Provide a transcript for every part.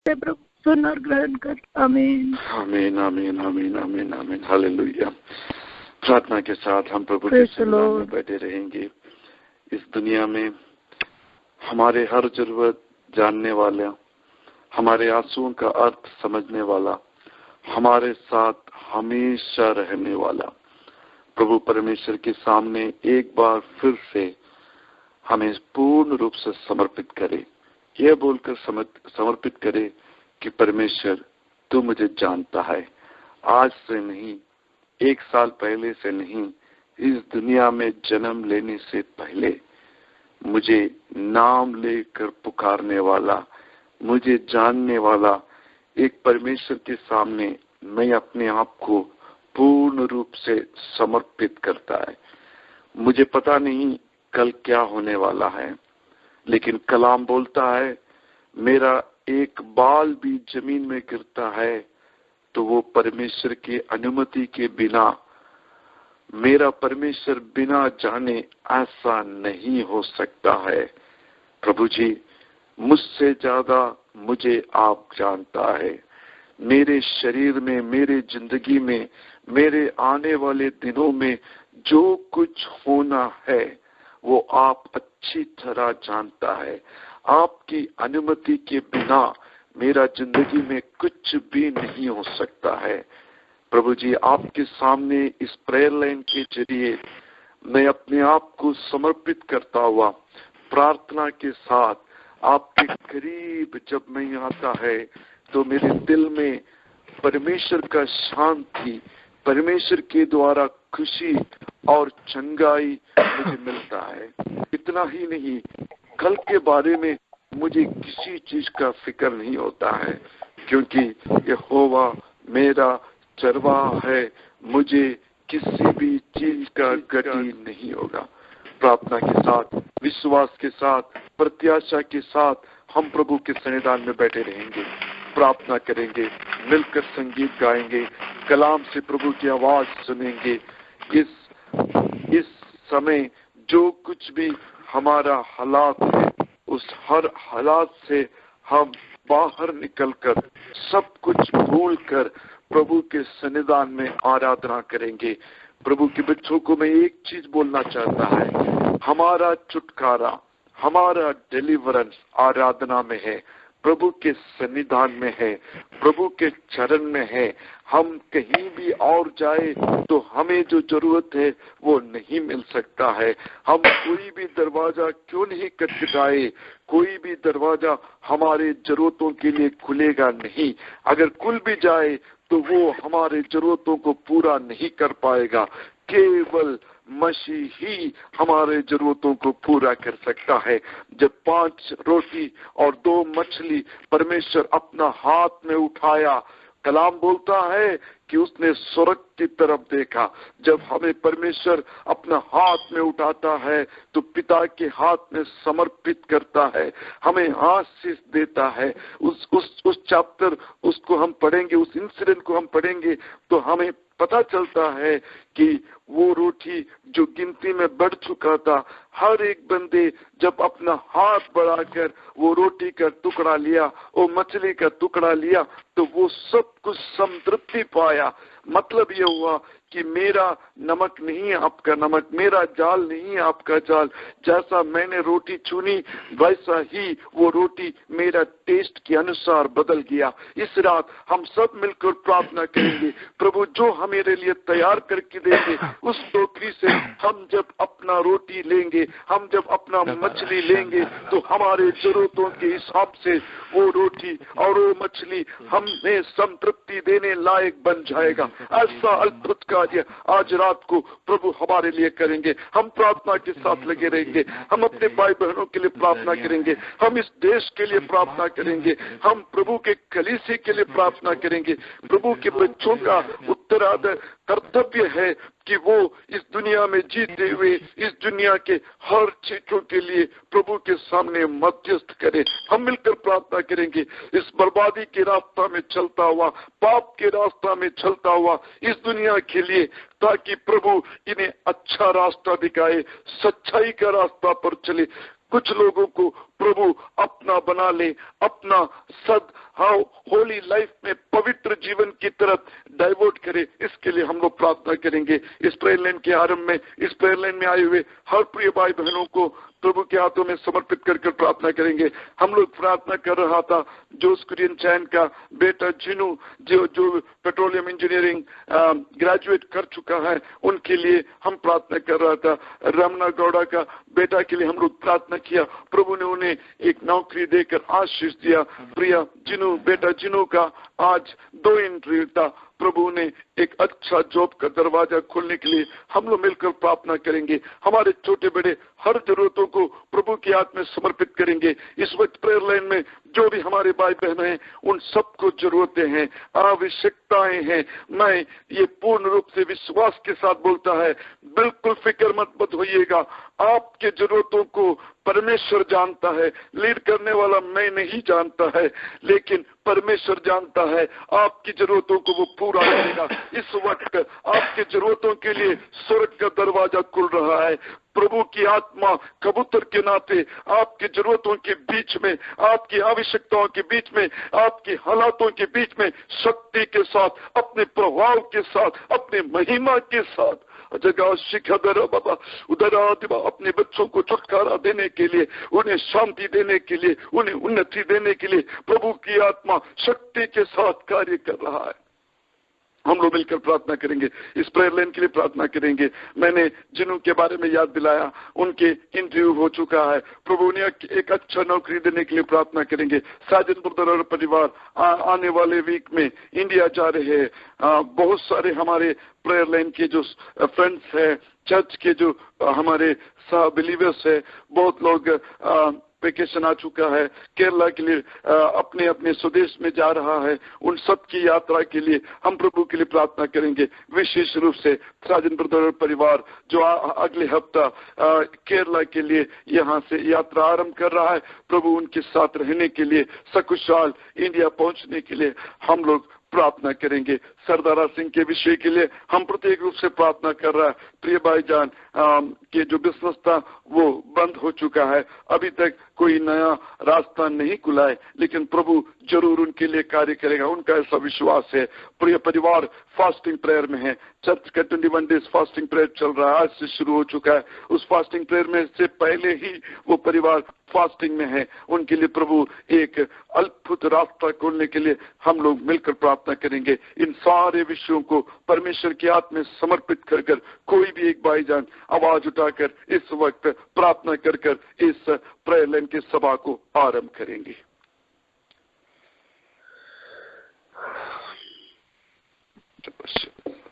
प्रभु सुन और ग्रहण कर। आमीन आमीन आमीन आमीन आमीन आमीन। हालेलुया। प्रार्थना के साथ हम प्रभु के सन्निधान में बैठे रहेंगे। इस दुनिया में हमारे हर जरूरत जानने वाला, हमारे आंसुओं का अर्थ समझने वाला, हमारे साथ हमेशा रहने वाला प्रभु परमेश्वर के सामने एक बार फिर से हमें पूर्ण रूप से समर्पित करे। यह बोलकर समर्पित करे कि परमेश्वर तू मुझे जानता है। आज से नहीं, 1 साल पहले से नहीं, इस दुनिया में जन्म लेने से पहले मुझे नाम लेकर पुकारने वाला, मुझे जानने वाला एक परमेश्वर के सामने मैं अपने आप को पूर्ण रूप से समर्पित करता है। मुझे पता नहीं कल क्या होने वाला है, लेकिन कलाम बोलता है मेरा एक बाल भी जमीन में गिरता है तो वो परमेश्वर की अनुमति के बिना, मेरा परमेश्वर बिना जाने ऐसा नहीं हो सकता है। प्रभु जी, मुझसे ज्यादा मुझे आप जानता है। मेरे शरीर में, मेरे जिंदगी में, मेरे आने वाले दिनों में जो कुछ होना है वो आप अच्छी तरह जानता है। आपकी अनुमति के बिना मेरा जिंदगी में कुछ भी नहीं हो सकता है। प्रभु जी, आपके सामने इस प्रेयर लाइन के जरिए मैं अपने आप को समर्पित करता हुआ प्रार्थना के साथ आपके करीब जब मैं आता है तो मेरे दिल में परमेश्वर का शांति, परमेश्वर के द्वारा खुशी और चंगाई मुझे मिलता है। इतना ही नहीं, कल के बारे में मुझे किसी चीज का फिक्र नहीं होता है, क्योंकि यहोवा मेरा चरवाहा है, मुझे किसी भी चीज का गति नहीं होगा। प्रार्थना के साथ, विश्वास के साथ, प्रत्याशा के साथ हम प्रभु के सन्निधान में बैठे रहेंगे, प्रार्थना करेंगे, मिलकर संगीत गाएंगे, कलाम से प्रभु की आवाज सुनेंगे। इस समय जो कुछ भी हमारा हालात है, उस हर हालात से हम बाहर निकलकर सब कुछ भूलकर प्रभु के सन्निधान में आराधना करेंगे। प्रभु के बच्चों को मैं एक चीज बोलना चाहता है, हमारा छुटकारा, हमारा डिलीवरेंस आराधना में है, प्रभु के सन्निधान में है, प्रभु के चरण में है। हम कहीं भी और जाए तो हमें जो जरूरत है वो नहीं मिल सकता है। हम कोई भी दरवाजा क्यों नहीं खटखटाए, कोई भी दरवाजा हमारे जरूरतों के लिए खुलेगा नहीं। अगर खुल भी जाए तो वो हमारे जरूरतों को पूरा नहीं कर पाएगा। केवल मसीह ही हमारे जरूरतों को पूरा कर सकता है। जब 5 रोटी और 2 मछली परमेश्वर अपना हाथ में उठाया, कलाम बोलता है कि उसने स्वर्ग की तरफ देखा। जब हमें परमेश्वर अपना हाथ में उठाता है तो पिता के हाथ में समर्पित करता है, हमें आशीष देता है। उस चैप्टर उसको हम पढ़ेंगे, उस इंसिडेंट को हम पढ़ेंगे तो हमें पता चलता है कि वो रोटी जो गिनती में बढ़ चुका था, हर एक बंदे जब अपना हाथ बढ़ाकर वो रोटी का टुकड़ा लिया, वो मछली का टुकड़ा लिया, तो वो सब कुछ संतृप्ति पाया। मतलब ये हुआ कि मेरा नमक नहीं है आपका नमक, मेरा जाल नहीं है आपका जाल। जैसा मैंने रोटी चुनी वैसा ही वो रोटी मेरा टेस्ट के अनुसार बदल गया। इस रात हम सब मिलकर प्रार्थना करेंगे, प्रभु जो हम मेरे लिए तैयार करके देंगे, उस टोकरी से हम जब अपना रोटी लेंगे, हम जब अपना मछली लेंगे, तो हमारे जरूरतों के हिसाब से वो रोटी और वो मछली हमें संतृप्ति देने लायक बन जाएगा। ऐसा अद्भुत कार्य आज रात को प्रभु हमारे लिए करेंगे। हम प्रार्थना के साथ लगे रहेंगे, हम अपने भाई बहनों के लिए प्रार्थना करेंगे, हम इस देश के लिए प्रार्थना करेंगे, हम प्रभु के कलीसिया के लिए प्रार्थना करेंगे। प्रभु के बच्चों का उत्तराधिकार कर्तव्य है कि वो इस दुनिया में जीते हुए इस दुनिया के हर चीजों के लिए प्रभु के सामने मध्यस्थ करें। हम मिलकर प्रार्थना करेंगे, इस बर्बादी के रास्ता में चलता हुआ, पाप के रास्ता में चलता हुआ इस दुनिया के लिए, ताकि प्रभु इन्हें अच्छा रास्ता दिखाए, सच्चाई का रास्ता पर चले। कुछ लोगों को प्रभु अपना बना ले, अपना होली लाइफ में पवित्र जीवन की तरफ डाइवर्ट करे। इसके लिए हम लोग प्रार्थना करेंगे। इस प्रेयर लाइन के आरंभ में, इस प्रेयर लाइन में आए हुए हर प्रिय भाई बहनों को प्रभु के हाथों में समर्पित कर प्रार्थना करेंगे। हम लोग प्रार्थना कर रहा था जोस कुरियन चैन का बेटा जिनू, जो पेट्रोलियम इंजीनियरिंग ग्रेजुएट कर चुका है, उनके लिए हम प्रार्थना कर रहा था। रमना गौड़ा का बेटा के लिए हम लोग प्रार्थना किया, प्रभु ने उन्हें एक नौकरी देकर आशीष दिया। प्रिया जिनू, बेटा जिनू का आज 2 इंटरव्यू था, प्रभु ने एक अच्छा जॉब का दरवाजा खोलने के लिए हम लोग मिलकर प्रार्थना करेंगे। हमारे छोटे बड़े हर जरूरतों को प्रभु के हाथ में समर्पित करेंगे। इस वक्त प्रेयर लाइन में जो भी हमारे भाई बहन हैं, उन सबको जरूरतें हैं, आवश्यकताएं हैं। मैं ये पूर्ण रूप से विश्वास के साथ बोलता है, बिल्कुल फिक्र मत होइएगा। आपके जरूरतों को परमेश्वर जानता है, लीड करने वाला मैं नहीं जानता है, लेकिन परमेश्वर जानता है। आपकी जरूरतों को वो पूरा करेगा। इस वक्त आपके जरूरतों के लिए स्वर्ग का दरवाजा खुल रहा है। प्रभु की आत्मा कबूतर के नाते आपकी जरूरतों के बीच में, आपकी आवश्यकताओं के बीच में, आपकी हालातों के बीच में शक्ति के साथ, अपने प्रभाव के साथ, अपने महिमा के साथ जगह शिखर बाबा उधर अपने बच्चों को छुटकारा देने के लिए, उन्हें शांति देने के लिए, उन्हें उन्नति देने के लिए प्रभु की आत्मा शक्ति के साथ कार्य कर रहा है। हम लोग मिलकर प्रार्थना करेंगे, इस प्रेयर लाइन के लिए प्रार्थना करेंगे। मैंने जिनों के बारे में याद दिलाया, उनके इंटरव्यू हो चुका है, प्रभु ने एक अच्छा नौकरी देने के लिए प्रार्थना करेंगे। साजन ब्रदर और परिवार आने वाले वीक में इंडिया जा रहे हैं। बहुत सारे हमारे प्रेयर लाइन के जो फ्रेंड्स हैं, चर्च के जो हमारे बिलीवर्स है, बहुत लोग वेकेशन आ चुका है, केरला के लिए अपने अपने स्वदेश में जा रहा है। उन सब की यात्रा के लिए हम प्रभु के लिए प्रार्थना करेंगे। विशेष रूप से साजन ब्रदर और परिवार जो अगले हफ्ता केरला के लिए यहाँ से यात्रा आरंभ कर रहा है, प्रभु उनके साथ रहने के लिए, सकुशल इंडिया पहुंचने के लिए हम लोग प्रार्थना करेंगे। सरदारा सिंह के विषय के लिए हम प्रत्येक रूप से प्रार्थना कर रहा है। प्रिय भाईजान के जो बिजनेस था वो बंद हो चुका है, अभी तक कोई नया रास्ता नहीं खुला है, लेकिन प्रभु जरूर उनके लिए कार्य करेगा, उनका ऐसा विश्वास है। प्रिय परिवार फास्टिंग प्रेयर में है, चर्च का 21 डेज फास्टिंग प्रेयर चल रहा है, आज से शुरू हो चुका है। उस फास्टिंग प्रेयर में से पहले ही वो परिवार फास्टिंग में है, उनके लिए प्रभु एक अद्भुत रास्ता खोलने के लिए हम लोग मिलकर प्रार्थना करेंगे। इन सारे विषयों को परमेश्वर के हाथ में समर्पित कर कोई भी एक भाईजान आवाज उठाकर इस वक्त प्रार्थना कर इस प्रेयर लाइन की सभा को आरंभ करेंगे।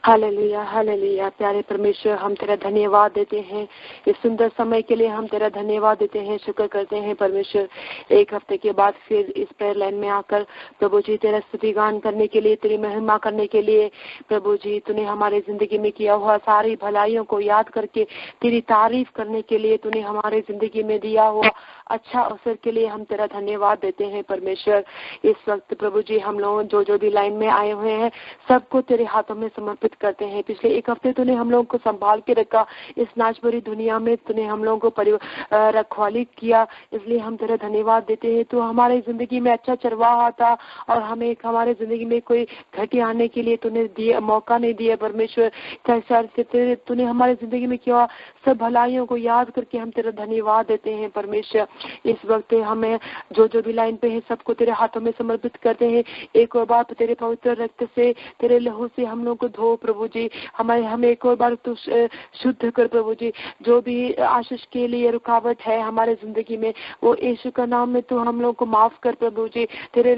Hallelujah, hallelujah. प्यारे परमेश्वर, हम तेरा धन्यवाद देते हैं इस सुंदर समय के लिए, हम तेरा धन्यवाद देते हैं, शुक्र करते हैं परमेश्वर। एक हफ्ते के बाद फिर इस प्रेयर लाइन में आकर प्रभु जी तेरा स्तुतिगान करने के लिए, तेरी महिमा करने के लिए, प्रभु जी तूने हमारे जिंदगी में किया हुआ सारी भलाइयों को याद करके तेरी तारीफ करने के लिए, तूने हमारे जिंदगी में दिया हुआ अच्छा अवसर के लिए हम तेरा धन्यवाद देते हैं परमेश्वर। इस वक्त प्रभु जी हम लोग जो भी लाइन में आए हुए हैं सबको तेरे हाथों में समर्पित करते हैं। पिछले एक हफ्ते तूने हम लोगों को संभाल के रखा, इस नाच भरी दुनिया में तूने हम लोगों को रखवाली किया, इसलिए हम तेरा धन्यवाद देते हैं। तू हमारी जिंदगी में अच्छा चरवाहा था और हमें हमारे जिंदगी में कोई घटी आने के लिए तूने दिया मौका नहीं दिया परमेश्वर। तूने हमारी जिंदगी में किया सब भलाइयों को याद करके हम तेरा धन्यवाद देते हैं परमेश्वर। इस वक्त हमें जो भी लाइन पे है सबको तेरे हाथों में समर्पित करते हैं। एक और बार तेरे पवित्र रक्त से, तेरे लहू से हम लोग को धो प्रभु जी, हमें एक और बार तू शुद्ध कर प्रभु जी। जो भी आशीष के लिए रुकावट है हमारे जिंदगी में, वो यीशु का नाम में तू हम लोग को माफ कर प्रभु जी। तेरे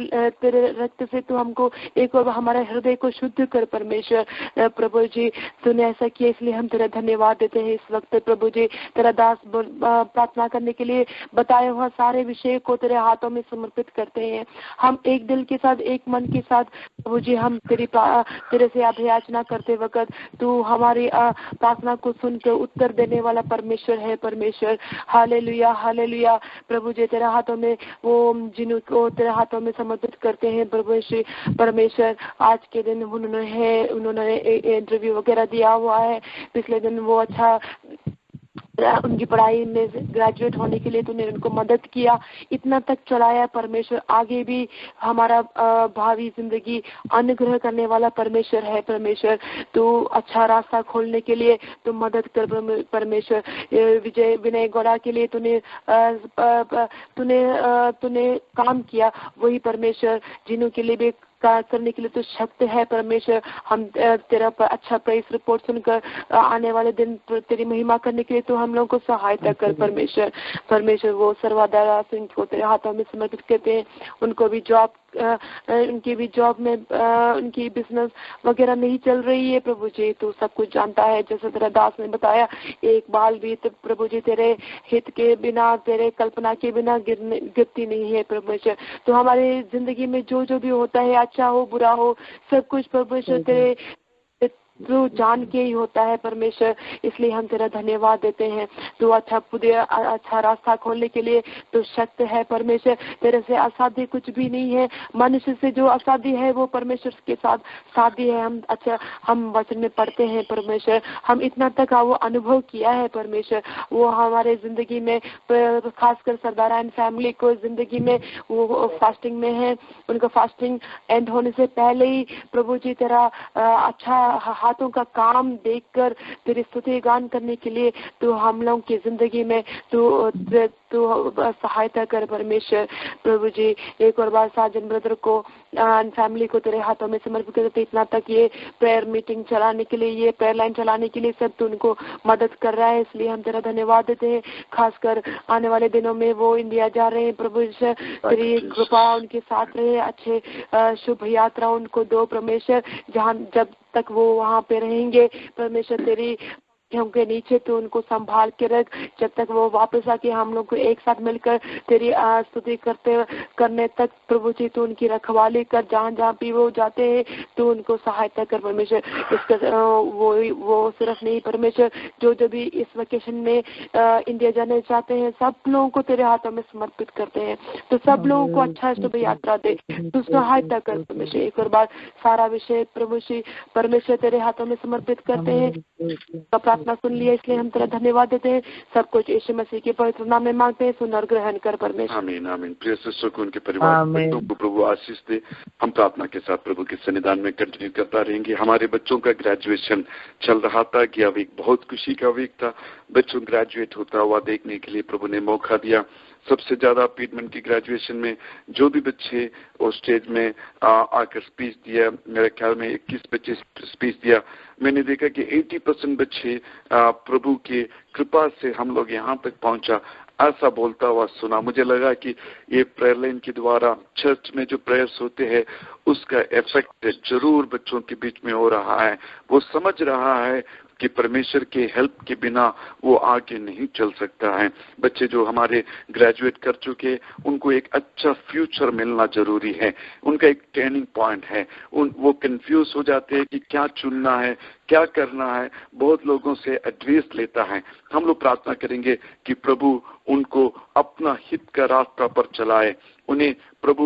रक्त से तू हमको एक और हमारे हृदय को शुद्ध कर परमेश्वर। प्रभु जी तूने ऐसा किया, इसलिए हम तेरा धन्यवाद देते हैं। इस वक्त प्रभु जी तेरा दास प्रार्थना करने के लिए बताए हुआ सारे विषय को तेरे हाथों में समर्पित करते हैं। हम एक दिल के साथ, एक मन के साथ प्रभु जी हम तेरे से अभियाचना करते वक्त तू हमारी प्रार्थना को सुनकर उत्तर देने वाला परमेश्वर है परमेश्वर। Hallelujah, hallelujah. प्रभु जी तेरे हाथों में वो जिनको तेरे हाथों में समर्पित करते हैं परमेश्वर। आज के दिन उन्होंने इंटरव्यू वगैरह दिया हुआ है, पिछले दिन वो अच्छा उनकी पढ़ाई में ग्रेजुएट होने के लिए तूने उनको मदद किया, इतना तक चलाया परमेश्वर। आगे भी हमारा भावी जिंदगी अनुग्रह करने वाला परमेश्वर है परमेश्वर। तू अच्छा रास्ता खोलने के लिए तू मदद कर परमेश्वर। विनय गौड़ा के लिए तूने काम किया, वही परमेश्वर जिन्हों के लिए भी कार्य करने के लिए तो शक्ति है परमेश्वर। हम तेरा अच्छा प्रेस रिपोर्ट सुनकर आने वाले दिन तेरी महिमा करने के लिए तो हम लोगों को सहायता कर परमेश्वर। परमेश्वर वो सर्वाधारा सिंह को तेरे हाथों में समर्पित करते हैं। उनको भी जॉब उनकी भी जॉब में उनकी बिजनेस वगैरह नहीं चल रही है प्रभु जी, तो सब कुछ जानता है। जैसे तेरा दास ने बताया, एक बाल भी तो प्रभु जी तेरे हित के बिना, तेरे कल्पना के बिना गिरती नहीं है परमेश्वर। तो हमारे जिंदगी में जो जो भी होता है, अच्छा हो बुरा हो, सब कुछ परमेश्वर तेरे जो जान के ही होता है परमेश्वर। इसलिए हम तेरा धन्यवाद देते हैं। तो अच्छा रास्ता खोलने के लिए तो शक्ति है परमेश्वर। तेरे से असाध्य कुछ भी नहीं है। मनुष्य से जो असाध्य है वो परमेश्वर के साथ साध्य है। हम वचन में पढ़ते हैं परमेश्वर, हम इतना तक वो अनुभव किया है परमेश्वर। वो हमारे जिंदगी में खासकर सरदार एंड फैमिली को जिंदगी में वो फास्टिंग में है, उनका फास्टिंग एंड होने से पहले ही प्रभु जी तेरा अच्छा हाथों का काम देखकर तेरी स्तुति गान करने के लिए तो हम लोगों की जिंदगी में तो सहायता कर परमेश्वर। प्रभु जी एक और बार साजन ब्रदर को फैमिली को तेरे हाथों में समर्पित करते। इतना तक ये प्रेयर मीटिंग चलाने के लिए, ये प्रेयर लाइन चलाने के लिए सब तू उनको मदद कर रहा है, इसलिए हम तेरा धन्यवाद देते हैं। खासकर आने वाले दिनों में वो इंडिया जा रहे हैं प्रभु, तेरी कृपा उनके साथ रहे, अच्छे शुभ यात्रा उनको दो परमेश्वर। जहाँ जब तक वो वहाँ पे रहेंगे परमेश्वर तेरी उनके नीचे तो उनको संभाल के रख, जब तक वो वापस आके हम लोग को एक साथ मिलकर तेरी स्तुति करने तक प्रभु जी तो उनकी रखवाली कर। जहाँ जहाँ भी वो जाते हैं तो उनको सहायता कर परमेश्वर। इसका वो सिर्फ नहीं परमेश्वर, जो जो भी इस वेकेशन में इंडिया जाने चाहते हैं सब लोगों को तेरे हाथों में समर्पित करते हैं। तो सब लोगों को अच्छा शुभ यात्रा दे, तो सहायता कर परमेश्वर। एक और बार सारा विषय प्रभु जी परमेश्वर तेरे हाथों में समर्पित करते हैं। प्रार्थना सुन लिया, इसलिए हम तेरा धन्यवाद देते हैं। सब कुछ यीशु मसीह के पवित्र नाम में मांगते हैं, सुन और ग्रहण कर परमेश्वर। आमीन आमीन। प्रिय सिस्टर को उनके परिवार बच्चों को प्रभु आशीष दे। हम प्रार्थना के साथ प्रभु के सन्निधान में कंटिन्यू करता रहेंगे। हमारे बच्चों का ग्रेजुएशन चल रहा था कि अब एक बहुत खुशी का वीक था। बच्चों ग्रेजुएट होता हुआ देखने के लिए प्रभु ने मौका दिया। सबसे ज्यादा पीटमेंट की ग्रेजुएशन में जो भी बच्चे उस स्टेज में आकर स्पीच दिया, मेरे ख्याल में 21 बच्चे स्पीच दिया। मैंने देखा कि 80% बच्चे प्रभु के कृपा से हम लोग यहाँ तक पहुंचा ऐसा बोलता हुआ सुना। मुझे लगा कि ये प्रेयर लाइन के द्वारा चर्च में जो प्रेयर्स होते हैं उसका इफेक्ट जरूर बच्चों के बीच में हो रहा है। वो समझ रहा है कि परमेश्वर के हेल्प के बिना वो आगे नहीं चल सकता है। बच्चे जो हमारे ग्रेजुएट कर चुके उनको एक अच्छा फ्यूचर मिलना जरूरी है, उनका एक टर्निंग पॉइंट है। वो कंफ्यूज हो जाते हैं कि क्या चुनना है, क्या करना है, बहुत लोगों से एडवाइस लेता है। हम लोग प्रार्थना करेंगे कि प्रभु उनको अपना हित का रास्ता पर चलाए, उन्हें प्रभु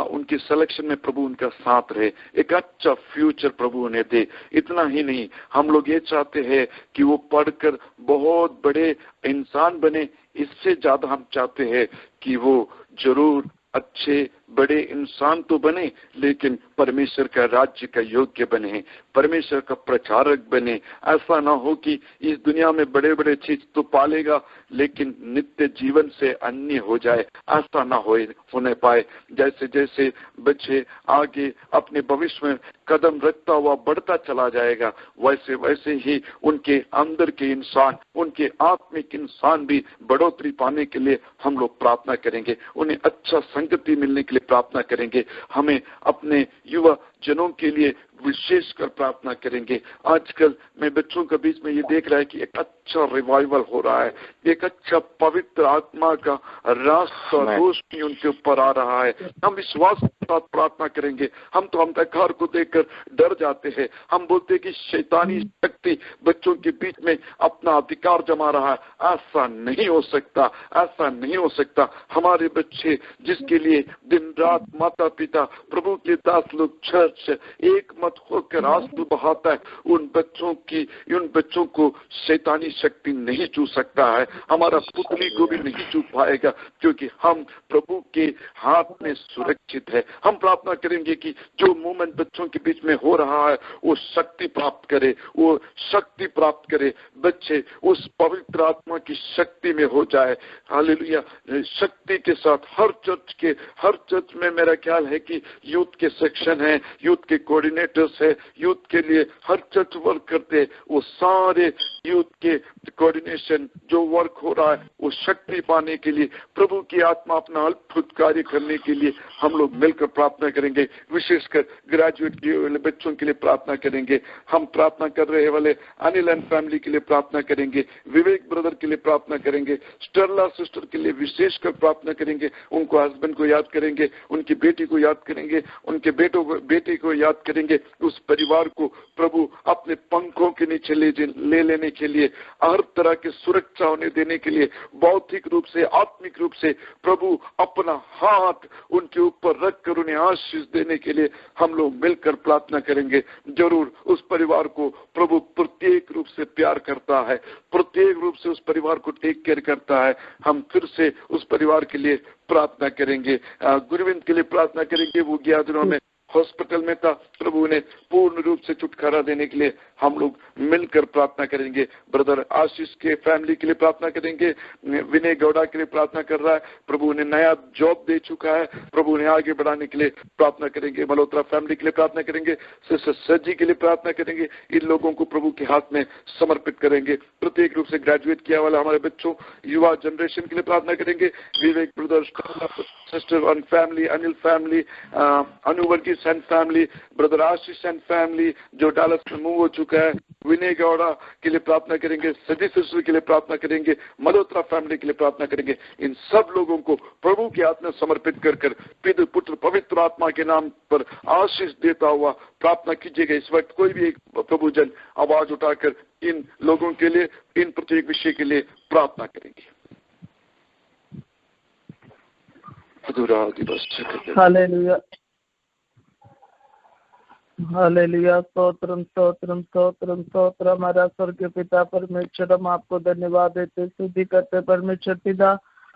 उनके सिलेक्शन में प्रभु उनका साथ रहे, एक अच्छा फ्यूचर प्रभु उन्हें दे। इतना ही नहीं, हम लोग ये चाहते हैं कि वो पढ़कर बहुत बड़े इंसान बने, इससे ज्यादा हम चाहते हैं कि वो जरूर अच्छे बड़े इंसान तो बने लेकिन परमेश्वर का राज्य का योग्य बने, परमेश्वर का प्रचारक बने। ऐसा ना हो कि इस दुनिया में बड़े बड़े चीज तो पालेगा लेकिन नित्य जीवन से अन्य हो जाए, ऐसा ना होने पाए। जैसे जैसे बच्चे आगे अपने भविष्य में कदम रखता हुआ बढ़ता चला जाएगा, वैसे वैसे ही उनके अंदर के इंसान, उनके आत्मिक इंसान भी बढ़ोतरी पाने के लिए हम लोग प्रार्थना करेंगे। उन्हें अच्छा संगति मिलने के लिए प्रार्थना करेंगे। हमें अपने युवा जनों के लिए विशेषकर प्रार्थना करेंगे। आजकल मैं बच्चों के बीच में ये देख रहा है कि एक अच्छा रिवाइवल हो रहा है, एक अच्छा पवित्र आत्मा का रास्ता रोशनी उनके ऊपर आ रहा है। हम विश्वास के साथ प्रार्थना करेंगे। हम तो अंधकार को देखकर डर जाते हैं, हम बोलते हैं कि शैतानी शक्ति बच्चों के बीच में अपना अधिकार जमा रहा है। ऐसा नहीं हो सकता, ऐसा नहीं हो सकता। हमारे बच्चे जिसके लिए दिन रात माता पिता प्रभु के दास लोग चर्च एक मत साथ होकर आंसू बहाता है, उन बच्चों को शैतानी शक्ति नहीं छू सकता है, हमारा पुतली को भी नहीं छू पाएगा, क्योंकि हम प्रभु के हाथ में सुरक्षित है। हम प्रार्थना करेंगे कि जो मूवमेंट बच्चों के बीच में हो रहा है वो शक्ति प्राप्त करे, वो शक्ति प्राप्त करे, बच्चे उस पवित्र आत्मा की शक्ति में हो जाए। हालेलुया। शक्ति के साथ हर चर्च में मेरा ख्याल है कि यूथ के सेक्शन है, यूथ के कोऑर्डिनेटर्स है, यूथ के लिए हर चर्च वर्क करते हैं, वो सारे यूथ के कोऑर्डिनेशन जो वर्क हो रहा है वो शक्ति पाने के लिए, प्रभु की आत्मा अपना अद्भुत कार्य करने के लिए हम लोग मिलकर प्रार्थना करेंगे। विशेषकर ग्रेजुएट किए हुए बच्चों के लिए प्रार्थना करेंगे। हम प्रार्थना कर रहे वाले अनिल एंड फैमिली के लिए प्रार्थना करेंगे, विवेक ब्रदर के लिए प्रार्थना करेंगे, स्टरला सिस्टर के लिए विशेषकर प्रार्थना करेंगे। उनको हस्बैंड को याद करेंगे, उनकी बेटी को याद करेंगे, उनके बेटे को याद करेंगे। उस परिवार को प्रभु अपने पंखों के नीचे ले लेने के लिए, हर तरह की सुरक्षा होने देने के लिए, भौतिक रूप से आत्मिक रूप से प्रभु अपना हाथ उनके ऊपर रखकर उन्हें आशीष देने के लिए हम लोग मिलकर प्रार्थना करेंगे। जरूर उस परिवार को प्रभु प्रत्येक रूप से प्यार करता है, प्रत्येक रूप से उस परिवार को टेक केयर करता है। हम फिर से उस परिवार के लिए प्रार्थना करेंगे। गुरविंद के लिए प्रार्थना करेंगे, वो 11 दिनों में हॉस्पिटल में था, प्रभु ने पूर्ण रूप से छुटकारा देने के लिए हम लोग मिलकर प्रार्थना करेंगे। ब्रदर आशीष के फैमिली के लिए प्रार्थना करेंगे। विनय गौड़ा के लिए प्रार्थना कर रहा है, प्रभु ने नया जॉब दे चुका है, प्रभु ने आगे बढ़ाने के लिए प्रार्थना करेंगे। मल्होत्रा फैमिली के लिए प्रार्थना करेंगे, सिस्टर सज्जी के लिए प्रार्थना करेंगे। इन लोगों को प्रभु के हाथ में समर्पित करेंगे। प्रत्येक रूप से ग्रेजुएट किया वाला हमारे बच्चों, युवा जनरेशन के लिए प्रार्थना करेंगे। Vivek brother, sister and family, Anil family, Anu Varghese and family, brother Ashish and family जो डालस में मूव हो चुका है, विनय गौड़ा के लिए प्रार्थना करेंगे, सजी सिस्टर के लिए प्रार्थना करेंगे, मल्होत्रा फैमिली के लिए प्रार्थना करेंगे। इन सब लोगों को प्रभु के हाथ में समर्पित कर पिता पुत्र पवित्र आत्मा के नाम पर आशीष देता हुआ प्रार्थना कीजिएगा। इस वक्त कोई भी एक प्रभु जन आवाज उठाकर इन लोगों के लिए, इन प्रत्येक विषय के लिए प्रार्थना करेंगे। Hallelujah, hallelujah. स्तोत्रम स्तोत्रम स्तोत्रम स्तोत्र। हमारा स्वर्गीय पिता परमेश्वर, हम आपको धन्यवाद देते, स्तुति करते परमेश्वर पिता,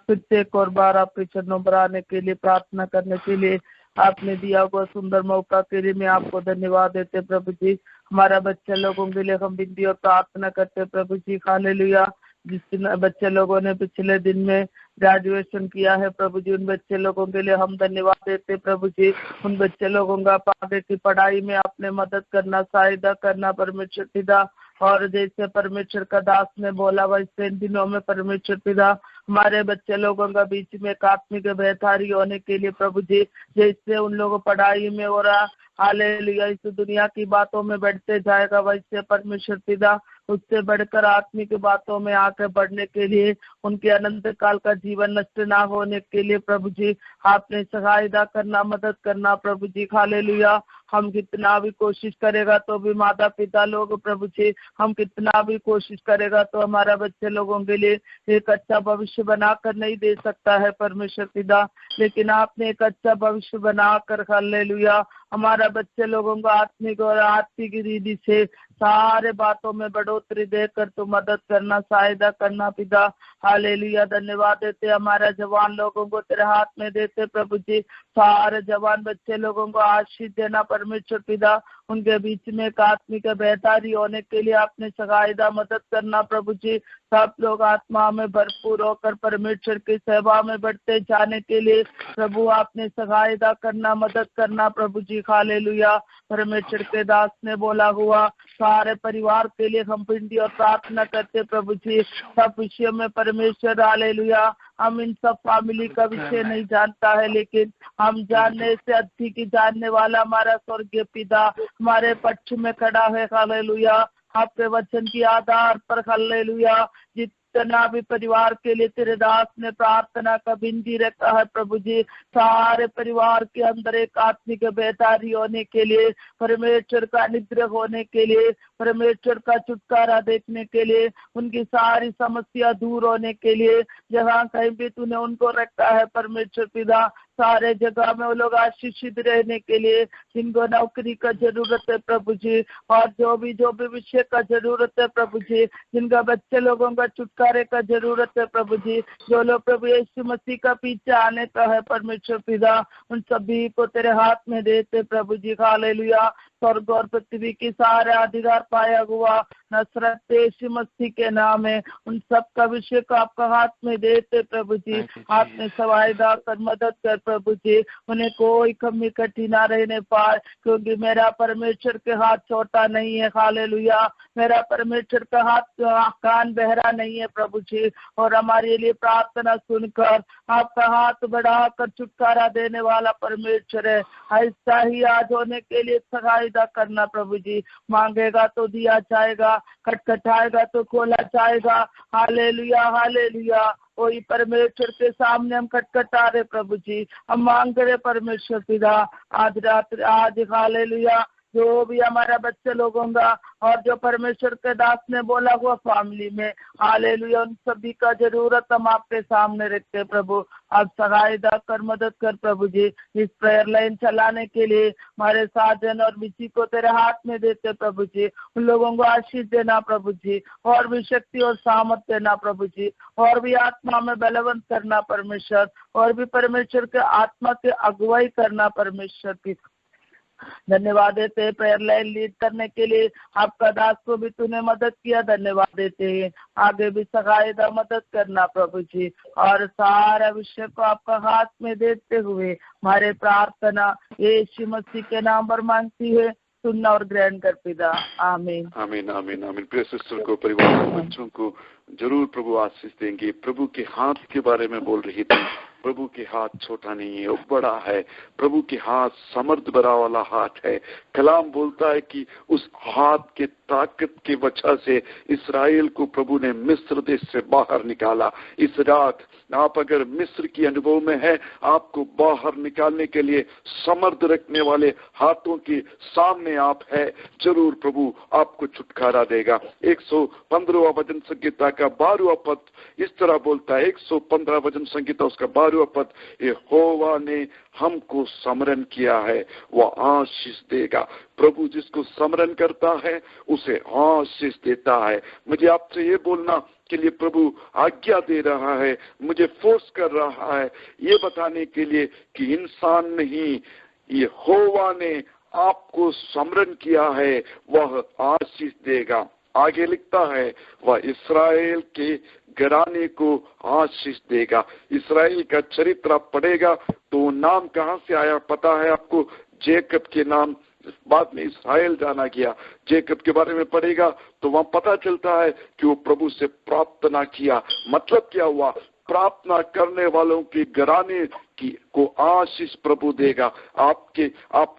फिर से एक और बार आपके चरणों पर आने के लिए, प्रार्थना करने के लिए आपने दिया हुआ सुंदर मौका के लिए मैं आपको धन्यवाद देते प्रभु जी। हमारा बच्चे लोगों के लिए हम विनती और प्रार्थना करते प्रभु जी। हालेलुया। जिस दिन बच्चे लोगों ने पिछले दिन में ग्रेजुएशन किया है प्रभु जी, उन बच्चे लोगों के लिए हम धन्यवाद देते प्रभु जी। उन बच्चे लोगों का आगे की पढ़ाई में आपने मदद करना, सहायता करना परमेश्वर पिता। और जैसे परमेश्वर का दास ने बोला वैसे इन दिनों में परमेश्वर पिता हमारे बच्चे लोगों का बीच में एक आत्मिक बेहतरी होने के लिए प्रभु जी, जैसे उन लोगों पढ़ाई में हो रहा हालेलुया इस दुनिया की बातों में बढ़ते जाएगा, वैसे परमेश्वर पिता उससे बढ़कर आत्मिक बातों में आकर बढ़ने के लिए, उनके अनंत काल का जीवन नष्ट ना होने के लिए प्रभु जी आपने सहायता करना, मदद करना प्रभु जी। हालेलुया। हम कितना भी कोशिश करेगा तो भी माता पिता लोग प्रभु जी, हम कितना भी कोशिश करेगा तो हमारा बच्चे लोगों के लिए एक अच्छा भविष्य बनाकर नहीं दे सकता है परमेश्वर पिता, लेकिन आपने एक अच्छा भविष्य बनाकर हालेलुया हमारा बच्चे लोगों को आत्मिक और आर्थिक रीति से सारे बातों में बढ़ोतरी देकर तो मदद करना, सहायता करना पिता। हालेलुया। धन्यवाद देते हमारा जवान लोगों को तेरे हाथ में देते प्रभु जी। सारे जवान बच्चे लोगों को आशीष देना परमेश्वर पिता, उनके बीच में एक आत्मिक बेहतरी होने के लिए आपने सहायता मदद करना प्रभु जी। सब लोग आत्मा में भरपूर होकर परमेश्वर की सेवा में बढ़ते जाने के लिए प्रभु आपने सहायता करना, मदद करना प्रभु जी। हालेलुया। परमेश्वर के दास ने बोला हुआ सारे परिवार के लिए हम विनती और प्रार्थना करते प्रभु जी। सब विषयों में परमेश्वर हालेलुया हम इन सब फैमिली का विषय नहीं जानता है, लेकिन हम जानने से अधिक ही जानने वाला हमारा स्वर्गीय पिता हमारे पक्ष में खड़ा है। हालेलुया। आपके वचन की आधार पर हालेलुया जितना भी परिवार के लिए तेरे दास ने प्रार्थना का विनती रखा है प्रभु जी, सारे परिवार के अंदर एक आत्मिक बेहतरी होने के लिए, परमेश्वर का निग्रह होने के लिए, परमेश्वर का छुटकारा देखने के लिए, उनकी सारी समस्या दूर होने के लिए, जहाँ कहीं भी तूने उनको रखा है परमेश्वर पिता सारे जगह में वो लोग आशीषित रहने के लिए, जिनको नौकरी का जरूरत है प्रभु जी, और जो भी विषय का जरूरत है प्रभु जी, जिनका बच्चे लोगों का छुटकारे का जरूरत है प्रभु जी, जो लोग प्रभु यीशु मसीह का पीछे आने का है परमेश्वर पिता, उन सभी को तेरे हाथ में देते प्रभु जी। हालेलुया। स्वर्ग और पृथ्वी की सारे अधिकार पाया हुआ नसरत यीशु मसीह के नाम है, उन सब का विषय को आपका हाथ में देते प्रभु जी। हाथ में सवायदा कर मदद कर प्रभु जी, उन्हें कोई कमी कठी ना रहने पाए, क्योंकि मेरा परमेश्वर के हाथ छोटा नहीं है। हालेलुया। मेरा परमेश्वर का हाथ कान बहरा नहीं है प्रभु जी, और हमारे लिए प्रार्थना सुनकर आपका हाथ बढ़ाकर छुटकारा देने वाला परमेश्वर है। ऐसा ही आज होने के लिए सहायता करना प्रभु जी। मांगेगा तो दिया जाएगा, खटखटाएगा तो खोला जाएगा। Hallelujah hallelujah. वही परमेश्वर के सामने हम खटखटा रहे प्रभु जी, हम मांग रहे परमेश्वर पिता आज रात आज। हालेलुया। जो भी हमारा बच्चे लोगों का और जो परमेश्वर के दास ने बोला हुआ फैमिली में, हालेलुया, उन सभी का जरूरत हम आपके सामने रखते प्रभु। आप सहायता कर मदद कर प्रभु जी। इस प्रेयर लाइन चलाने के लिए हमारे साजन और मिची को तेरे हाथ में देते प्रभु जी। उन लोगों को आशीष देना प्रभु जी, और भी शक्ति और सामर्थ देना प्रभु जी, और भी आत्मा में बलवंत करना परमेश्वर, और भी परमेश्वर के आत्मा के अगुवाई करना परमेश्वर की। धन्यवाद देते हैं प्रेयर लाइन लीड करने के लिए, आपका दास को भी तूने मदद किया, धन्यवाद देते हैं। आगे भी सहायता मदद करना प्रभु जी, और सारा विषय को आपका हाथ में देते हुए हमारे प्रार्थना यीशु मसीह के नाम पर मांगती है, सुनना और ग्रहण कर पिता। आमीन आमीन आमीन आमीन। प्रिय सिस्टर को, परिवार के बच्चों को जरूर प्रभु आशीष देंगे। प्रभु के हाथ के बारे में बोल रही थी, प्रभु के हाथ छोटा नहीं है, वो बड़ा है। प्रभु के हाथ समर्थ बड़ा वाला हाथ है। कलाम बोलता है कि उस हाथ के ताकत की वजह से इस्राएल को प्रभु ने मिस्र देश से बाहर निकाला। इस रात आप अगर मिस्र की अनुभव में है, आपको बाहर निकालने के लिए समर्थ रखने वाले हाथों के सामने आप है, जरूर प्रभु आपको छुटकारा देगा। 115वां वचन संहिता का 12वां पद इस तरह बोलता है, 115 वचन संहिता उसका 12वां पद, यहोवा ने हमको स्मरण किया है, वह आशीष देगा। प्रभु जिसको स्मरण करता है उसे आशीष देता है। मुझे आपसे ये बोलना के लिए प्रभु आज्ञा दे रहा है, मुझे फोर्स कर रहा है ये बताने के लिए कि इंसान नहीं, यहोवा ने आपको स्मरण किया है, वह आशीष देगा। आगे लिखता है, वह इस्राएल के घराने को आशीष देगा। इस्राएल का चरित्र आप पढ़ेगा तो नाम कहां से आया पता है आपको? जेकब के नाम बाद में इस्राएल जाना गया। जेकब के बारे में पढ़ेगा तो वहां पता चलता है कि वो प्रभु से प्रार्थना किया। मतलब क्या हुआ? प्रार्थना करने वालों के घराने की को आशीष प्रभु देगा। आप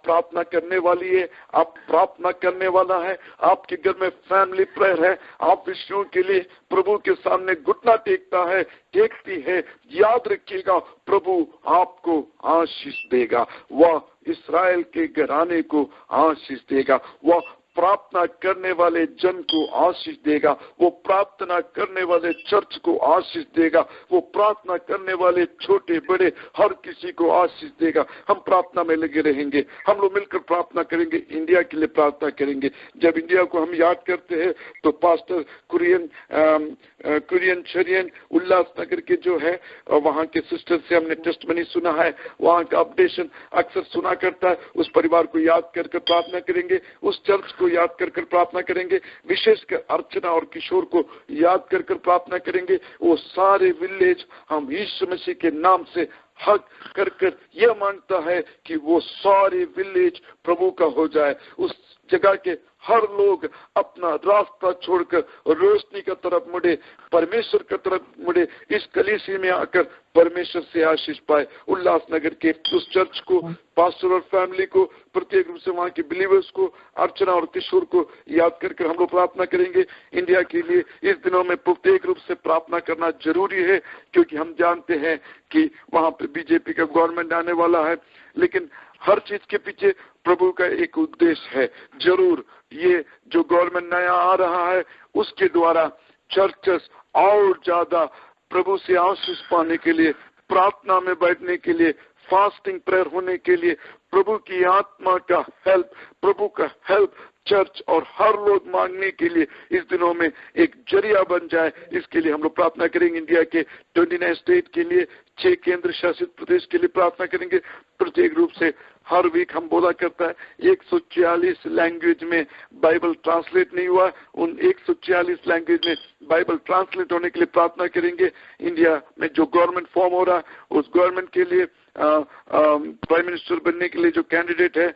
प्रार्थना करने वाली है, आप प्रार्थना करने वाला है, आपके घर में फैमिली प्रेयर है, आप विषयों के लिए प्रभु के सामने घुटना टेकती है, याद रखिएगा प्रभु आपको आशीष देगा। वह इस्राएल के घराने को आशीष देगा। वह प्रार्थना करने वाले जन को आशीष देगा। वो प्रार्थना करने वाले चर्च को आशीष देगा। वो प्रार्थना करने वाले छोटे बड़े हर किसी को आशीष देगा। हम प्रार्थना में लगे रहेंगे, हम लोग मिलकर प्रार्थना करेंगे, इंडिया के लिए प्रार्थना करेंगे। जब इंडिया को हम याद करते हैं तो पास्टर कुरियन चरियन उल्लासनगर के जो है वहाँ के सिस्टर से हमने टेस्टमनी सुना है, वहाँ का अपडेशन अक्सर सुना करता है। उस परिवार को याद कर प्रार्थना करेंगे, उस चर्च को याद कर प्रार्थना करेंगे, विशेषकर अर्चना और किशोर को याद कर प्रार्थना करेंगे। वो सारे विलेज हम यीशु मसीह के नाम से हक कर यह मांगता है कि वो सारे विलेज प्रभु का हो जाए। उस जगह के हर लोग अपना रास्ता छोड़कर रोशनी की तरफ मुड़े, परमेश्वर की तरफ मुड़े, इस कलीसी में आकर परमेश्वर से आशीष पाए। उल्लासनगर के उस चर्च को, पास्टर और फैमिली को, प्रत्येक रूप से वहाँ के बिलीवर्स को, अर्चना और किशोर को याद कर हम लोग प्रार्थना करेंगे। इंडिया के लिए इस दिनों में प्रत्येक रूप से प्रार्थना करना जरूरी है, क्योंकि हम जानते हैं कि वहाँ पे बीजेपी का गवर्नमेंट आने वाला है, लेकिन हर चीज के पीछे प्रभु का एक उद्देश्य है। जरूर ये जो गवर्नमेंट नया आ रहा है उसके द्वारा चर्चेस और ज्यादा प्रभु से आशीष पाने के लिए, प्रार्थना में बैठने के लिए, फास्टिंग प्रेयर होने के लिए प्रभु की आत्मा का हेल्प, प्रभु का हेल्प चर्च और हर लोग मांगने के लिए इस दिनों में एक जरिया बन जाए। इसके लिए हम लोग प्रार्थना करेंगे। इंडिया के 29 स्टेट के लिए, 6 केंद्र शासित प्रदेश के लिए प्रार्थना करेंगे। प्रत्येक रूप से हर वीक हम बोला करता है 144 लैंग्वेज में बाइबल ट्रांसलेट नहीं हुआ, उन 144 लैंग्वेज में बाइबल ट्रांसलेट होने के लिए प्रार्थना करेंगे। इंडिया में जो गवर्नमेंट फॉर्म हो रहा उस गवर्नमेंट के लिए प्राइम मिनिस्टर बनने के लिए जो कैंडिडेट है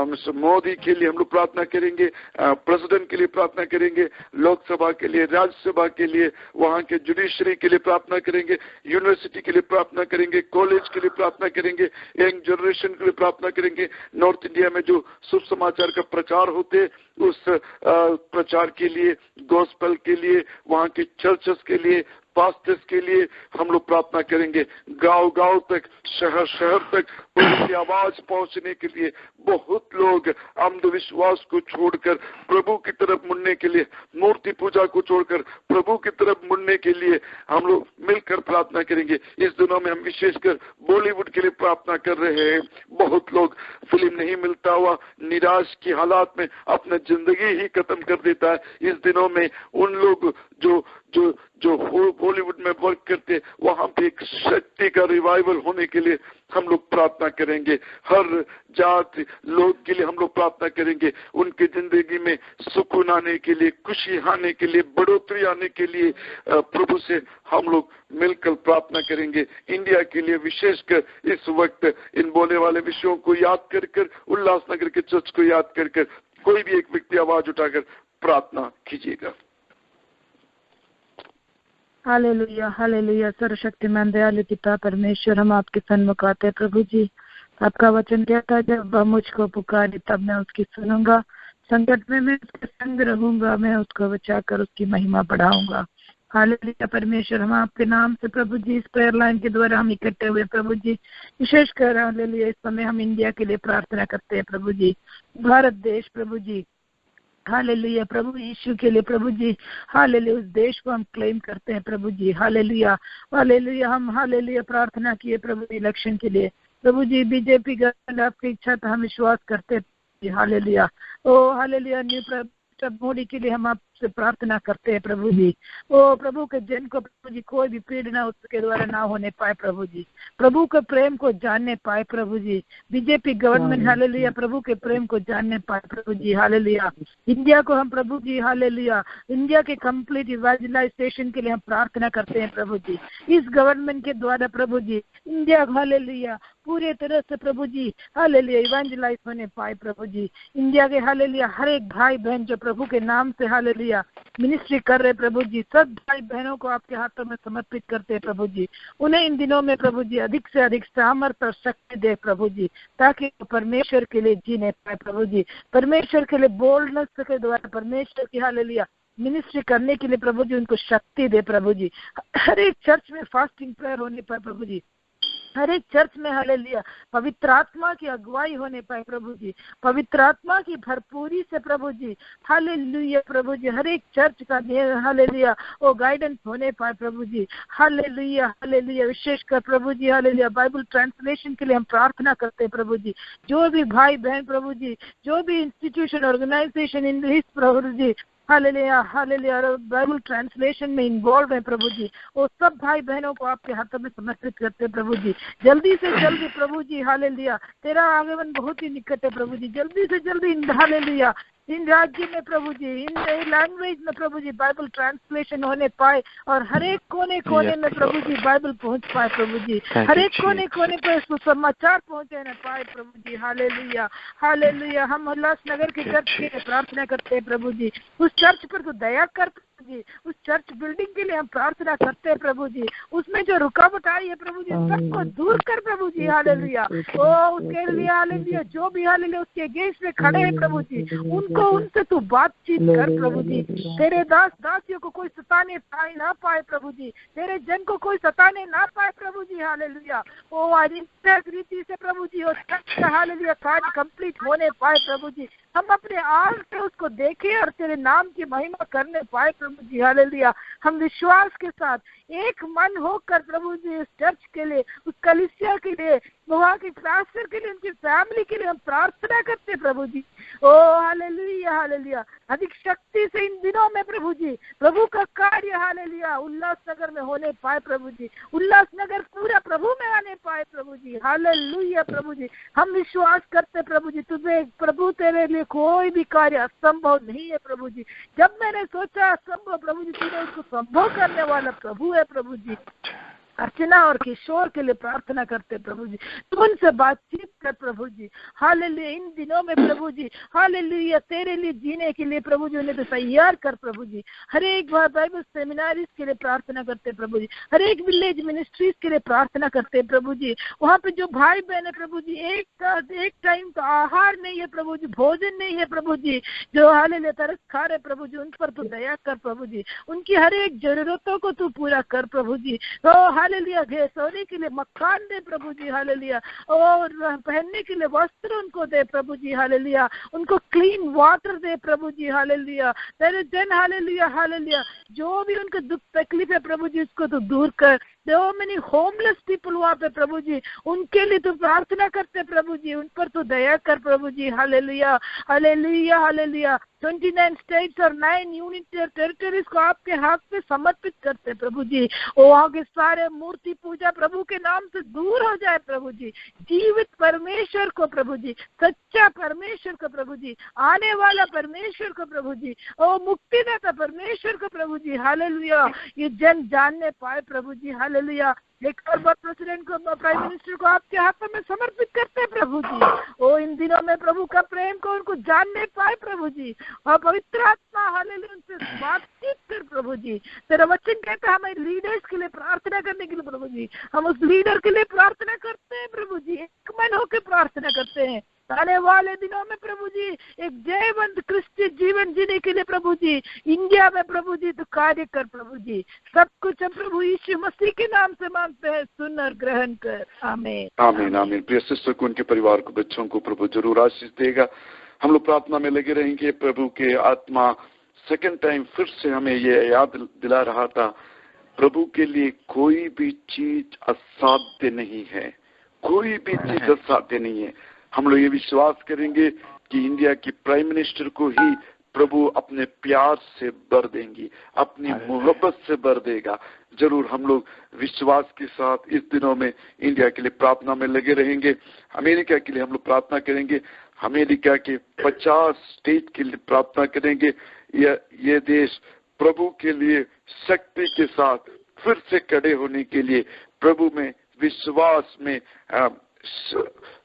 मिस्टर मोदी के लिए हम लोग प्रार्थना करेंगे। प्रेसिडेंट के लिए प्रार्थना करेंगे, लोकसभा के लिए, राज्यसभा के लिए, वहां के जुडिशरी के लिए प्रार्थना करेंगे, यूनिवर्सिटी के लिए प्रार्थना करेंगे, कॉलेज के लिए प्रार्थना करेंगे, यंग जनरेशन के लिए प्रार्थना करेंगे। नॉर्थ इंडिया में जो शुभ समाचार का प्रचार होते उस प्रचार के लिए, गॉस्पेल के लिए, वहां के चर्चेस के लिए, पास्टर्स के लिए हम लोग प्रार्थना करेंगे। गांव गांव तक, शहर शहर तक प्रभु की आवाज पहुंचने के लिए बहुत लोग अंधविश्वास को छोड़कर प्रभु की तरफ मुड़ने के लिए, मूर्ति पूजा को छोड़कर प्रभु की तरफ मुड़ने के लिए हम लोग मिलकर प्रार्थना करेंगे। इस दिनों में हम विशेषकर बॉलीवुड के लिए प्रार्थना कर रहे हैं। बहुत लोग फिल्म नहीं मिलता हुआ निराश की हालात में अपना जिंदगी ही खत्म कर देता है। इस दिनों में उन लोग जो जो जो बॉलीवुड में वर्क करते, वहां पे एक शक्ति का रिवाइवल होने के लिए हम लोग प्रार्थना करेंगे। हर जात लोग के लिए हम लोग प्रार्थना करेंगे। उनकी जिंदगी में सुकून आने के लिए, खुशी आने के लिए, बढ़ोतरी आने के लिए प्रभु से हम लोग मिलकर प्रार्थना करेंगे। इंडिया के लिए विशेषकर इस वक्त इन बोले वाले विषयों को याद कर उल्लासनगर के चर्च को याद कर कोई भी एक व्यक्ति आवाज उठाकर प्रार्थना कीजिएगा। Hallelujah, hallelujah. सर्वशक्तिमान दयालु पिता परमेश्वर, हम आपके सन्मुख आते हैं प्रभु जी। आपका वचन कहता है जब वह मुझको पुकारे तब मैं उसकी सुनूंगा, संकट में मैं उसके संग रहूंगा, मैं उसको बचाकर उसकी महिमा बढ़ाऊंगा। हालेलुया परमेश्वर, हम आपके नाम से प्रभु जी इस प्रेयर लाइन के द्वारा हम इकट्ठे हुए प्रभु जी, विशेषकर हालेलुया इस समय हम इंडिया के लिए प्रार्थना करते हैं प्रभु जी, भारत देश प्रभु जी। हालेलुया प्रभु यीशु के लिए प्रभु जी, हालेलुया उस देश को हम क्लेम करते हैं प्रभु जी। हालेलुया, हालेलुया हम हालेलुया प्रार्थना किए प्रभु इलेक्शन के लिए प्रभु जी। बीजेपी गवर्नमेंट आपकी इच्छा था, हम विश्वास करते हैं। हालेलुया, ओ हालेलुया न्यू मोदी के लिए हम आपसे प्रार्थना करते हैं प्रभु जी। ओ प्रभु के जन को प्रभु जी कोई भी पीड़ना उसके द्वारा ना होने पाए प्रभु जी, प्रभु के प्रेम को जानने पाए प्रभु जी। बीजेपी गवर्नमेंट हालेलुया प्रभु के प्रेम को जानने पाए प्रभु जी। हालेलुया इंडिया को हम प्रभु जी, हालेलुया इंडिया के कंप्लीट इवेंजलाइजेशन के लिए हम प्रार्थना करते हैं प्रभु जी। इस गवर्नमेंट के द्वारा प्रभु जी इंडिया हालेलुया पूरे तरह से प्रभु जी हालेलुया इवेंजलाइज होने पाए प्रभु जी। इंडिया के हालेलुया हर एक भाई बहन जो प्रभु के नाम से हालेलुया मिनिस्ट्री कर रहे प्रभु जी, सब भाई बहनों को आपके हाथों में समर्पित करते हैं प्रभु जी। उन्हें इन दिनों में प्रभु जी अधिक से अधिक सामर्थ्य और शक्ति दे प्रभु जी, ताकि परमेश्वर के लिए जीने पाए प्रभु जी, परमेश्वर के लिए बोल्डनेस के द्वारा परमेश्वर की हालेलुया मिनिस्ट्री करने के लिए प्रभु जी उनको शक्ति दे प्रभु जी। हर एक चर्च में फास्टिंग प्रेयर होने पाए प्रभु जी, हर एक चर्च में हालेलुया पवित्र आत्मा की अगुवाई होने पाए प्रभु जी, पवित्र आत्मा की भरपूरी से प्रभु जी हालेलुया प्रभु जी हर एक चर्च का हालेलुया वो गाइडेंस होने पाए प्रभु जी। हालेलुया, हालेलुया विशेषकर प्रभु जी हालेलुया बाइबल ट्रांसलेशन के लिए हम प्रार्थना करते हैं प्रभु जी। जो भी भाई बहन प्रभु जी, जो भी इंस्टीट्यूशन ऑर्गेनाइजेशन इन दिस प्रभु जी हालेलुया हालेलुया बाइबल ट्रांसलेशन में इन्वॉल्व है प्रभु जी, वो सब भाई बहनों को आपके हाथों में समर्पित करते हैं प्रभु जी। जल्दी से जल्दी प्रभु जी हालेलुया तेरा आगमन बहुत ही निकट है प्रभु जी, जल्दी से जल्दी हालेलुया इन राज्य में प्रभु जी, इन लैंग्वेज में प्रभु जी बाइबल ट्रांसलेशन होने पाए और हर एक कोने कोने में प्रभु जी बाइबल पहुंच पाए प्रभु जी, हर एक कोने कोने पर सुसमाचार पहुंचे न पाए प्रभु जी। हालेलुया, हालेलुया हम उल्लासनगर के चर्च के लिए प्रार्थना करते हैं प्रभु जी, उस चर्च पर तो दया कर जी, उस चर्च बिल्डिंग के लिए हम प्रार्थना करते हैं प्रभु जी। उसमें जो रुकावट आई है प्रभु जी सबको दूर कर प्रभु जी। हालेलुया ओ उसके लिए हालेलुया जो भी हालेलुया उसके अगेंस्ट में खड़े हैं प्रभु जी, उनको उनसे तू बातचीत कर प्रभु जी। तेरे दास दासियों को कोई सताने पाए ना पाए प्रभु जी, तेरे जन को कोई सताने ना पाए प्रभु जी। हालेलुया ओ रीति से प्रभु जी और हालेलुया कार्य कंप्लीट होने पाए प्रभु जी, हम अपने आंख से उसको देखें और तेरे नाम की महिमा करने पाए प्रभु जी। हालेलुया हम विश्वास के साथ एक मन होकर प्रभु जी इस चर्च के लिए, उस कलीसिया के लिए, वहाँ के पास्टर के लिए, उनकी फैमिली के लिए हम प्रार्थना करते हैं प्रभु जी। ओ हालेलुया हालेलुया, अधिक शक्ति से इन दिनों में प्रभु जी प्रभु का कार्य हालेलुया उल्लासनगर में होने पाए प्रभु जी, उल्लासनगर पूरा प्रभु में आने पाए प्रभु जी। हालेलुया प्रभु जी, हम विश्वास करते प्रभु जी, तुझे प्रभु तेरे लिए कोई भी कार्य असंभव नहीं है प्रभु जी। जब मैंने सोचा असंभव प्रभु जी, तूने उसको संभव करने वाला प्रभु है प्रभु जी। अर्चना और किशोर के लिए प्रार्थना करते प्रभु जी, तू उनसे बातचीत कर प्रभु जी। हालेलुया, इन दिनों में प्रभु जी हालेलुया तेरे लिए जीने के लिए प्रभु जी उन्हें तो तैयार कर प्रभु जी। हर एक बार बाइबल सेमिनारीज के लिए प्रार्थना करते प्रभु जी, हर एक विलेज मिनिस्ट्रीज के लिए प्रार्थना करते प्रभु जी। वहाँ पे जो भाई बहन है प्रभु जी, एक टाइम का आहार नहीं है प्रभु जी, भोजन नहीं है प्रभु जी, जो हालेलुया तरस खा रहे प्रभु जी, उन पर तू दया कर प्रभु जी, उनकी हर एक जरूरतों को तू पूरा कर प्रभु जी। हालेलुया, सोने के लिए मकान दे प्रभु जी हालेलुया, और पहनने के लिए वस्त्र उनको दे प्रभु जी हालेलुया, उनको क्लीन वाटर दे प्रभु जी हालेलुया। तेरे जन हालेलुया हालेलुया, जो भी उनको दुख तकलीफ है प्रभु जी उसको तो दूर कर। So many homeless people वहाँ पे प्रभु जी, उनके लिए तो प्रार्थना करते प्रभु जी, उन पर तो दया कर प्रभु जी। Hallelujah hallelujah hallelujah. 29 स्टेट्स और 9 यूनिट टेरिटरीज को आपके हाथ पे समर्पित करते प्रभु जी। वहाँ के सारे मूर्ति पूजा प्रभु के नाम से दूर हो जाए प्रभु जी। जीवित परमेश्वर को प्रभु जी, सच्चा परमेश्वर को प्रभु जी, आने वाला परमेश्वर को प्रभु जी, और मुक्तिदाता परमेश्वर को प्रभु जी। हालेलुया, ये जन जानने पाए प्रभु जी। हालेलुया, एक और बार प्रेसिडेंट को, प्राइम मिनिस्टर को आपके हाथों में समर्पित करते हैं प्रभु जी। ओ इन दिनों में प्रभु का प्रेम को उनको जानने पाए प्रभु जी, और पवित्र आत्मा हालेलुया उनसे बातचीत कर प्रभु जी। तेरा वचन कहता है हमें लीडर्स के लिए प्रार्थना करने के लिए प्रभु जी, हम उस लीडर के लिए प्रार्थना करते हैं प्रभु जी, एक मन होकर प्रार्थना करते हैं। आने वाले दिनों में प्रभु जी एक जयवंत क्रिश्चियन जीवन जीने के लिए प्रभु जी, इंडिया में प्रभु जी तो कार्य कर प्रभु जी। सब कुछ हम प्रभु यीशु मसीह के नाम से मांगते हैं, सुन और ग्रहण कर। आमीन आमीन आमीन। प्रिय सिस्टर को, उनके परिवार को, बच्चों को प्रभु जरूर आशीष देगा। हम लोग प्रार्थना में लगे रहेंगे। प्रभु के आत्मा सेकंड टाइम फिर से हमें ये याद दिला रहा था, प्रभु के लिए कोई भी चीज असाध्य नहीं है, कोई भी चीज असाध्य नहीं है। हम लोग ये विश्वास करेंगे कि इंडिया की प्राइम मिनिस्टर को ही प्रभु अपने प्यार से भर देंगी, अपनी मोहब्बत से भर देगा। जरूर हम लोग विश्वास के साथ इस दिनों में इंडिया के लिए प्रार्थना में लगे रहेंगे। अमेरिका के लिए हम लोग प्रार्थना करेंगे, अमेरिका के 50 स्टेट के लिए प्रार्थना करेंगे। ये देश प्रभु के लिए शक्ति के साथ फिर से खड़े होने के लिए, प्रभु में विश्वास में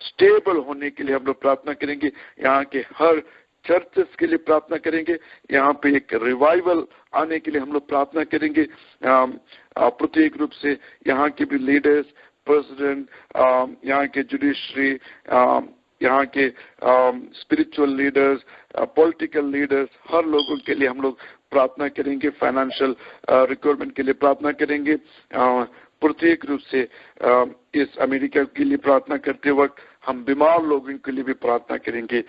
स्टेबल होने के लिए हम लोग प्रार्थना करेंगे। यहाँ के हर चर्चेस के लिए प्रार्थना करेंगे, यहाँ पे एक रिवाइवल आने के लिए हम लोग प्रार्थना करेंगे। प्रत्येक रूप से यहाँ के भी लीडर्स, प्रेसिडेंट, यहाँ के जुडिशरी, यहाँ के स्पिरिचुअल लीडर्स, पॉलिटिकल लीडर्स, हर लोगों के लिए हम लोग प्रार्थना करेंगे। फाइनेंशियल रिक्वायरमेंट के लिए प्रार्थना करेंगे। प्रत्येक रूप से इस अमेरिका के लिए प्रार्थना करते वक्त हम बीमार लोगों के लिए भी प्रार्थना करेंगे।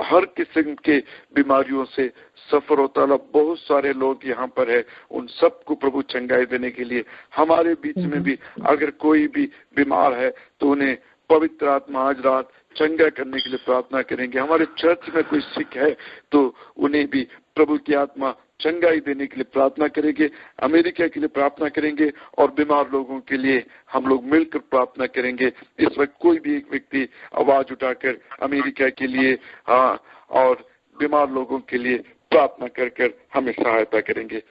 हर किस्म के बीमारियों से सफर होता है, बहुत सारे लोग यहाँ पर है, उन सबको प्रभु चंगाई देने के लिए हमारे बीच में भी अगर कोई भी बीमार है तो उन्हें पवित्र आत्मा आज रात चंगा करने के लिए प्रार्थना करेंगे। हमारे चर्च में कोई सिख है तो उन्हें भी प्रभु की आत्मा चंगाई देने के लिए प्रार्थना करेंगे। अमेरिका के लिए प्रार्थना करेंगे और बीमार लोगों के लिए हम लोग मिलकर प्रार्थना करेंगे। इस वक्त कोई भी एक व्यक्ति आवाज उठाकर अमेरिका के लिए और बीमार लोगों के लिए प्रार्थना कर हमें सहायता करेंगे।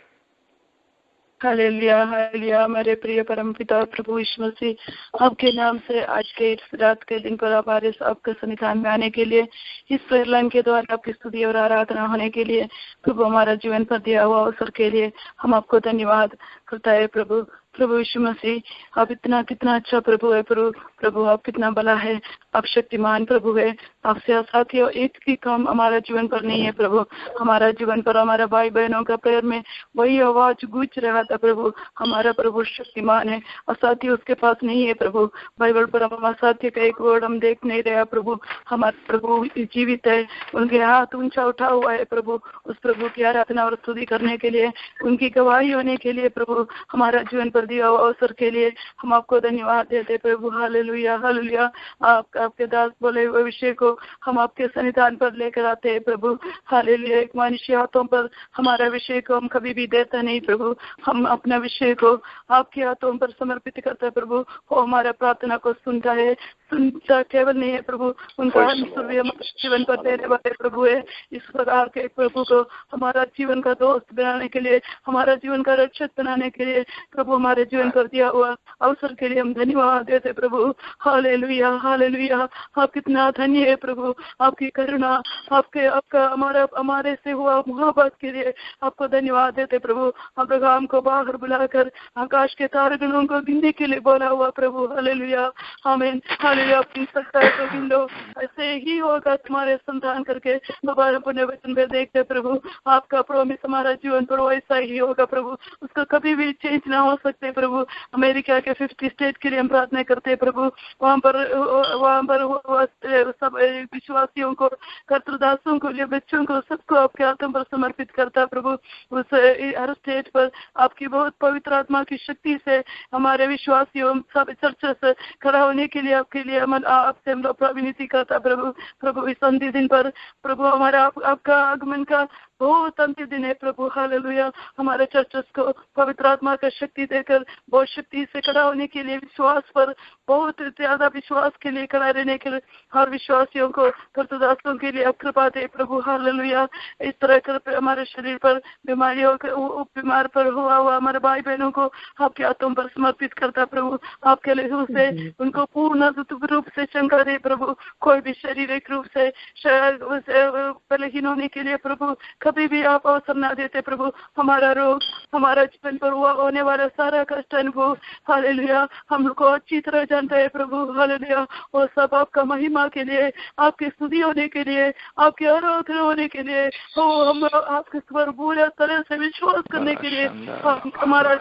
Hallelujah hallelujah. हमारे प्रिय परम पिता प्रभु यीशु मसीह, आपके नाम से आज के इस रात के दिन पर हमारे आपके सन्निधान में आने के लिए, इस प्रेयर लाइन के द्वारा आपकी स्तुति और आराधना होने के लिए, प्रभु हमारा जीवन पर दिया हुआ अवसर के लिए हम आपको धन्यवाद करता है। प्रभु प्रभु यीशु मसीह आप इतना कितना अच्छा प्रभु है। प्रभु आप कितना भला है, आप शक्तिमान प्रभु है। आपसे साथ ही एक भी काम हमारा जीवन पर नहीं है प्रभु, हमारा जीवन पर हमारा भाई बहनों का पैर में वही आवाज गूंज रहा था प्रभु, हमारा प्रभु शक्तिमान है और साथी उसके पास नहीं है प्रभु। बाइबल पर हमारा साथी का एक वर्ड हम देख नहीं रहे प्रभु, हमारा प्रभु जीवित है, उनके हाथ ऊंचा उठा हुआ है प्रभु। उस प्रभु की आराधना और स्तुति करने के लिए, उनकी गवाही होने के लिए प्रभु, हमारा जीवन पर दिया अवसर के लिए हम आपको धन्यवाद देते प्रभु। Hallelujah hallelujah. आपके दास बोले हुए विषय को हम आपके सन्निधान पर लेकर आते हैं प्रभु। हालेलुया। एक मनुष्य हाथों पर हमारा विषय को हम कभी भी देता नहीं प्रभु, हम अपना विषय को आपके हाथों पर समर्पित करते हैं प्रभु। वो हमारा प्रार्थना को सुनता है, सुनता केवल नहीं है प्रभु, उनका जीवन पर देने वाले प्रभु है। इस प्रकार के प्रभु को हमारा जीवन का दोस्त बनाने के लिए, हमारा जीवन का रक्षक बनाने के लिए प्रभु, हमारे जीवन पर दिया हुआ अवसर के लिए हम धन्यवाद देते प्रभु। Hallelujah hallelujah. आप कितना धन्य है प्रभु, आपकी करुणा, आपका हमारे से हुआ मोहब्बत के लिए आपको धन्यवाद देते प्रभु। अब्राहम को बाहर बुलाकर आकाश के तारगणों को गिनने के लिए बोला हुआ प्रभु। हालेलुया आमीन हालेलुया। अपनी सकता है तो गिन लो, ऐसे ही होगा तुम्हारे संतान करके दोबारा पुण्य वचन में देखते प्रभु। आपका प्रॉमिस हमारा जीवन पर वैसा ही होगा प्रभु, उसका कभी भी चेंज ना हो सकते प्रभु। अमेरिका के 50 स्टेट के लिए हम प्रार्थना करते हैं प्रभु, वहाँ पर सब विश्वासियों को, कर्तदासों को, लिए बच्चों को, सबको आपके हाथों पर समर्पित करता प्रभु। उस हर स्टेट पर आपकी बहुत पवित्र आत्मा की शक्ति से हमारे विश्वासियों सब चर्च से खड़ा होने के लिए आपके लिए आपसे हम लोग विनती करता प्रभु। इस अंतिम दिन पर प्रभु हमारा आपका आगमन का बहुत अंतिम दिन है प्रभु। हालेलुया। हमारे चर्चेस को पवित्र आत्मा का शक्ति देकर बहुत शक्ति से खड़ा होने के लिए, विश्वास पर बहुत ज्यादा विश्वास के लिए खड़ा रहने के लिए हर विश्वासियों को, कर्तदासों के लिए आप कृपा दे प्रभु। हालेलुया। इस तरह कर हमारे शरीर पर बीमारियों के बीमार पर हुआ हमारे भाई बहनों को आपके हाथों पर समर्पित करता प्रभु। आपके लिए उसे उनको पूर्ण रूप से चंगा दे प्रभु। कोई भी शारीरिक रूप से बलहीन होने के लिए प्रभु कभी भी आप अवसर ना देते प्रभु। हमारा रोग, हमारा जीवन पर हुआ होने वाला सारा कष्ट अनुभव हालेलुया हम लोग को अच्छी तरह जानता है प्रभु। हालेलुया। और सब आपका महिमा के लिए, आपकी स्तुति होने के लिए, आपके आराधना होने के लिए, हम आपके पर पूरी तरह से विश्वास करने के लिए हमारे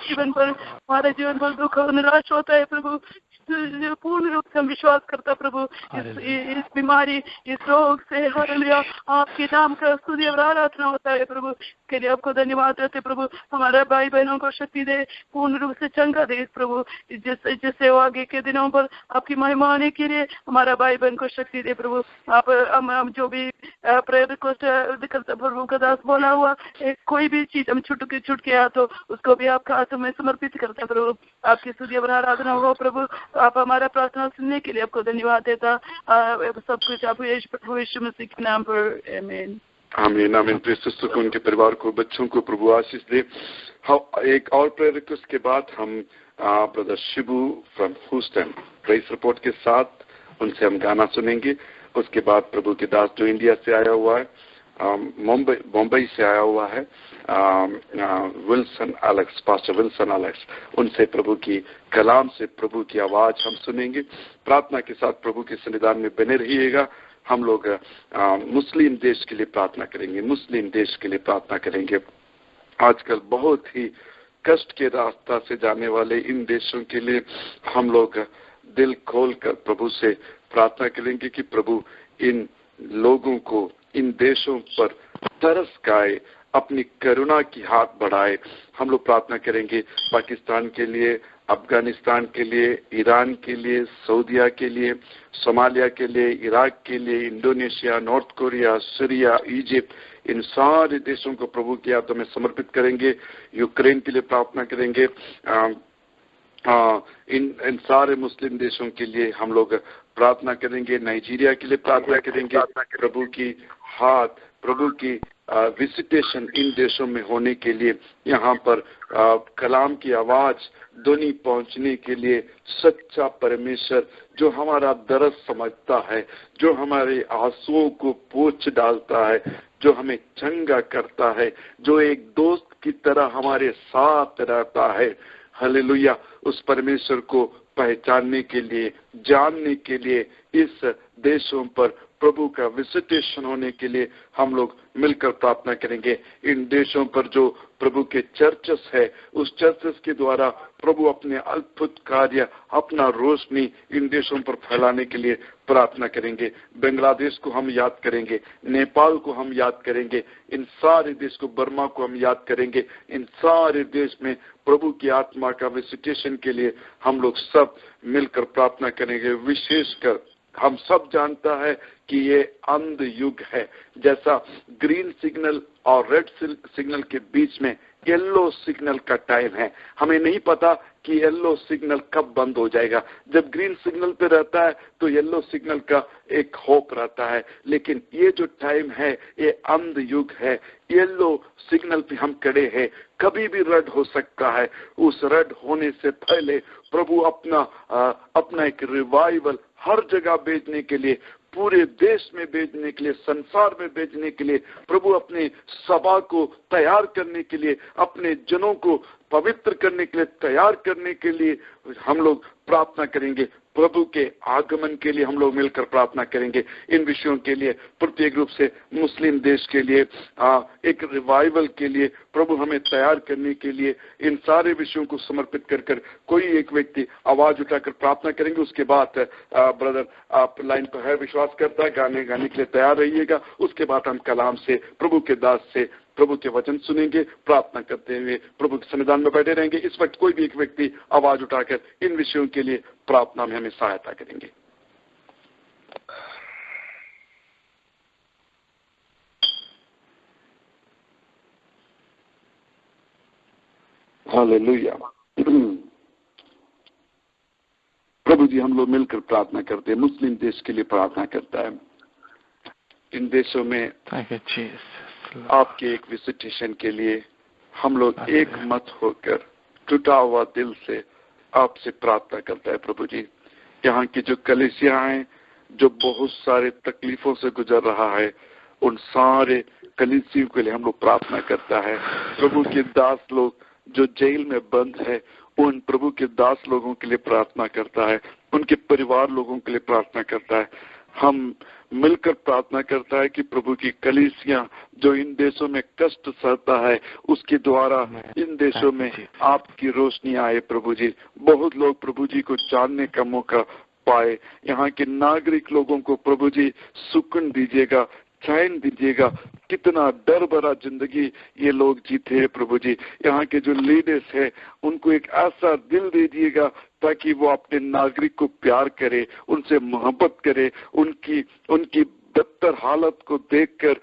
जीवन पर दुख और निराश होता है प्रभु, पूर्ण रूप से हम विश्वास करता प्रभु। इस बीमारी, इस रोग से हालेलुया आपके नाम का स्तुति और आराधना होता है प्रभु। के लिए आपको धन्यवाद देते प्रभु। हमारे भाई बहनों को शक्ति दे, पूर्ण रूप से चंगा दे प्रभु, जिससे वो आगे के दिनों पर आपकी महिमा होने के लिए हमारा भाई बहन को शक्ति दे प्रभु। आप हम जो भी प्रेयर रिक्वेस्ट करते प्रभु का दास बोला हुआ, कोई भी चीज हम छुट के तो उसको भी आपका हाथों में समर्पित करते प्रभु। आपकी स्तुति और आराधना हो प्रभु। आप हमारा प्रार्थना सुनने के लिए आपको धन्यवाद देता। सब कुछ आप यीशु मसीह के नाम पर आमीन आमीन आमीन। प्रेषित को, उनके परिवार को, बच्चों को प्रभु आशीष दे। एक और प्रेयर रिक्वेस्ट के बाद हम brother Shibu from Houston press report के साथ उनसे हम गाना सुनेंगे। उसके बाद प्रभु के दास जो इंडिया से आया हुआ है, मुंबई से आया हुआ है, Wilson Alex, pastor Wilson Alex, उनसे प्रभु की कलाम से प्रभु की आवाज हम सुनेंगे। प्रार्थना के साथ प्रभु के सन्निधान में बने रहिएगा। हम लोग मुस्लिम देश के लिए प्रार्थना करेंगे, मुस्लिम देश के लिए प्रार्थना करेंगे। आजकल बहुत ही कष्ट के रास्ता से जाने वाले इन देशों के लिए हम लोग दिल खोल कर प्रभु से प्रार्थना करेंगे कि प्रभु इन लोगों को, इन देशों पर तरस खाए, अपनी करुणा की हाथ बढ़ाए। हम लोग प्रार्थना करेंगे पाकिस्तान के लिए, अफगानिस्तान के लिए, ईरान के लिए, सऊदिया के लिए, सोमालिया के लिए, इराक के लिए, Indonesia, North Korea, Syria, Egypt, इन सारे देशों को प्रभु की हाथों में समर्पित करेंगे। यूक्रेन के लिए प्रार्थना करेंगे। इन सारे मुस्लिम देशों के लिए हम लोग प्रार्थना करेंगे। नाइजीरिया के लिए प्रार्थना करेंगे। प्रभु की हाथ, प्रभु की विजिटेशन इन देशों में होने के लिए, यहाँ पर कलाम की आवाज ध्वनि पहुंचने के लिए सच्चा परमेश्वर जो हमारा दर्द समझता है, जो हमारे आंसुओं को पोंछ डालता है, जो हमें चंगा करता है, जो एक दोस्त की तरह हमारे साथ रहता है, हालेलुया, उस परमेश्वर को पहचानने के लिए, जानने के लिए, इस देशों पर प्रभु का विजिटेशन होने के लिए हम लोग मिलकर प्रार्थना करेंगे। इन देशों पर जो प्रभु के चर्चेस है, उस चर्चेस के द्वारा प्रभु अपने अद्भुत कार्य, अपना रोशनी इन देशों पर फैलाने के लिए प्रार्थना करेंगे। बांग्लादेश को हम याद करेंगे, नेपाल को हम याद करेंगे, इन सारे देश को, बर्मा को हम याद करेंगे। इन सारे देश में प्रभु की आत्मा का विजिटेशन के लिए हम लोग सब मिलकर प्रार्थना करेंगे। विशेषकर हम सब जानता है कि ये अंध युग है। जैसा ग्रीन सिग्नल और रेड सिग्नल के बीच में येलो सिग्नल का टाइम है। हमें नहीं पता कि येलो सिग्नल कब बंद हो जाएगा। जब ग्रीन सिग्नल पे रहता है तो येलो सिग्नल का एक होप रहता है, लेकिन ये जो टाइम है ये अंध युग है। येलो सिग्नल पे हम खड़े हैं, कभी भी रेड हो सकता है। उस रेड होने से पहले प्रभु अपना एक रिवाइवल हर जगह भेजने के लिए, पूरे देश में भेजने के लिए, संसार में भेजने के लिए, प्रभु अपने सभा को तैयार करने के लिए, अपने जनों को पवित्र करने के लिए, तैयार करने के लिए हम लोग प्रार्थना करेंगे। प्रभु के आगमन के लिए हम लोग मिलकर प्रार्थना करेंगे। इन विषयों के लिए प्रत्येक रूप से मुस्लिम देश के लिए, एक रिवाइवल के लिए, प्रभु हमें तैयार करने के लिए इन सारे विषयों को समर्पित कर कोई एक व्यक्ति आवाज उठाकर प्रार्थना करेंगे। उसके बाद ब्रदर आप लाइन पर है, विश्वास करता है, गाने के लिए तैयार रहिएगा। उसके बाद हम कलाम से, प्रभु के दास से प्रभु के वचन सुनेंगे, प्रार्थना करते हुए प्रभु के सन्निधान में बैठे रहेंगे। इस वक्त कोई भी एक व्यक्ति आवाज उठाकर इन विषयों के लिए प्रार्थना में हमें सहायता करेंगे। हालेलुया। प्रभु जी, हम लोग मिलकर प्रार्थना करते हैं। मुस्लिम देश के लिए प्रार्थना करता है। इन देशों में आपके एक विजिटेशन के लिए हम लोग एक मत होकर टूटा हुआ दिल से आपसे प्रार्थना करता है। प्रभु जी, यहाँ की जो कलीसिया हैं, जो बहुत सारे तकलीफों से गुजर रहा है, उन सारे कलीसियों के लिए हम लोग प्रार्थना करता है। प्रभु के दास लोग जो जेल में बंद है, उन प्रभु के दास लोगों के लिए प्रार्थना करता है, उनके परिवार लोगों के लिए प्रार्थना करता है। हम मिलकर प्रार्थना करता है कि प्रभु की कलीसिया जो इन देशों में कष्ट सहता है, उसके द्वारा इन देशों में आपकी रोशनी आए। प्रभु जी, बहुत लोग प्रभु जी को जानने का मौका पाए। यहाँ के नागरिक लोगों को प्रभु जी सुकून दीजिएगा, चैन दीजिएगा। कितना डर भरा जिंदगी ये लोग जीते हैं प्रभु जी। यहाँ के जो लीडर्स है, उनको एक ऐसा दिल दे दीजिएगा ताकि वो अपने नागरिक को प्यार करे, उनसे मोहब्बत करे, उनकी बदतर हालत को देखकर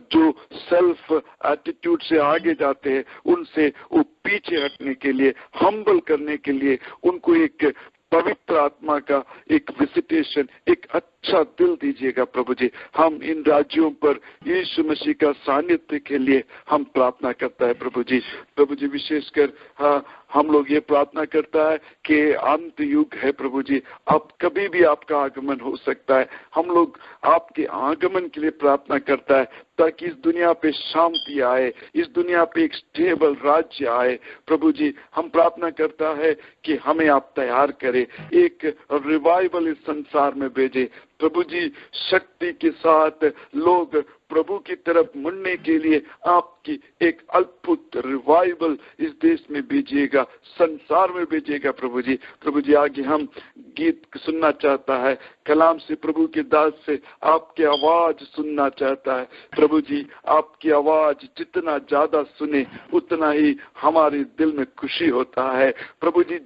जो सेल्फ एटीट्यूड से आगे जाते हैं, उनसे वो पीछे हटने के लिए, हम्बल करने के लिए, उनको एक पवित्र आत्मा का एक विजिटेशन, एक अच्छा दिल दीजिएगा प्रभु जी। हम इन राज्यों पर यीशु मसीह का सानिध्य के लिए हम प्रार्थना करता है प्रभु जी। प्रभु जी, विशेषकर हम लोग ये प्रार्थना करता है कि अंत युग है प्रभु जी, अब कभी भी आपका आगमन हो सकता है। हम लोग आपके आगमन के लिए प्रार्थना करता है ताकि इस दुनिया पे शांति आए, इस दुनिया पे एक स्टेबल राज्य आए। प्रभु जी, हम प्रार्थना करता है कि हमें आप तैयार करें, एक रिवाइवल इस संसार में भेजे। प्रभु जी, शक्ति के साथ लोग प्रभु की तरफ मुड़ने के लिए आपकी एक अद्भुत रिवाइवल इस देश में भेजिएगा, संसार में भेजिएगा प्रभु जी। प्रभु जी, आगे हम गीत सुनना चाहता है, कलाम से प्रभु के दास से आपकी आवाज सुनना चाहता है। प्रभु जी, आपकी आवाज जितना ज्यादा सुने उतना ही हमारे दिल में खुशी होता है। प्रभु जी,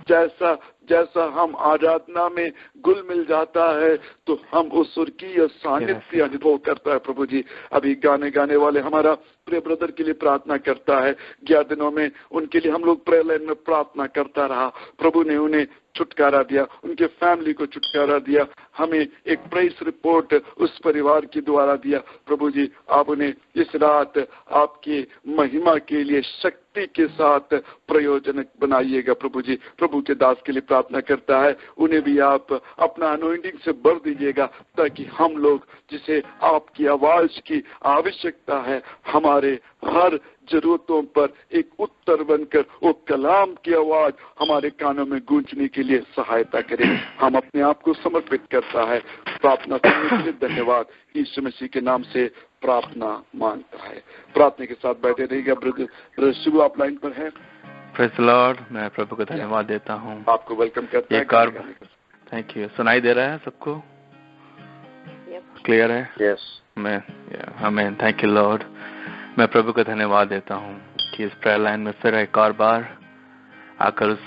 जैसा हम आराधना में घुल मिल जाता है तो हम उस स्वर्गीय सानिध्य अनुभव करता है। प्रभु जी, अभी गाने वाले हमारा प्रिय ब्रदर के लिए प्रार्थना करता है। 11 दिनों में उनके लिए हम लोग प्रेयर लाइन में प्रार्थना करता रहा। प्रभु ने उन्हें छुटकारा दिया, उनके फैमिली को छुटकारा दिया, हमें एक प्रेस रिपोर्ट उस परिवार के द्वारा दिया। प्रभु जी, आप उन्हें इस रात आपकी महिमा के लिए शक्ति के साथ प्रयोजनक बनाइएगा प्रभु जी। प्रभु के दास के लिए प्रार्थना करता है, उन्हें भी आप अपना अनॉइंटिंग से भर दीजिएगा ताकि हम लोग जिसे आपकी आवाज की आवश्यकता है, हमारे हर जरूरतों पर एक उत्तर बनकर वो कलाम की आवाज हमारे कानों में गूंजने के लिए सहायता करे। हम अपने आप को समर्पित करता है। प्रार्थना करने के लिए धन्यवाद। यीशु मसीह के नाम से प्रार्थना मांगता है। प्रार्थना के साथ बैठे रहिएगा। ब्रदर शिबू आप लाइन पर है। Praise the Lord. मैं प्रभु को धन्यवाद देता हूँ। आपको वेलकम करता हूँ। Thank you. सुनाई दे रहा है सबको? क्लियर है? यस। मैं आमीन। Thank you Lord. मैं प्रभु को धन्यवाद देता हूँ कि इस प्रेयर लाइन में फिर एक और बार आकर उस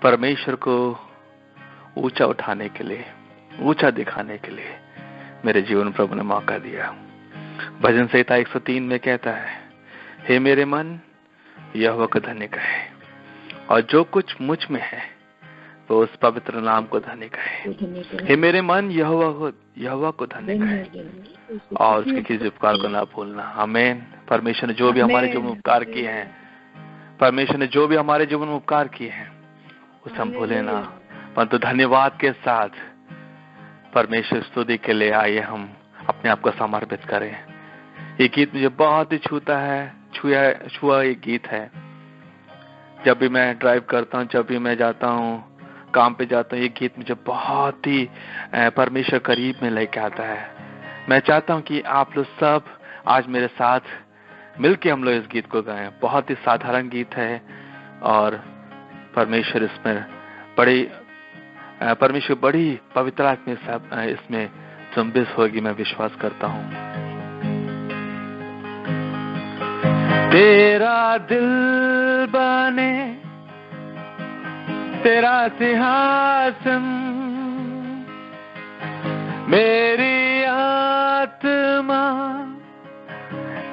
परमेश्वर को ऊंचा उठाने के लिए, ऊंचा दिखाने के लिए मेरे जीवन प्रभु ने मौका दिया। भजन संहिता 103 में कहता है, हे मेरे मन यहोवा को धन्य कहे और जो कुछ मुझ में है वो उस पवित्र नाम को धन्य कहे। हे मेरे मन यहोवा को धन्य कहे और उसके किसी उपकार को ना भूलना। आमीन। परमेश्वर ने जो भी हमारे जीवन में उपकार किए हैं, परमेश्वर ने जो भी हमारे जीवन में उपकार किए हैं उसे हम भूले ना, परंतु धन्यवाद के साथ परमेश्वर स्तुति के लिए आइए हम अपने आप को समर्पित करें। ये गीत मुझे बहुत ही छूता है, छुआ एक गीत है। जब भी मैं ड्राइव करता हूँ, जब भी मैं जाता हूँ, काम पे जाता हूँ, ये गीत मुझे बहुत ही परमेश्वर करीब में लेके आता है। मैं चाहता हूँ कि आप लोग सब आज मेरे साथ मिलके हम लोग इस गीत को गाएं। बहुत ही साधारण गीत है और परमेश्वर बड़ी पवित्रता में इसमें जुम्बिश होगी, मैं विश्वास करता हूँ। तेरा दिल बने तेरा सिंहासन, मेरी आत्मा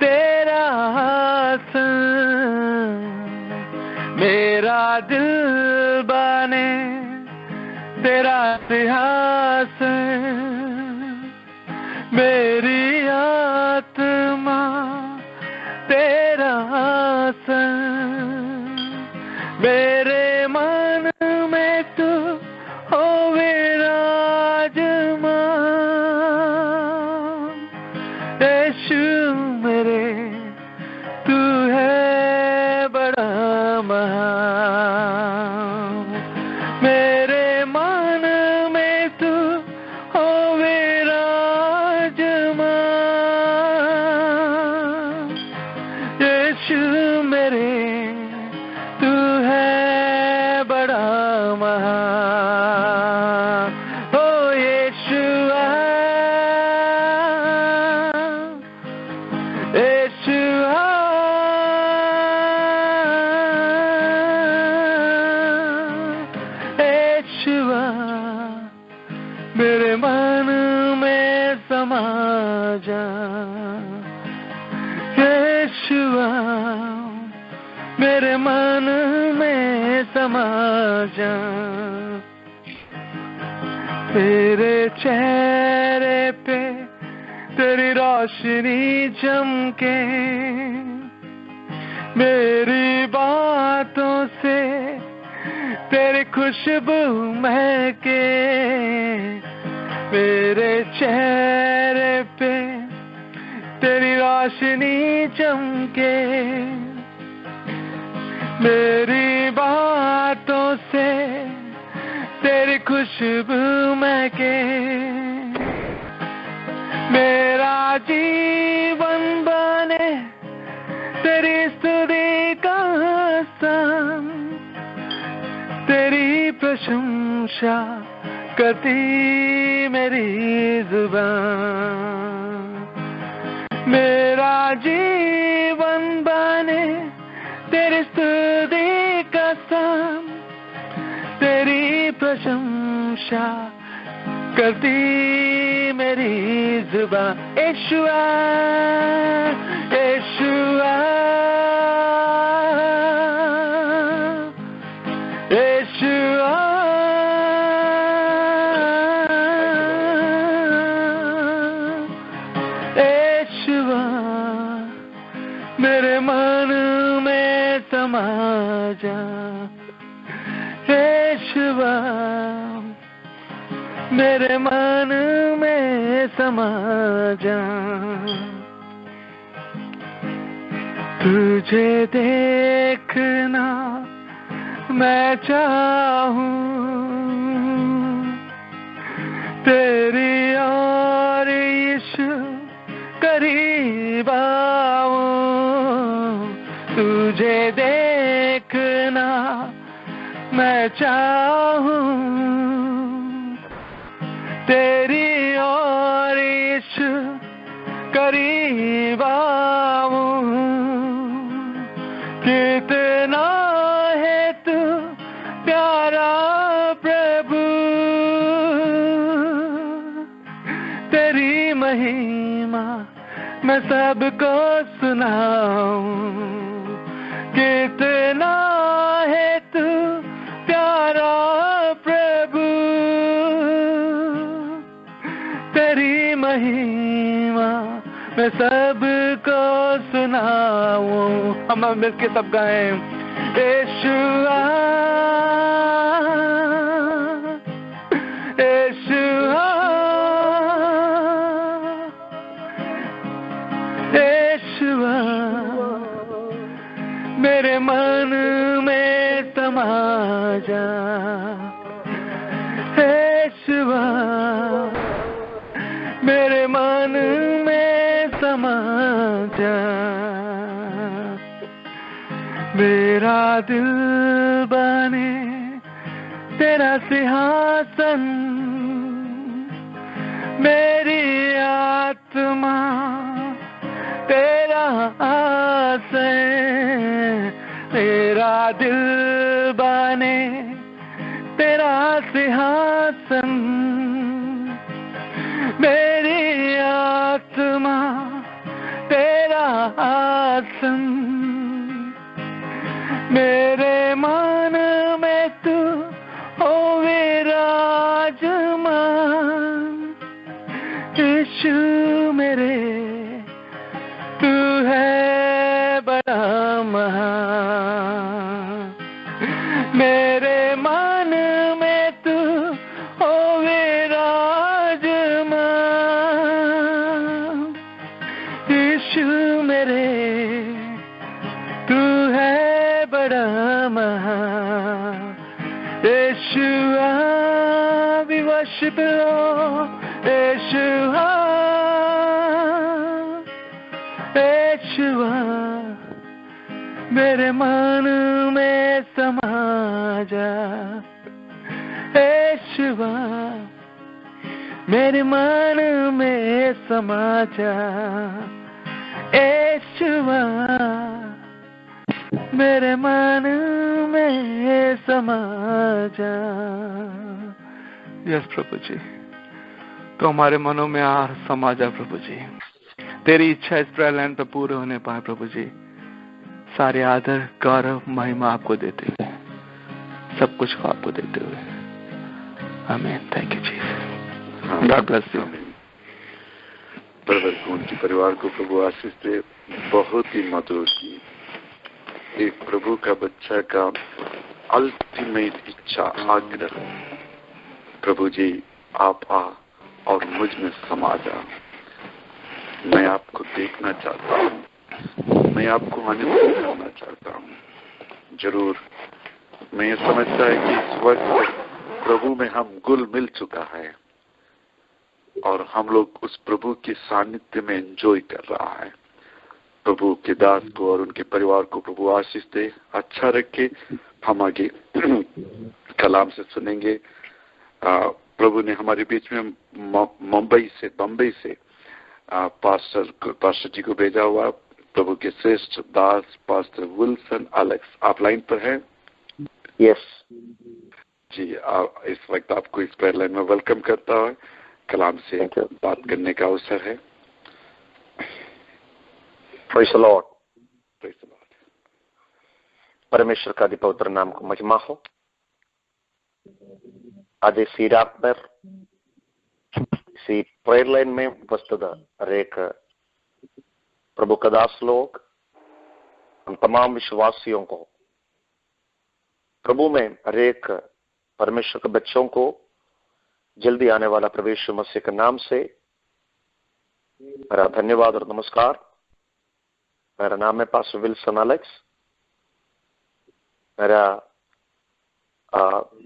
तेरा आसन, मेरा दिल बने तेरा सिंहासन, मेरी आत्मा तेरा आसन, मेरे मन में तू हो विराजमान। यीशु मेरे तू है बड़ा महान, मेरे मन में तू हो विराजमान। यीशु मेरे तू है बड़ा महान। ओ यीशुआ, यीशुआ, यीशुआ, मेरे मन में समा जा। यीशुआ, मेरे मन में समा जा। तेरे चेहरे पे तेरी रोशनी चमके, मेरी बातों से तेरी खुशबू महके, मेरे चेहरे पे तेरी रोशनी चमके, मेरी बातों से तेरी खुशबू महके, मेरा जीवन बने तेरी स्तुति का सन, तेरी प्रशंसा करती मेरी जुबान। मेरा जीवन बने तेरी स्तुति का सन, तेरी प्रशंसा करती मेरी जुबान। यीशुआ, यीशुआ, यीशुआ, यीशुआ, मेरे मन में समा जा। यीशुआ, मेरे मन में समा जा। तुझे देखना मैं चाहूं, तेरी और यीशु करीब आऊं। तुझे देखना मैं चाहूं, तेरी और यीशु करीब आऊं। कितना है तू प्यारा प्रभु, तेरी महिमा मैं सबको सुनाऊं। कितना है तू प्यारा प्रभु, तेरी महिमा मैं सबको सुनाऊं। हम मिलके सब गाएं, यीशुआ यीशुआ यीशुआ, मेरे मन में समा जा। यीशुआ मेरे मन में समा जा। मेरा दिल बने तेरा सिंहासन, मेरी आत्मा तेरा आसन। मेरा दिल बने तेरा सिंहासन, मेरी आत्मा तेरा आसन। मेरे मन में तू हो विराजमान। यीशु मेरे तू है बड़ा महान। मेरे मन में तू हो विराजमान। यीशु मेरे तू है बड़ा महान। यीशुआ we worship you Lord। यीशुआ यीशुआ मेरे मन में समा जा। यीशुआ मेरे मन में समा जा। यीशुआ मेरे मन में समा जा। यस प्रभु जी, तो हमारे मनों में आ समा जा प्रभु जी। तेरी इच्छा इस प्रेयर लाइन पर पूरे होने पाए प्रभु जी। सारे आदर गौरव महिमा आपको देते हुए, सब कुछ आपको देते हुए। आमीन। Thank you Jesus. God bless you. Brother कौन की परिवार को प्रभु आशीष दे। बहुत ही मधुर की एक प्रभु का बच्चा का अल्टीमेट इच्छा आग्रह, प्रभु जी आप आ और मुझ में समा जा। मैं आपको देखना चाहता हूँ, मैं आपको आनंदित करना चाहता हूँ। जरूर मैं ये समझता है कि इस वक्त प्रभु में हम घुल मिल चुका है और हम लोग उस प्रभु के सानिध्य में एंजॉय कर रहा है। प्रभु के दास को और उनके परिवार को प्रभु आशीष दे, अच्छा रखे। हम आगे कलाम से सुनेंगे। प्रभु ने हमारे बीच में बम्बई से पास्टर जी को भेजा हुआ। प्रभु के श्रेष्ठ दास पास्टर विल्सन एलेक्स, आप लाइन पर हैं? यस जी, इस वक्त आपको इस प्रेयर लाइन में वेलकम करता है। कलाम से बात करने का अवसर है। Praise the Lord. Praise the Lord. परमेश्वर का पवित्र नाम को महिमा हो। आज इसी रात पर इसी प्रेयर लाइन में उपस्थित हरेक प्रभु का दास लोग, हम तमाम विश्वासियों को, प्रभु में हरेक परमेश्वर के बच्चों को जल्दी आने वाला प्रभु यीशु मसीह के नाम से मेरा धन्यवाद और नमस्कार। मेरा नाम है पास्टर विल्सन एलेक्स। मेरा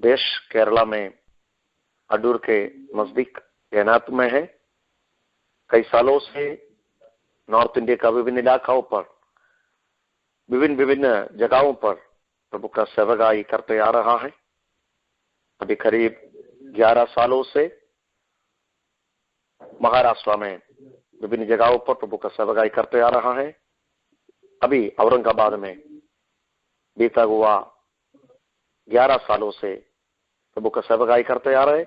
देश केरला में अडूर के नजदीक तैनात में है। कई सालों से नॉर्थ इंडिया का विभिन्न इलाकाओं पर, विभिन्न जगहों पर प्रभु का सेवकाई करते आ रहा है। अभी करीब 11 सालों से महाराष्ट्र में विभिन्न जगहों पर प्रभु का सेवकाई करते आ रहा है। अभी औरंगाबाद में बीता हुआ 11 सालों से प्रभु का सेवकाई करते आ रहे।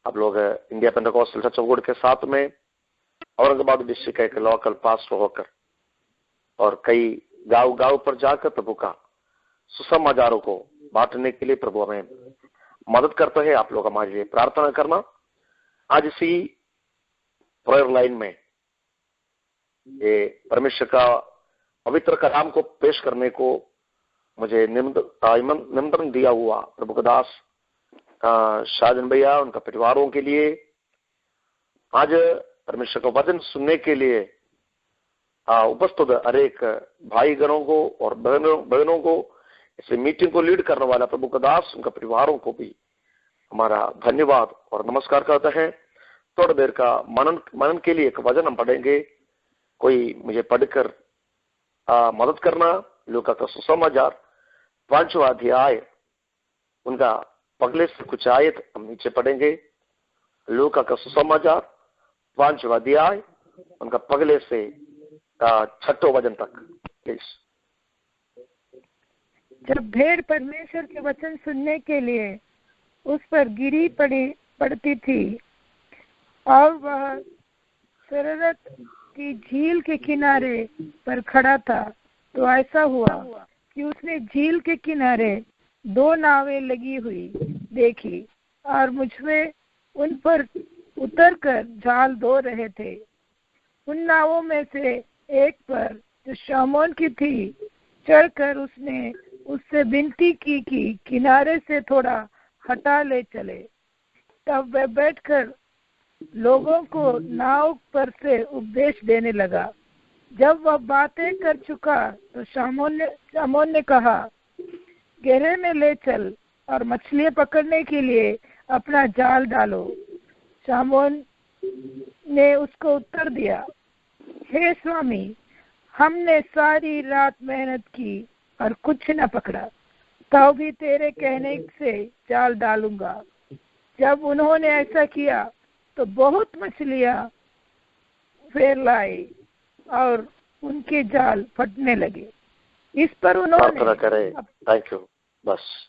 आप लोग India Pentecostal church of God के साथ में औरंगाबाद डिस्ट्रिक्ट के लोकल पास्टर होकर और कई गांव पर जाकर प्रभु का सुसमाचारों को बांटने के लिए प्रभु हमें मदद करते हैं। आप लोग हमारे लिए प्रार्थना करना। आज इसी प्रेयर लाइन में ये परमेश्वर का पवित्र कलाम को पेश करने को मुझे निमंत्रण दिया हुआ प्रभु का दास शाहजन भैया, उनका परिवारों के लिए आज परमेश्वर का वचन सुनने के लिए उपस्थित हरेक भाई गणों को और बहनों को, इस मीटिंग को लीड करने वाला प्रभु का दास, उनका परिवारों को भी हमारा धन्यवाद और नमस्कार करते हैं। थोड़ी देर का मनन के लिए एक वचन हम पढ़ेंगे। कोई मुझे पढ़कर मदद करना। लूका का सुसमाचार 5वां अध्याय, उनका पगले से कुछ आयत हम नीचे पढ़ेंगे। लूका का सुसमाचार 5वां अध्याय, उनका पगले से 6वां वचन तक प्लीज। जब भेड़ परमेश्वर के वचन सुनने के लिए उस पर गिरी पड़ती थी और वह सररत की झील के किनारे पर खड़ा था, तो ऐसा हुआ कि उसने झील के किनारे 2 नावें लगी हुई देखी और मुझमें उन पर उतरकर जाल धो रहे थे। उन नावों में से एक पर, जो शामोन की थी, चढ़कर उसने उससे विनती की कि किनारे से थोड़ा हटा ले चले। तब वह बैठकर लोगों को नाव पर से उपदेश देने लगा। जब वह बातें कर चुका तो शामोन ने कहा, गहरे में ले चल और मछलियां पकड़ने के लिए अपना जाल डालो। शामोन ने उसको उत्तर दिया, हे स्वामी, हमने सारी रात मेहनत की और कुछ न पकड़ा, तो भी तेरे कहने से जाल डालूंगा। जब उन्होंने ऐसा किया तो बहुत मछलियां फेर लाई और उनके जाल फटने लगे। इस पर उन्होंने थैंक यू। बस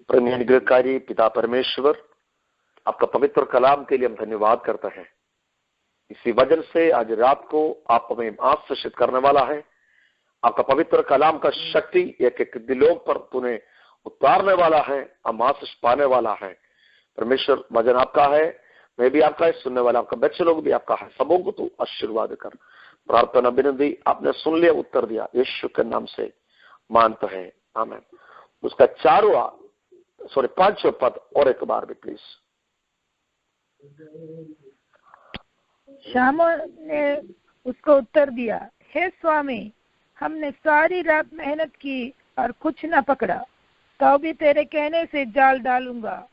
प्रेमी अनुग्रहकारी पिता परमेश्वर, आपका पवित्र कलाम के लिए हम धन्यवाद करते हैं। इसी वजह से आज रात को आप हमें आशीषित करने वाला है। आपका पवित्र कलाम का शक्ति एक एक दिलों पर तूने उतारने वाला है, हम आशीष पाने वाला है। परमेश्वर वचन आपका है, मैं भी आपका है, सुनने वाला आपका, बच्चे लोग भी आपका है। सबों को तू आशीर्वाद कर। प्रार्थना विनती आपने सुन लिया, उत्तर दिया, यीशु के नाम से मानते हैं, आमीन। उसका 5वां पद और एक बार भी प्लीज। शामोन ने उसको उत्तर दिया, हे स्वामी, हमने सारी रात मेहनत की और कुछ न पकड़ा, तो भी तेरे कहने से जाल डालूंगा।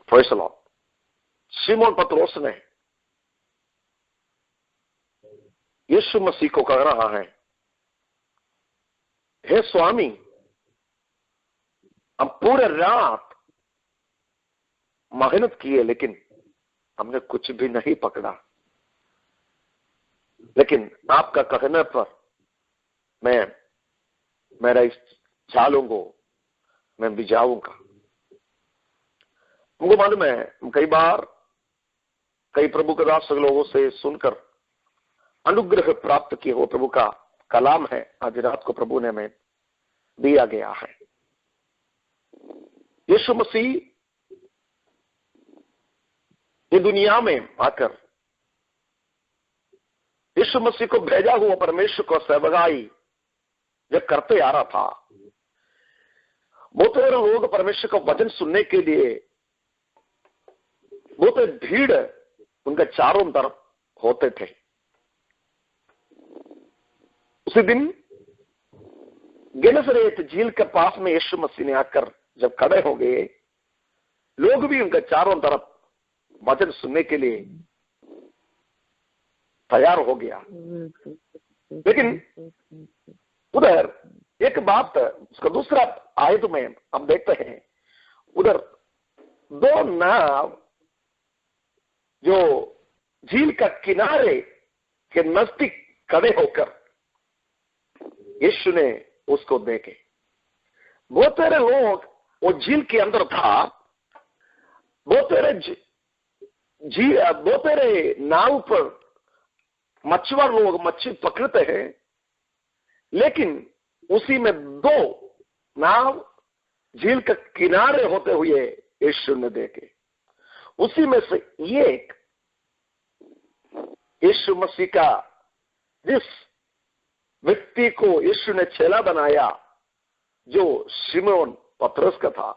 Praise the Lord. शिमोन पतरस ने यीशु मसीह को कह रहा है, हे स्वामी, हम पूरे रात मेहनत किए लेकिन हमने कुछ भी नहीं पकड़ा, लेकिन आपका कहने पर मैं मेरा इस जालों को मैं बिजाऊंगा। मुझे मालूम है कई बार कई प्रभु के दास लोगों से सुनकर अनुग्रह प्राप्त किए हो प्रभु का कलाम है, आज रात को प्रभु ने हमें दिया गया है। यीशु मसीह ये दुनिया में आकर यीशु मसीह को भेजा हुआ परमेश्वर को सेवकाई जब करते आ रहा था, बहुत लोग परमेश्वर का वचन सुनने के लिए बहुत भीड़ उनके चारों तरफ होते थे। उसी दिन गेनेसरेत झील के पास में यीशु मसीह ने आकर जब खड़े हो गए, लोग भी उनका चारों तरफ वचन सुनने के लिए तैयार हो गया। लेकिन उधर एक बात, उसका दूसरा आयत में हम देखते हैं, उधर दो नाव जो झील का किनारे के नजदीक खड़े होकर यीशु ने उसको देखे। बहुत सारे लोग वो झील के अंदर था, बहुत सारे नाव पर मछुआर लोग मच्छी पकड़ते हैं, लेकिन उसी में दो नाव झील के किनारे होते हुए यीशु ने देखे। उसी में से एक यीशु मसीह का, जिस व्यक्ति को यीशु ने चेला बनाया, जो शिमोन पतरस का था,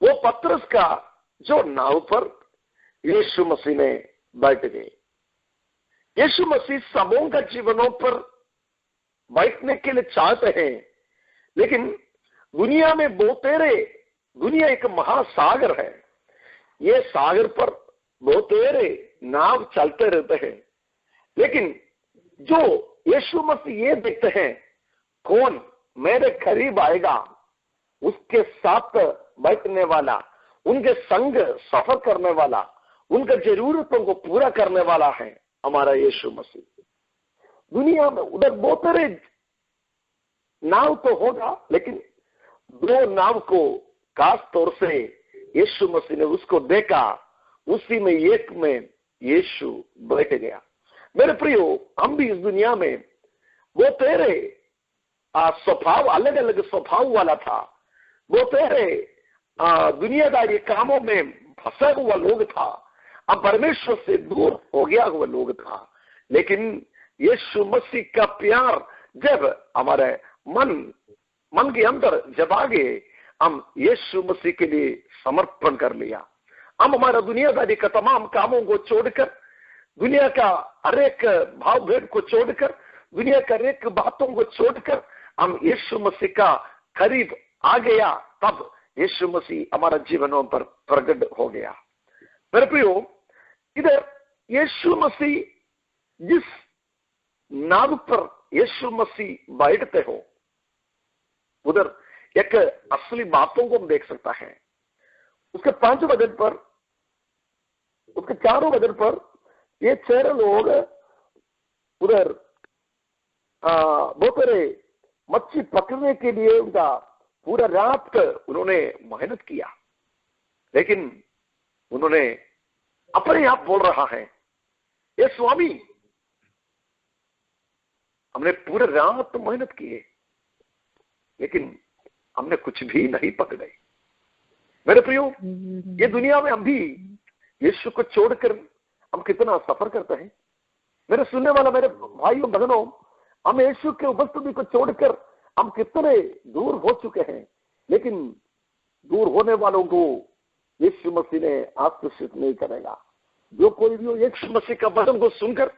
वो पतरस का जो नाव पर यीशु मसीह ने बैठ गए। यीशु मसीह सबों का जीवनों पर बैठने के लिए चाहते हैं, लेकिन दुनिया में दुनिया एक महासागर है। ये सागर पर बहुत नाव चलते रहते हैं, लेकिन जो यीशु मसीह ये देखते हैं, कौन मेरे करीब आएगा, उसके साथ बैठने वाला, उनके संग सफर करने वाला, उनके जरूरतों को पूरा करने वाला है हमारा यीशु मसीह। दुनिया में उधर बहुत सारे नाव तो होगा, लेकिन दो नाव को खास तौर से यीशु मसीह ने उसको देखा, उसी में एक में यीशु बैठ गया। मेरे प्रियो, हम भी इस दुनिया में वो तेरे स्वभाव, अलग अलग स्वभाव वाला था, वो तेरे दुनियादारी कामों में फंसा हुआ लोग था, अब परमेश्वर से दूर हो गया हुआ लोग था। लेकिन यीशु मसीह का प्यार जब हमारे मन के अंदर जब आ गए, हम यीशु मसीह के लिए समर्पण कर लिया। हम हमारा दुनियादारी का तमाम कामों को छोड़कर, दुनिया का हर एक भाव भेद को छोड़कर, दुनिया का हर एक बातों को छोड़कर हम यीशु मसीह का करीब आ गया। तब यीशु मसीह हमारा जीवनों पर प्रकट हो गया। मेरे प्रियो, इधर यीशु मसीह जिस नाव पर यीशु मसीह बैठते हो, उधर एक असली बातों को हम देख सकता है। उसके 5 वजन पर, उसके 4 वजन पर ये 4 लोग उधर बहुत सारे मच्छी पकड़ने के लिए उनका पूरा रात उन्होंने मेहनत किया, लेकिन उन्होंने अपने आप बोल रहा है, ये स्वामी, हमने पूरे रात मेहनत किए, लेकिन हमने कुछ भी नहीं पकड़े। मेरे प्रियो, ये दुनिया में हम भी यीशु को छोड़कर हम कितना सफर करते हैं। मेरे सुनने वाला, मेरे भाइयों बहनों, हम यीशु के उपस्थिति को छोड़कर हम कितने दूर हो चुके हैं। लेकिन दूर होने वालों को यीशु मसीह ने आकर्षित नहीं करेगा। जो कोई भी हो यीशु मसीह का वचन को सुनकर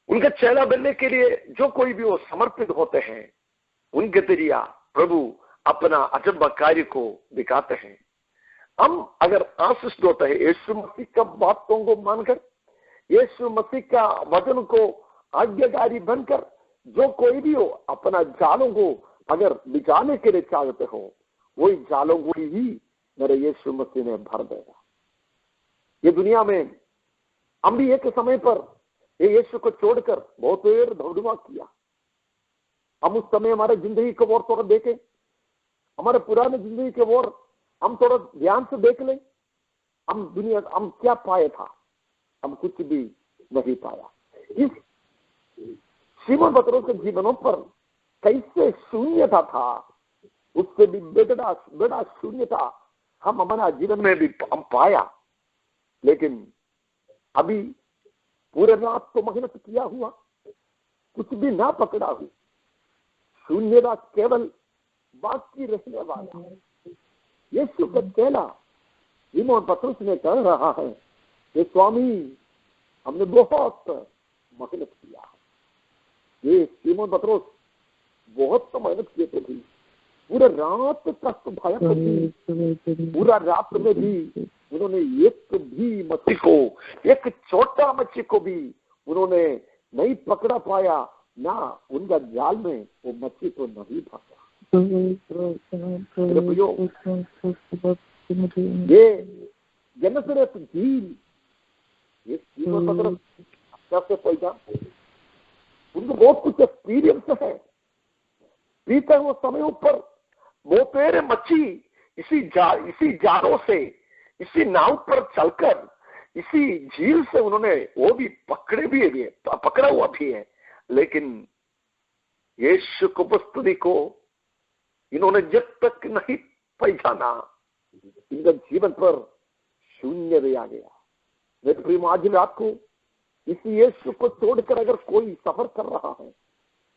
उनका चेला बनने के लिए जो कोई भी वो समर्पित होते हैं, उनके जरिया प्रभु अपना अजब कार्य को दिखाते हैं। हम अगर आशीष होते हैं यीशु मसीह का बातों को मानकर, यीशु मसीह का वचन को आज्ञाकारी बनकर, जो कोई भी हो अपना जालों को अगर बिछाने के लिए चाहते हो, वही जालों को ही मेरे यीशु मसीह ने भर देगा। ये दुनिया में हम भी एक समय पर ये यीशु को छोड़कर बहुत देर दौड़वा किया। हम उस समय हमारे जिंदगी को और थोड़ा देखें, हमारे पुराने जिंदगी के ओर हम थोड़ा ध्यान से देख लें। हम क्या पाए था? हम कुछ भी नहीं पाया। इस शिमोन पतरस के जीवनों पर कैसे शून्यता था, उससे भी बड़ा शून्यता हम हमारा जीवन में भी हम पाया। लेकिन अभी पूरे रात तो मेहनत किया हुआ, कुछ भी ना पकड़ा हुआ, शून्यता केवल बाकी रहने वाला है। यीशु का चेला शिमोन पतरस ने कह रहा है, ये स्वामी, हमने बहुत मेहनत किया, ये सीमोन पतरस बहुत तो मेहनत किए थे भी, पूरा रात तक भयक थी, पूरा रात में भी उन्होंने एक भी मच्छी को, एक छोटा मच्छी को भी उन्होंने नहीं पकड़ा पाया, ना उनका जाल में वो मच्छी तो नहीं फंसा। ये जनसरेत झील, ये सीमोन पतरस कैसे पहचान, उनको बहुत कुछ एक्सपीरियंस है। बीते वो समय पर वो पेड़ मच्छी इसी जालों से, इसी नाव पर चलकर, इसी झील से उन्होंने वो भी पकड़ा हुआ भी है, लेकिन यीशु को स्तुति को इन्होंने जब तक नहीं पहचाना, इनका जीवन पर शून्य भी आ गया। मेरे प्रिय आज रात को इसी यीशु को छोड़कर अगर कोई सफर कर रहा है,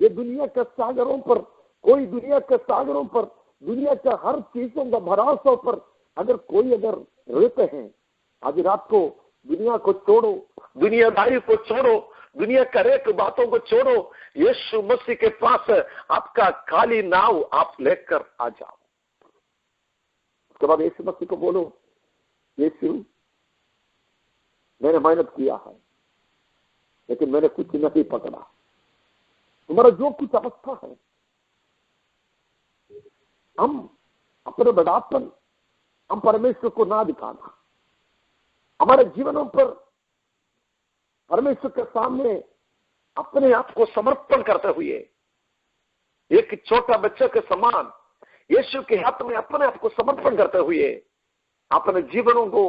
ये दुनिया के सागरों पर, कोई दुनिया के सागरों पर, दुनिया के हर चीजों का भरोसा पर अगर कोई रहते हैं, आज रात को दुनिया को छोड़ो, दुनियादारी को छोड़ो, दुनिया करे के बातों को छोड़ो, यीशु मसीह के पास आपका खाली नाव आप लेकर आ जाओ। उसके बाद यीशु मसीह को बोलो, यीशु मैंने मेहनत किया है लेकिन मैंने कुछ नहीं पकड़ा, तुम्हारा जो कुछ अवस्था है, हम अपने बड़ापन हम परमेश्वर को ना दिखाना, हमारे जीवनों पर परमेश्वर के सामने अपने आप को समर्पण करते हुए एक छोटा बच्चे के समान यीशु के हाथ में अपने आप को समर्पण करते हुए अपने जीवनों को,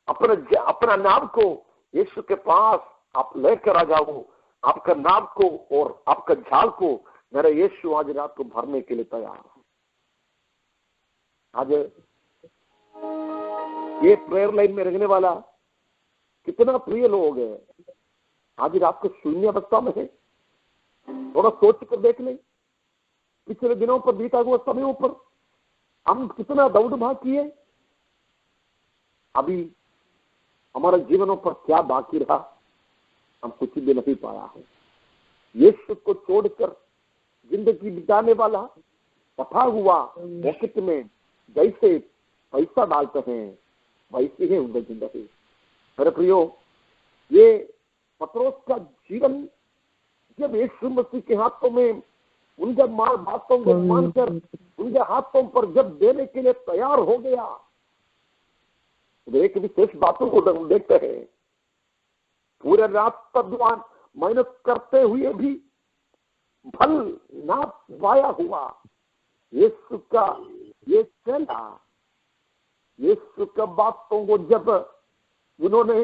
अपना नाव को यीशु के पास आप लेकर आ जाओ। आपका नाव को और आपका जाल को मेरा यीशु आज रात को भरने के लिए तैयार है। आज ये प्रेयर लाइन में रहने वाला कितना प्रिय लोग है, आज रात को शून्य अवस्था में है। थोड़ा सोच कर देख ले, पिछले दिनों पर, बीता हुआ समयों पर हम कितना दौड़ भाग किए, अभी हमारे जीवनों पर क्या बाकी रहा, हम कुछ भी नहीं पाया है। यीशु को छोड़कर जिंदगी बिताने वाला पथा हुआ पॉकेट में जैसे पैसा डालते हैं वैसे ही उनकी जिंदगी। मेरे प्रियो, ये पतरस का जीवन जब यीशु मसीह के हाथों में, उनके बातों को मानकर उनके हाथों पर जब देने के लिए तैयार हो गया, एक विशेष बातों को देखते हैं। पूरे रात तक मेहनत करते हुए भी फल ना पाया हुआ यीशु का ये चेला, यीशु का बातों को जब उन्होंने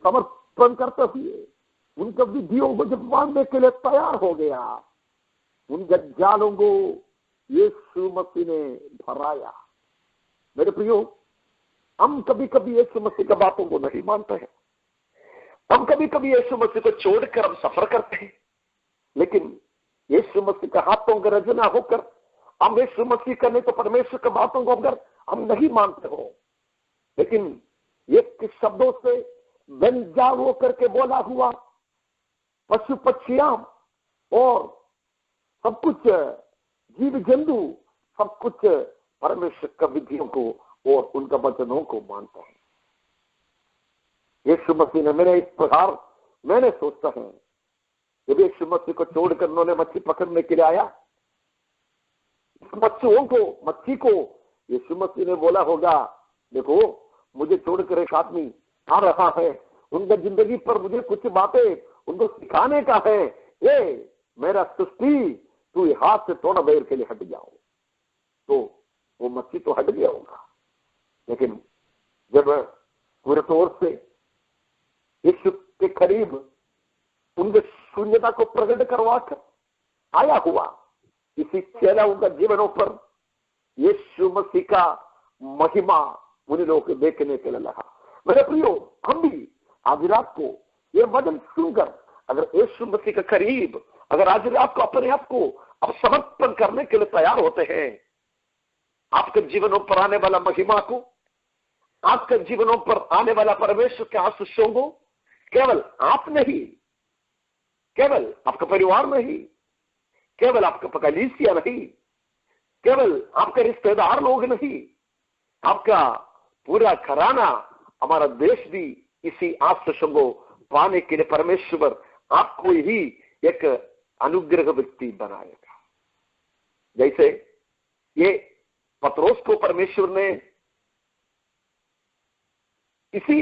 समर्पण करते हुए उनके विधियों को जब मानने के लिए तैयार हो गया, उनके जालों को यीशु मसीह ने भराया। मेरे प्रियो, हम कभी कभी यीशु मसीह की बातों को नहीं मानते हैं, हम कभी कभी यीशु मसीह को छोड़कर हम सफर करते हैं, लेकिन यीशु मसीह के हाथों का रचना होकर हम यीशु मसीह का नहीं तो परमेश्वर की बातों को अगर हम नहीं मानते हो, लेकिन एक शब्दों से बन जाओ करके बोला हुआ पशु पक्षियां और सब कुछ जीव जंतु सब कुछ परमेश्वर की विधियों को और उनका वचनों को मानते हैं। यीशु मसीह ने मैंने इस प्रकार मैंने सोचता है, जब यीशु मसीह को छोड़कर उन्होंने मच्छी पकड़ने के लिए आया, मच्छी को यीशु मसीह ने बोला होगा, देखो मुझे छोड़कर एक आदमी आ रहा है, उनका जिंदगी पर मुझे कुछ बातें उनको सिखाने का है, ये मेरा सृष्टि तू हाथ से थोड़ा देर के लिए हट जाओ। तो वो मच्छी तो हट गया होगा, लेकिन जब पूरे तौर से यीशु के करीब उनके शून्यता को प्रकट करवाकर आया हुआ इसी चेला उनका जीवनों पर यीशु मसीह का महिमा उन लोगों को देखने के लिए लगा। मेरे प्रियो, हम भी आज रात को ये वचन सुनकर अगर यीशु मसीह के करीब अगर आज रात को अपने आप को अब समर्पण करने के लिए तैयार होते हैं, आपके जीवनों पर आने वाला महिमा को, आपके जीवनों पर आने वाला परमेश्वर के आशीषों को केवल आप नहीं, केवल आपका परिवार नहीं, केवल आपका कलीसिया नहीं, केवल आपके रिश्तेदार लोग नहीं, आपका पूरा घराना, हमारा देश भी इसी आशीष को पाने के लिए परमेश्वर आपको ही एक अनुग्रह व्यक्ति बनाएगा। जैसे ये पत्रोस को परमेश्वर ने इसी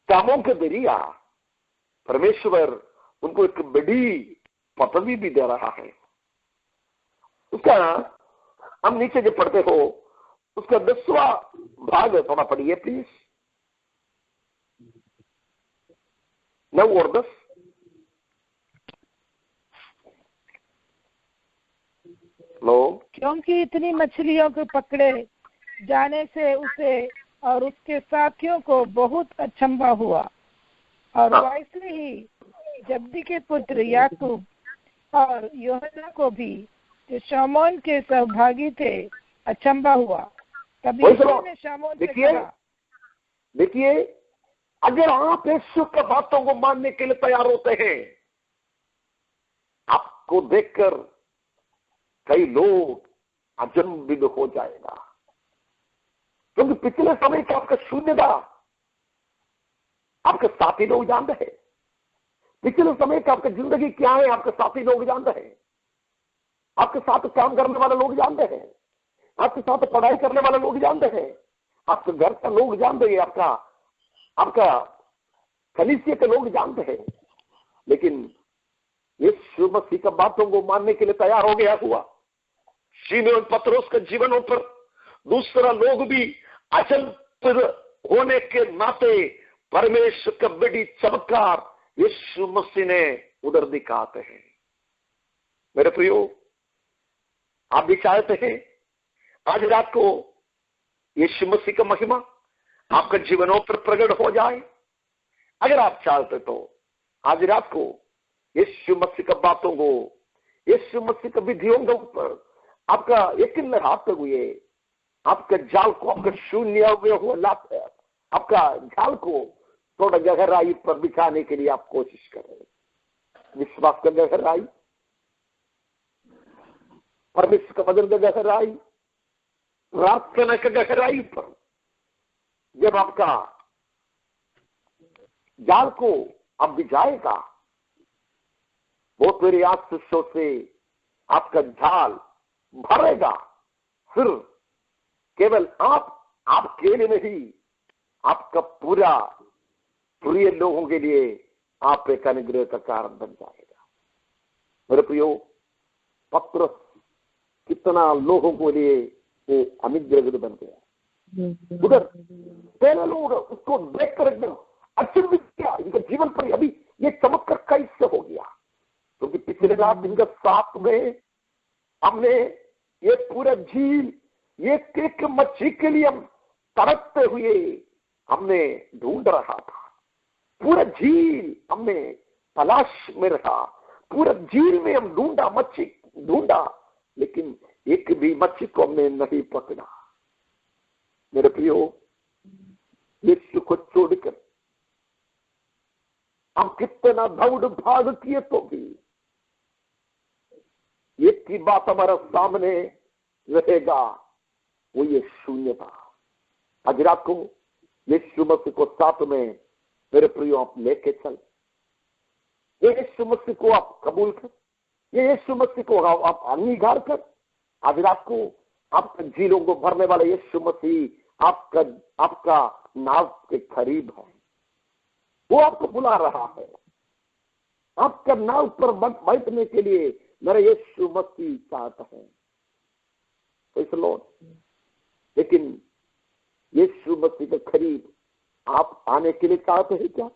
कामों के जरिया परमेश्वर उनको एक बड़ी पदवी भी दे रहा है। उसका हम नीचे जो पढ़ते हो उसका 10वां भाग थोड़ा पढ़िए प्लीज, 9 और 10। लोग क्योंकि इतनी मछलियों को पकड़े जाने से उसे और उसके साथियों को बहुत अचंभा हुआ, और वैसे ही जब्दी के पुत्र याकूब और यूहन्ना को भी जो शमौन के सहभागी थे अचंभा हुआ। तभी उन्होंने शमौन से कहा, देखिए अगर आप यीशु की बातों को मानने के लिए तैयार होते हैं, आपको देखकर कई लोग अचंभित हो जाएगा, क्योंकि पिछले समय का आपका शून्य था, आपके साथी लोग जानते हैं। पिछले समय का आपकी जिंदगी क्या है आपके साथी लोग जानते हैं, आपके साथ काम करने वाले लोग जानते हैं, आपके साथ पढ़ाई करने वाले लोग जानते हैं, आपके घर का लोग जानते हैं, आपका कलीसिया के लोग जानते हैं। लेकिन यीशु मसीह की बातों को मानने के लिए तैयार हो गया हुआ शिमोन पतरस के जीवनों पर दूसरा लोग भी अचंभित होने के नाते परमेश्वर का बड़ी चमत्कार यीशु मसीह ने उधर दिखाते हैं। मेरे प्रियो, आप भी चाहते हैं आज रात को यीशु मसीह का महिमा आपके जीवनों पर प्रकट हो जाए? अगर आप चाहते तो आज रात को यीशु मसीह की बातों को, यीशु मसीह की विधियों के ऊपर आपका यकीन लगाते हुए आपके जाल को, आपके शून्य हुए लाते, आपका जाल को थोड़ा गहराई पर बिछाने के लिए आप कोशिश करें। विश्वास का गहराई, परमेश्वर का वचन का गहराई, प्रार्थना का गहराई पर जब आपका जाल को आप बिछाएगा, बहुत मेरे आशीषों से आपका जाल भरेगा। फिर केवल आप अकेले नहीं, आपका पूरा प्रिय लोगों के लिए आप एक अनुग्रह का कारण बन जाएगा। मेरे प्रियो, पत्रस कितना लोगों के लिए वो अनुग्रह बन गया। उधर पहले लोग उसको देखकर एकदम अचंभित किया, इनके जीवन पर अभी ये चमत्कार कैसे हो गया, क्योंकि पिछले रात इनका साथ में हमने ये पूरा झील, ये एक मच्छी के लिए हम तड़पते हुए हमने ढूंढ रहा था। पूरा झील हमने तलाश में रहा, पूरा झील में हम ढूंढा, मच्छी ढूंढा, लेकिन एक भी मच्छी को हमने नहीं पकड़ा। मेरे प्रियो, यीशु को छोड़कर हम कितना दौड़ भाग किए तो भी एक की बात हमारा सामने रहेगा, वो ये शून्य था। आज रात को यीशु मसीह को साथ में मेरे प्रियो आप लेके चल, ये यीशु मसीह को आप कबूल कर, ये यीशु मसीह को आप अंगीकार कर। आज रात को आपका झीलों को भरने वाला यीशु मसीह आपका नाव के करीब है, वो आपको बुला रहा है। आपका नाव पर बैठने के लिए मेरा यीशु मसीह चाहता है। इस लॉर्ड, लेकिन यीशु मसीह के करीब आप आने के लिए चाहते हैं क्या?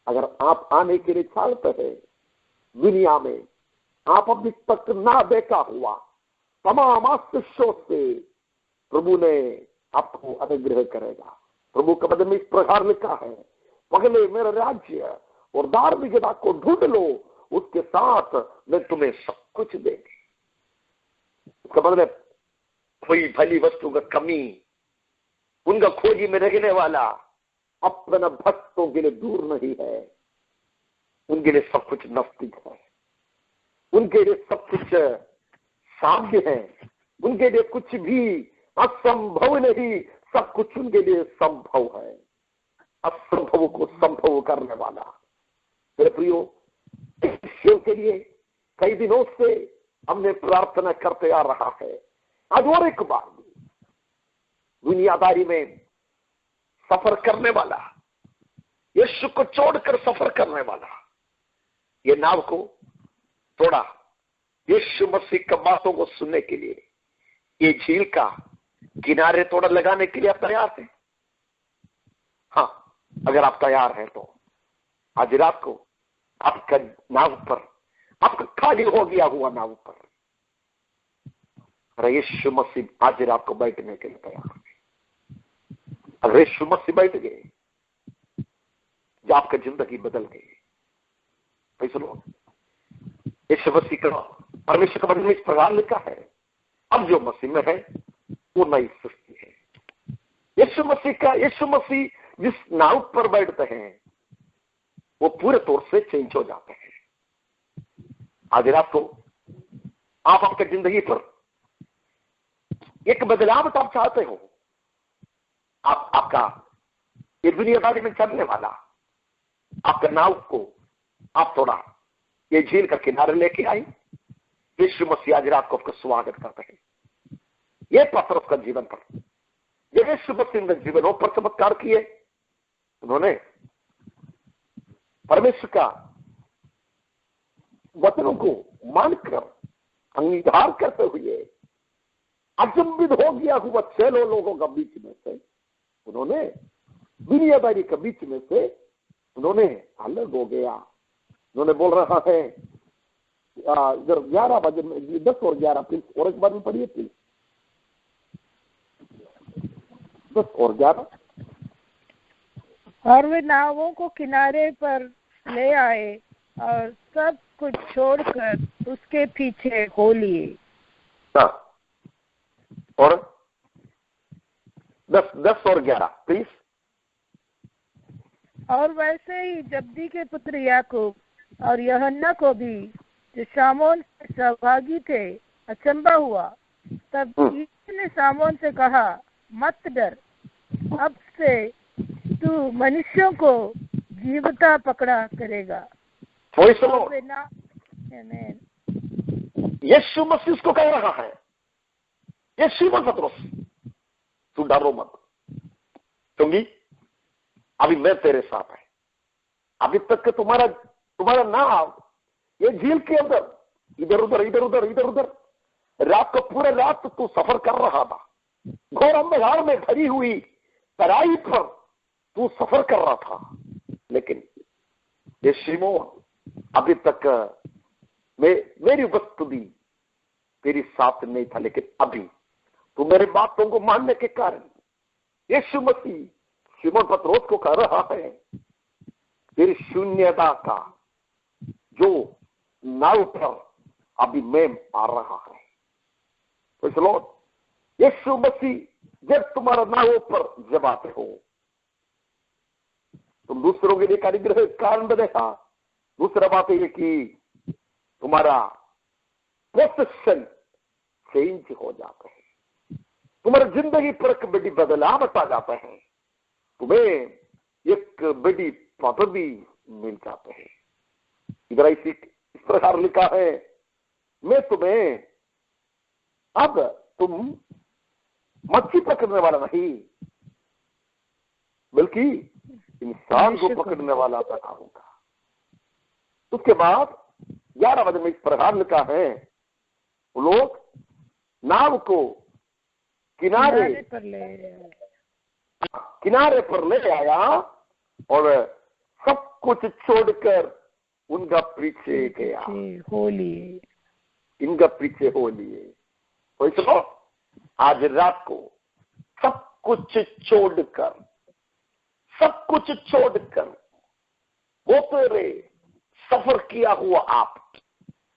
अगर आप आने के लिए चाहते हैं, दुनिया में आप अभी तक ना देखा हुआ तमाम आशीषों से प्रभु ने आपको अनुग्रह करेगा। प्रभु का वचन में इस प्रकार लिखा है, पहले मेरा राज्य और धार्मिकता को ढूंढ लो, उसके साथ मैं तुम्हें सब कुछ देंगे। उसका मतलब कोई भली वस्तु का कमी उनका खोजी में रहने वाला अपना भक्तों के लिए दूर नहीं है, उनके लिए सब कुछ नजदीक है। उनके लिए सब कुछ साध्य है, उनके लिए कुछ भी असंभव नहीं, सब कुछ उनके लिए संभव है। असंभव को संभव करने वाला। मेरे प्रियो, शिव के लिए कई दिनों से हमने प्रार्थना करते आ रहा है। आज और एक बार दुनियादारी में सफर करने वाला, यीशु को छोड़कर सफर करने वाला, ये नाव को थोड़ा यीशु मसीह की बातों को सुनने के लिए ये झील का किनारे थोड़ा लगाने के लिए आप तैयार हैं? हाँ, अगर आप तैयार हैं तो आज रात को आपका नाव पर, आपका खाली हो गया हुआ नाव पर अरे यीशु मसीह आज रात को बैठने के लिए तैयार है। अगर यीशु मसीह बैठ गए जो आपका जिंदगी बदल गई। सुनो, यीशु मसीह का परमेश्वर का वचन इस प्रकार लिखा है, अब जो मसीह में है वो नई सृष्टि है। यीशु मसीह जिस नाव पर बैठते हैं वो पूरे तौर से चेंज हो जाते हैं। आज रात को आप आपकी जिंदगी पर एक बदलाव आप चाहते हो, आपका ये दुनियादारी में चलने वाला आपका नाव को आप थोड़ा ये झील का किनारे लेके आई। यीशु मसीह आज रात को आपका स्वागत करते हैं। ये पत्रोस का जीवन पर जब यीशु मसीह ने जीवन पर चमत्कार किए, उन्होंने परमेश्वर का वचनों को मानकर अंगीकार करते हुए अचंभित हो गया हुआ 6 लोगों का बीच में से उन्होंने दुनियादारी के बीच में से उन्होंने अलग हो गया। उन्होंने बोल रहा है इधर 11 बजे 10 और 11 प्लीज, और एक बार में पढ़िए प्लीज, 10 और 11। और वे नावों को किनारे पर ले आए और सब कुछ छोड़कर उसके पीछे हो लिए। और 10 और 11 प्लीज। और वैसे ही जब्दी के पुत्र याकूब और यूहन्ना को भी जो शामोन से सहभागी थे अचंभा हुआ। तब यीशु ने शामोन से कहा, मत डर, अब से तू मनुष्यों को जीवता पकड़ा करेगा। यीशु मसीह को कह रहा है, ये शिमोन पत्रोस, तू डरो मत, क्योंकि अभी मैं तेरे साथ है। अभी तक के तुम्हारा नाव ये झील के अंदर इधर उधर रात को पूरे रात तू सफर कर रहा था। घोर अंधकार में भरी हुई तराई पर तू सफर कर रहा था, लेकिन ये शिमोन अभी तक मेरी उपस्थिति तेरी साथ नहीं था, लेकिन अभी तू मेरी बातों को मानने के कारण यीशु मसीह शिमोन पत्रोस को कह रहा है, तेरी शून्यता का जो नाव पर अभी मैं आ रहा है। तो चलो, यीशु मसीह जब तुम्हारा नाव पर जब आते हो तुम दूसरों के लिए अनुग्रह कारण बनेगा। दूसरा बात यह कि तुम्हारा पोजीशन चेंज हो जाता है, तुम्हारी जिंदगी पर एक बड़ी बदलाव आ जाता है, तुम्हें एक बड़ी पदवी मिल जाते हैं। इधर इस प्रकार लिखा है, मैं तुम्हें, अब तुम मच्छी पकड़ने वाला नहीं बल्कि इंसान को पकड़ने वाला बनाऊंगा। उसके बाद 11 बजे में इस प्रकार लिखा है, वो लोग नाव को किनारे पर ले आया और सब कुछ छोड़कर उनका पीछे गया, इनका पीछे हो लिए। तो इसको आज रात को सब कुछ छोड़कर वो तेरे सफर किया हुआ आप,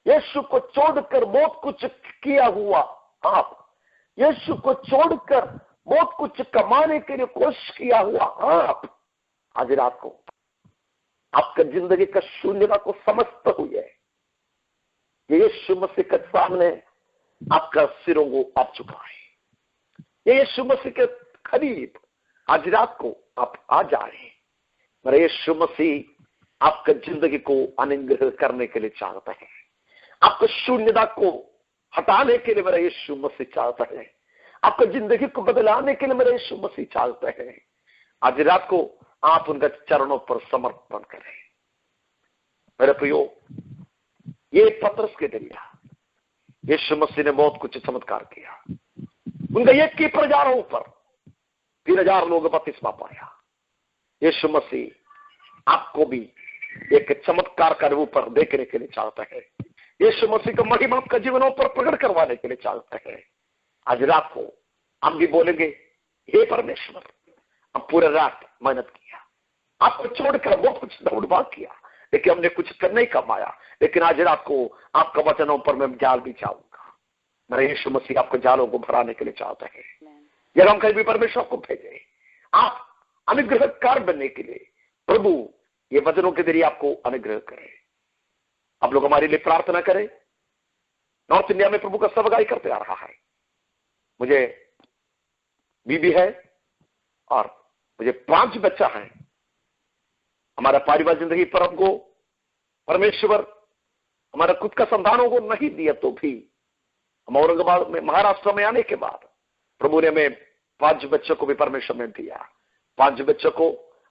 यीशु को छोड़कर बहुत कुछ किया हुआ आप, यीशु को छोड़कर बहुत कुछ कमाने के लिए कोशिश किया हुआ आप, आज रात को आपका जिंदगी का शून्यता को समझते हुए यीशु मसीह के सामने आपका सिरों को आप झुकाएं। यीशु मसीह के करीब आज रात को आप आ जाए। मेरा यीशु मसीह आपका जिंदगी को अनुग्रह करने के लिए चाहता है। आपको शून्यता को हटाने के लिए मेरा यीशु मसीह चाहता है। आपको जिंदगी को बदलाने के लिए मेरा यीशु मसीह चाहता है। आज रात को आप उनका चरणों पर समर्पण करें। मेरे प्रियो, ये पतरस के जरिया यीशु मसीह ने बहुत कुछ चमत्कार किया। उनका एक की प्रजारों पर 3000 लोग बपतिस्मा पाया। यीशु मसीह आपको भी एक चमत्कार का रूप पर देखने के लिए चाहता है। यीशु मसीह का महिमा आपका जीवनों पर प्रकट करवाने के लिए चाहता है। आज रात को हम भी बोलेंगे, हे परमेश्वर, हम पूरे रात मेहनत किया, आपको छोड़कर बहुत कुछ दौड़ भाग किया, लेकिन हमने कुछ नहीं कमाया, लेकिन आज रात को आपका वचनों पर मैं जाल भी चाहूंगा। मेरा यीशु मसीह आपको जालों को भराने के लिए चाहता है। जब हम कहीं भी परमेश्वर को भेजे, आप अनुग्रहकार बनने के लिए प्रभु ये वचनों के जरिए आपको अनुग्रह करे। आप लोग हमारे लिए प्रार्थना करें। नॉर्थ इंडिया में प्रभु का सेवकाई करते आ रहा है। मुझे बीबी है और मुझे 5 बच्चा है। हमारा पारिवारिक जिंदगी पर हमको परमेश्वर हमारा खुद का संतानों को नहीं दिया, तो भी हम औरंगाबाद में महाराष्ट्र में आने के बाद प्रभु ने हमें 5 बच्चों को भी परमेश्वर ने दिया। 5 बच्चों को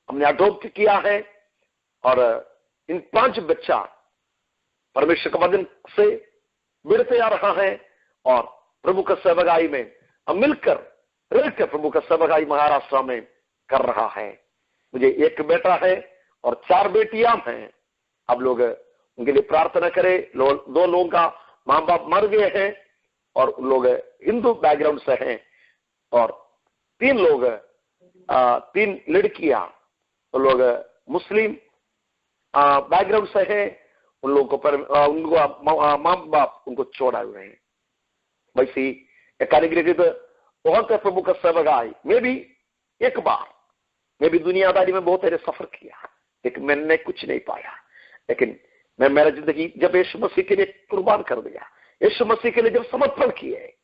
हमने अडॉप्ट किया है और इन 5 बच्चा परमेश्वर के वचन से बढ़ते आ रहा है और प्रभु का सेवकाई में हम मिलकर रहकर प्रभु का सेवकाई महाराष्ट्र में कर रहा है। मुझे 1 बेटा है और 4 बेटियां हैं। अब लोग उनके लिए प्रार्थना करें। 2 लोगों का माँ बाप मर गए हैं और उन लोग हिंदू बैकग्राउंड से हैं और 3 लोग 3 लड़कियां उन लोग मुस्लिम बैकग्राउंड से हैं। उन लोगों को उनको माँ बाप उनको छोड़ा हुए हैं। वैसी एक अनुग्रहित बहुत प्रभु का सेवकाई मैं भी एक बार मैं भी दुनियादारी में बहुत सफर किया, लेकिन मैंने कुछ नहीं पाया। लेकिन मैं मेरा जिंदगी जब यीशु मसीह के लिए कुर्बान कर दिया, यीशु मसीह के लिए जब समर्पण किए,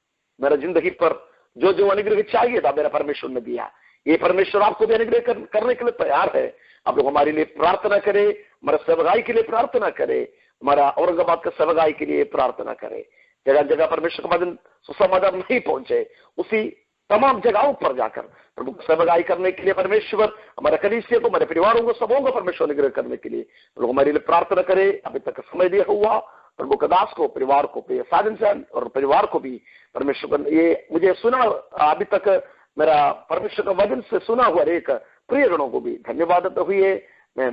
मेरा जिंदगी पर जो जो अनुग्रह चाहिए था मेरा परमेश्वर ने दिया। ये परमेश्वर आपको भी अनुग्रह करने के लिए तैयार है। आप लोग हमारे लिए प्रार्थना करें, हमारे सेवकाई के लिए प्रार्थना करें, हमारा औरंगाबाद का सेवकाई के लिए प्रार्थना करें। जगह जगह परमेश्वर का वचन सुसमाचार नहीं पहुंचे, उसी तमाम जगहों पर जाकर प्रभु को सेवकाई करने के लिए परमेश्वर हमारे कलीसिया को, हमारे परिवारों को, सबों को परमेश्वर अनुग्रह करने के लिए लोग हमारे लिए प्रार्थना करें। अभी तक समय दिया हुआ प्रभु का दास को, परिवार को, साजन और परिवार को भी परमेश्वर ये मुझे सुना अभी तक मेरा परमेश्वर का वचन से सुना हुआ एक प्रियजनों को भी धन्यवाद देते हुए मैं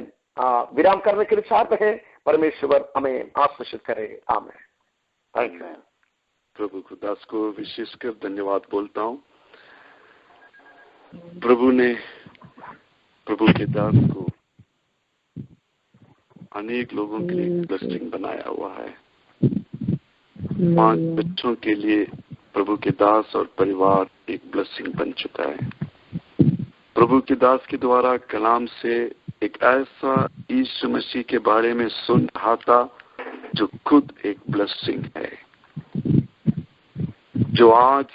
विराम करने के लिए चाहते हैं। परमेश्वर हमें आशीषित करे। आमीन। Thank you. प्रभु को दास को विशेषकर धन्यवाद बोलता हूँ। प्रभु ने प्रभु के दास को अनेक लोगों के लिए ब्लेसिंग बनाया हुआ है। 5 बच्चों के लिए प्रभु के दास और परिवार एक ब्लेसिंग बन चुका है। प्रभु के दास के द्वारा कलाम से एक ऐसा यीशु मसीह के बारे में सुन रहा था जो खुद एक ब्लेसिंग है, जो आज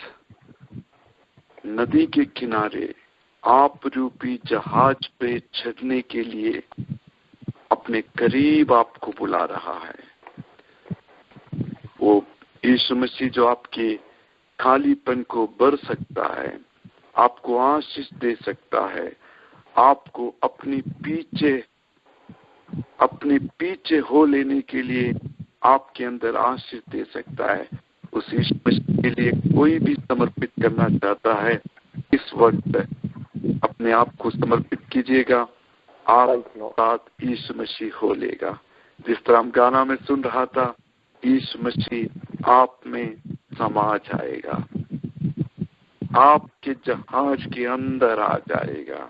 नदी के किनारे आप रूपी जहाज पे चढ़ने के लिए अपने करीब आपको बुला रहा है। वो यीशु मसीह जो आपके खालीपन को भर सकता है, आपको आशीष दे सकता है, आपको अपने पीछे हो लेने के लिए आपके अंदर आशीष दे सकता है। उस यीशु मसीह के लिए कोई भी समर्पित करना चाहता है, इस वक्त अपने आप को समर्पित कीजिएगा। आप साथ यीशु मसीह हो लेगा। जिस तरह हम गाना में सुन रहा था, यीशु मसीह आप में समा जाएगा, आपके जहाज के अंदर आ जाएगा,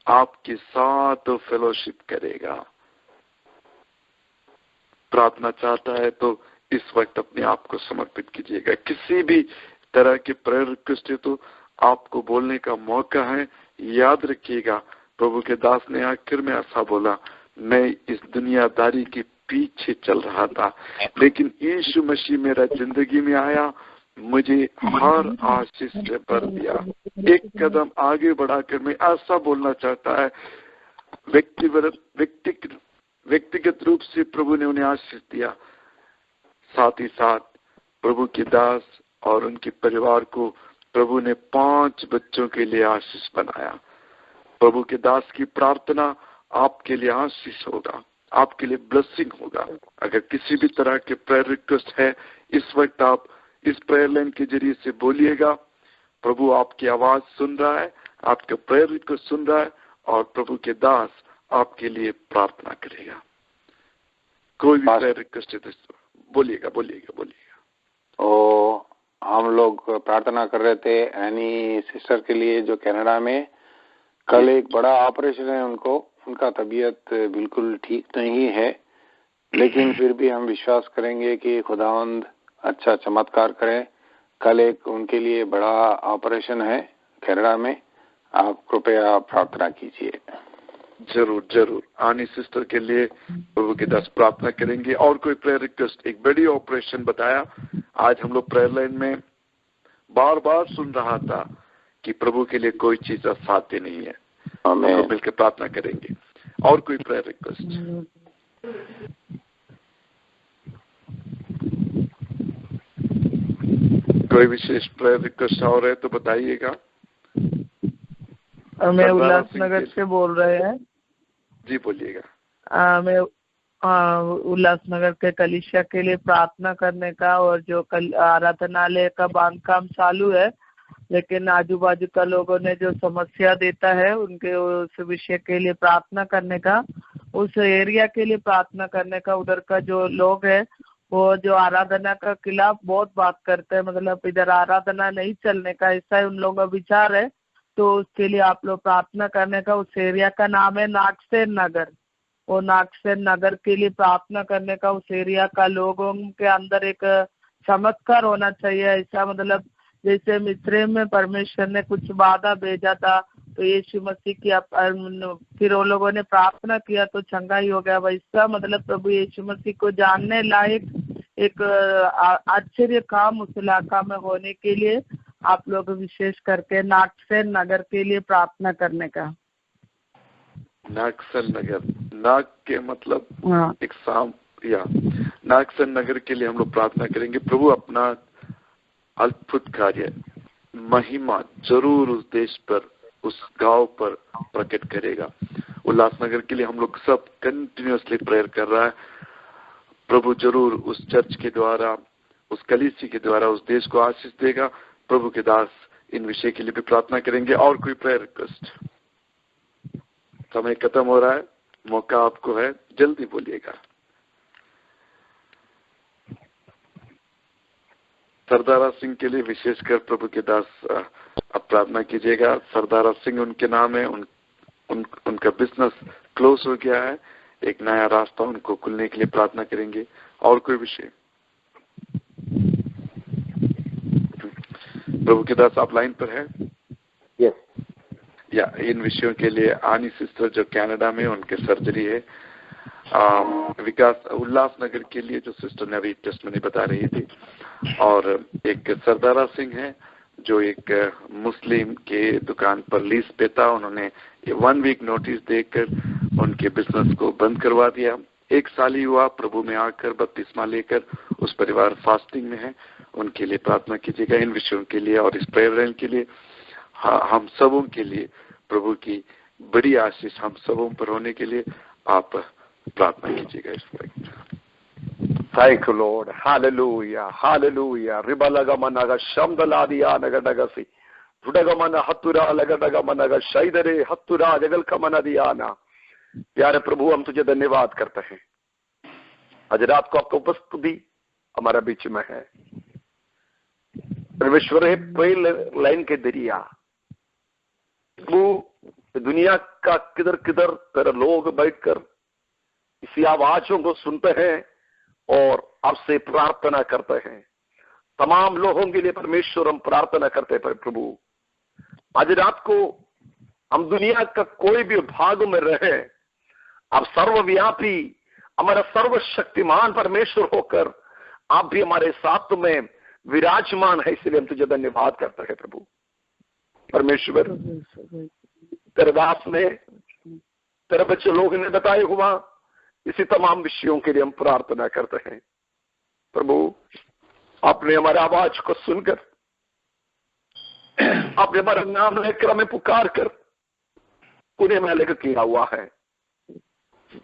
आपके साथ फेलोशिप करेगा। प्रार्थना चाहता है तो इस वक्त अपने आप को समर्पित कीजिएगा। किसी भी तरह के प्रेयर रिक्वेस्ट है तो आपको बोलने का मौका है। याद रखिएगा, प्रभु के दास ने आखिर में ऐसा बोला, मैं इस दुनियादारी की पीछे चल रहा था, लेकिन यीशु मसीह मेरा जिंदगी में आया, मुझे हर आशीष से भर दिया। एक कदम आगे बढ़ाकर मैं ऐसा बोलना चाहता है, व्यक्तिगत रूप से प्रभु ने उन्हें आशीष दिया, साथ ही साथ प्रभु के दास और उनके परिवार को प्रभु ने 5 बच्चों के लिए आशीष बनाया। प्रभु के दास की प्रार्थना आपके लिए आशीष होगा, आपके लिए ब्लेसिंग होगा। अगर किसी भी तरह के प्रेयर रिक्वेस्ट है, इस वक्त आप इस प्रेयर लाइन के जरिए से बोलिएगा। प्रभु आपकी आवाज सुन रहा है, आपका प्रेयर रिक्वेस्ट सुन रहा है, और प्रभु के दास आपके लिए प्रार्थना करेगा। कोई भी प्रेयर रिक्वेस्ट है तो बोलिएगा। तो हम लोग प्रार्थना कर रहे थे एनी सिस्टर के लिए जो कनाडा में, कल एक बड़ा ऑपरेशन है उनका तबीयत बिल्कुल ठीक नहीं है, लेकिन फिर भी हम विश्वास करेंगे कि खुदावंद अच्छा चमत्कार करें। कल एक उनके लिए बड़ा ऑपरेशन है कनाडा में, आप कृपया प्रार्थना कीजिए। जरूर आनी सिस्टर के लिए प्रभु के दास प्रार्थना करेंगे। और कोई प्रेयर रिक्वेस्ट? एक बड़ी ऑपरेशन बताया। आज हम लोग प्रेयर लाइन में बार बार सुन रहा था कि प्रभु के लिए कोई चीज असाध्य नहीं है। हम लोग मिलकर प्रार्थना करेंगे। और कोई प्रेयर रिक्वेस्ट? कोई विशेष प्रेयर रिक्वेस्ट और है तो बताइएगा। मैं उल्लासनगर से बोल रहे हैं। जी बोलिएगा। मैं उल्लासनगर के कलीसिया के लिए प्रार्थना करने का, और जो आराधनालय का बांधकाम चालू है, लेकिन आजू बाजू का लोगों ने जो समस्या देता है उनके उस विषय के लिए प्रार्थना करने का, उस एरिया के लिए प्रार्थना करने का। उधर का जो लोग है वो जो आराधना का खिलाफ बहुत बात करते हैं, मतलब इधर आराधना नहीं चलने का, ऐसा उन लोगों का विचार है। तो उसके लिए आप लोग प्रार्थना करने का। उस एरिया का नाम है नागसेन नगर। वो नागसेन नगर के लिए प्रार्थना करने का। उस एरिया का लोगों के अंदर एक चमत्कार होना चाहिए, ऐसा मतलब जैसे मिस्र में परमेश्वर ने कुछ बाधा भेजा था, तो यीशु मसीह की फिर वो लोगों ने प्रार्थना किया तो चंगाई हो गया। वैसा मतलब प्रभु यीशु मसीह को जानने लायक एक आश्चर्य काम उस इलाका में होने के लिए आप लोग विशेष करके नागसेन नगर के लिए प्रार्थना करने का। नागसेन नगर, नाग के मतलब एक सांप, या नागसेन नगर के लिए हम लोग प्रार्थना करेंगे। प्रभु अपना अद्भुत कार्य, महिमा जरूर उस देश पर, उस गांव पर प्रकट करेगा। उल्लासनगर के लिए हम लोग सब कंटिन्यूअसली प्रेयर कर रहा है। प्रभु जरूर उस चर्च के द्वारा, उस कलीसिया के द्वारा उस देश को आशीष देगा। प्रभु के दास इन विषय के लिए भी प्रार्थना करेंगे। और कोई प्रेयर रिक्वेस्ट? समय खत्म हो रहा है, मौका आपको है, जल्दी बोलिएगा। सरदारा सिंह के लिए विशेषकर प्रभु के दास अब प्रार्थना कीजिएगा। सरदारा सिंह उनके नाम है, उनका बिजनेस क्लोज हो गया है, एक नया रास्ता उनको खुलने के लिए प्रार्थना करेंगे। और कोई विषय? प्रभु के दास आप लाइन पर है? यस। या इन विषयों के लिए आनी सिस्टर जो कनाडा में, उनके सर्जरी है। विकास उल्लासनगर के लिए जो सिस्टर ने अभी टेस्टमनी बता रही थी, और एक सरदारा सिंह है जो एक मुस्लिम के दुकान पर लीज पे था। उन्होंने 1 वीक नोटिस देकर उनके बिजनेस को बंद करवा दिया। 1 साल ही हुआ प्रभु में आकर बपतिस्मा लेकर। उस परिवार फास्टिंग में है, उनके लिए प्रार्थना कीजिएगा। इन विषयों के लिए और इस प्रेयर लाइन के लिए, हम सबों के लिए प्रभु की बड़ी आशीष हम सबों पर होने के लिए आप प्रार्थना कीजिएगा इस वक्त। Thank you, Lord. Hallelujah. Hallelujah. Ribalagamannaga shamdaladiyanagadagassi. Rudagamana hattura lagadagamannaga shaidare hattura jagalkamanadiyana. प्यारे प्रभु, हम तुझे धन्यवाद करते हैं, आज रात को आपका उपस्थिति हमारा बीच में है। परमेश्वर है, प्रेयर लाइन के जरिया प्रभु दुनिया का किधर किधर तेरे लोग बैठकर इसी आवाजों को सुनते हैं और आपसे प्रार्थना करते हैं। तमाम लोगों के लिए परमेश्वर हम प्रार्थना करते हैं प्रभु, आज रात को हम दुनिया का कोई भी भाग में रहे, आप सर्वव्यापी हमारा सर्वशक्तिमान परमेश्वर होकर आप भी हमारे साथ में विराजमान है, इसलिए हम तुझे धन्यवाद करते हैं प्रभु। परमेश्वर, तेरे दास ने, तेरे बच्चे लोग ने बताए हुआ इसी तमाम विषयों के लिए हम प्रार्थना करते हैं प्रभु। आपने हमारे आवाज को सुनकर, आपने हमारा नाम लेकर हमें पुकार कर पुण्य में लेकर किया हुआ है।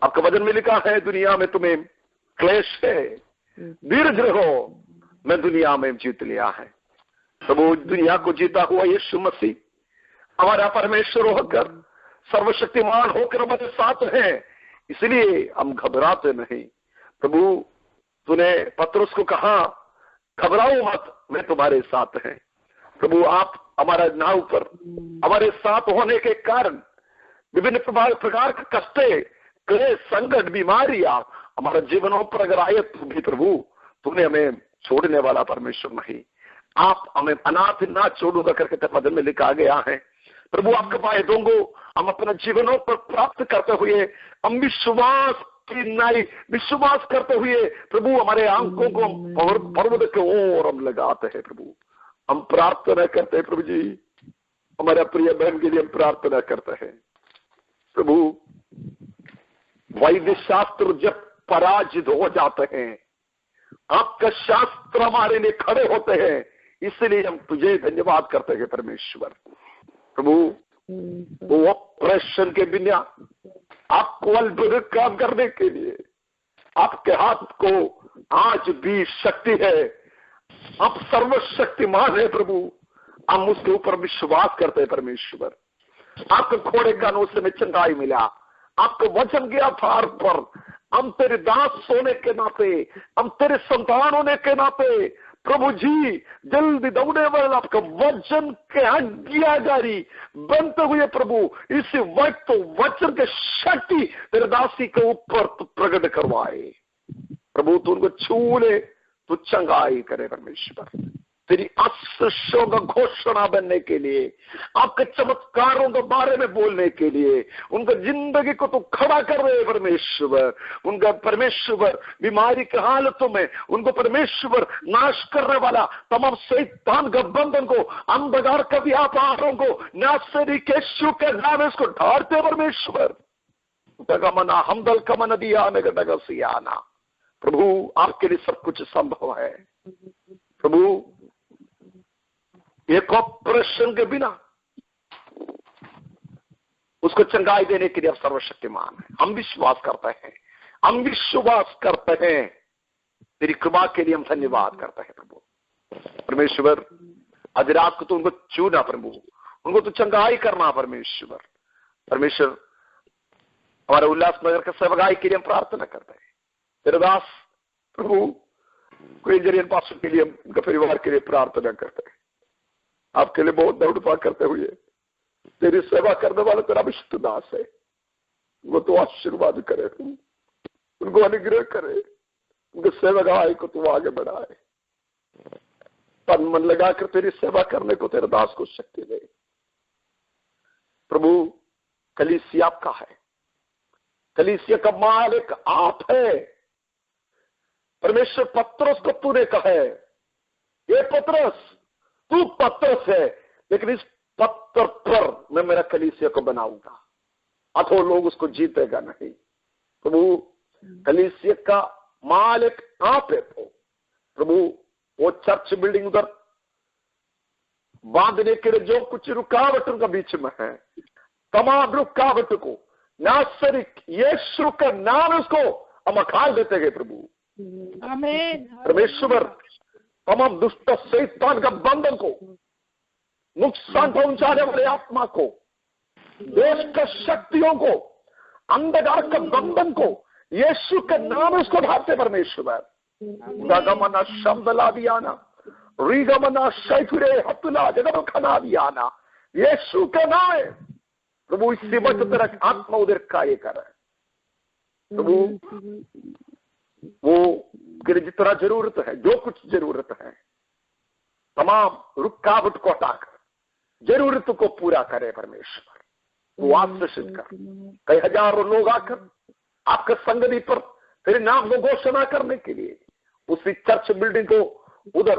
आपका वचन में लिखा है, दुनिया में तुम्हें क्लेश है, धीरज रहो, मैं दुनिया में जीत लिया है। प्रभु, दुनिया को जीता हुआ यीशु मसीह हमारा परमेश्वर होकर, सर्वशक्तिमान होकर हमारे साथ है, इसलिए हम घबराते नहीं। प्रभु, तूने पतरस को कहा, घबराओ मत, मैं तुम्हारे साथ है। प्रभु, आप हमारा नाव पर हमारे साथ होने के कारण विभिन्न प्रकार के कष्टे, क्लेश, संकट, बीमारियां हमारे जीवनों पर अगर आए तो भी प्रभु तूने हमें छोड़ने वाला परमेश्वर नहीं, आप हमें अनाथ ना छोड़ूंगा करके तेरे वचन में लिखा गया है। प्रभु, आपके वायदों को हम अपने जीवनों पर प्राप्त करते हुए हम विश्वास की नाई विश्वास करते हुए प्रभु हमारे आंखों को पर्वत के ओर हम लगाते हैं। प्रभु, हम प्रार्थना करते हैं प्रभु जी, हमारे प्रिय बहन के लिए हम प्रार्थना करते हैं प्रभु। वैद्य शास्त्र जब पराजित हो जाते हैं, आपका शास्त्र हमारे लिए खड़े होते हैं, इसलिए हम तुझे धन्यवाद करते हैं परमेश्वर। प्रभु, वो ऑपरेशन के बिना आपको अद्भुत काम करने के लिए आपके हाथ को आज भी शक्ति है। आप सर्वशक्तिमान है प्रभु, हम उसके ऊपर विश्वास करते हैं परमेश्वर। आपके घोड़े कानों से में चंगाई मिला, आपके वचन के आधार पर हम तेरे दास होने के नाते, हम तेरे संतान होने के नाते प्रभु जी जल्दी दौड़ने वाले आपका वचन के आज्ञाकारी बनते हुए प्रभु इस वक्त तो वचन के शक्ति तेरे दासी के ऊपर प्रकट करवाए प्रभु। तू उनको छू ले, तू चंगाई करे परमेश्वर। तेरी आशीषों का घोषणा बनने के लिए, आपके चमत्कारों के बारे में बोलने के लिए, उनका जिंदगी को तो खड़ा कर रहे परमेश्वर। उनका परमेश्वर बीमारी के हालतों में उनको परमेश्वर नाश करने वाला तमाम शैतान का बंधन को, अंधकार के व्यापारों को नासरी के यीशु के नाम इसको ढारते परमेश्वर। गमना हमदल कमन दिया नगसियाना प्रभु, आपके लिए सब कुछ संभव है प्रभु। एक ऑपरेशन के बिना उसको चंगाई देने के लिए आप सर्वशक्तिमान है। हम विश्वास करते हैं, हम विश्वास करते हैं। तेरी कृपा के लिए हम धन्यवाद करते हैं प्रभु परमेश्वर। आज रात को तो उनको छूना प्रभु, उनको तो चंगाई करना परमेश्वर। परमेश्वर, हमारे उल्लासनगर के सेवकाई के लिए हम प्रार्थना करते हैं। तेरे दास प्रभु कोई इंजीनियर पासों के लिए, उनके परिवार के लिए प्रार्थना करते हैं। आपके लिए बहुत दौड़ करते हुए तेरी सेवा करने वाला तेरा विशुद्ध दास है, वो तो आशीर्वाद करे, उनको अनुग्रह करे, उनके सेवकाई को तू आगे बढ़ाए। तन मन लगाकर तेरी सेवा करने को तेरे दास को शक्ति दे प्रभु। कलीसिया आपका है, कलीसिया का मालिक आप है परमेश्वर। पत्रस को तूने कहा है, ये पत्रस तू पत्रस है, लेकिन इस पत्थर पर मैं मेरा कलीसिया को बनाऊंगा, अथवा लोग उसको जीतेगा नहीं। प्रभु, कलीसिया का मालिक आप है प्रभु। वो चर्च बिल्डिंग उधर बांधने के लिए जो कुछ रुकावट उनका बीच में है, तमाम रुकावट को नासरी यीशु का नाम उसको हम अखाल देते गए प्रभु। आमीन परमेश्वर, तमाम दुष्ट शैतान का बंधन को, नुकसान पहुंचाने वाले आत्मा को, देश के शक्तियों को, अंधकार के बंधन को यीशु के नाम उसको ढाते परमेश्वर। गमना शब्द ला दिया ना, रिगमना शैफुरे हतुला जगह खना दिया ना, यीशु के नाम है प्रभु। इसी वक्त तेरा आत्मा उधर कार्य कर रहा है प्रभु। वो जितना जरूरत है, जो कुछ जरूरत है, तमाम रुकावट को हटाकर जरूरत को पूरा करे परमेश्वर। वो आशीषित कर, कई हजारों लोग आकर आपके संगति पर तेरे नाम को घोषणा करने के लिए उसी चर्च बिल्डिंग को उधर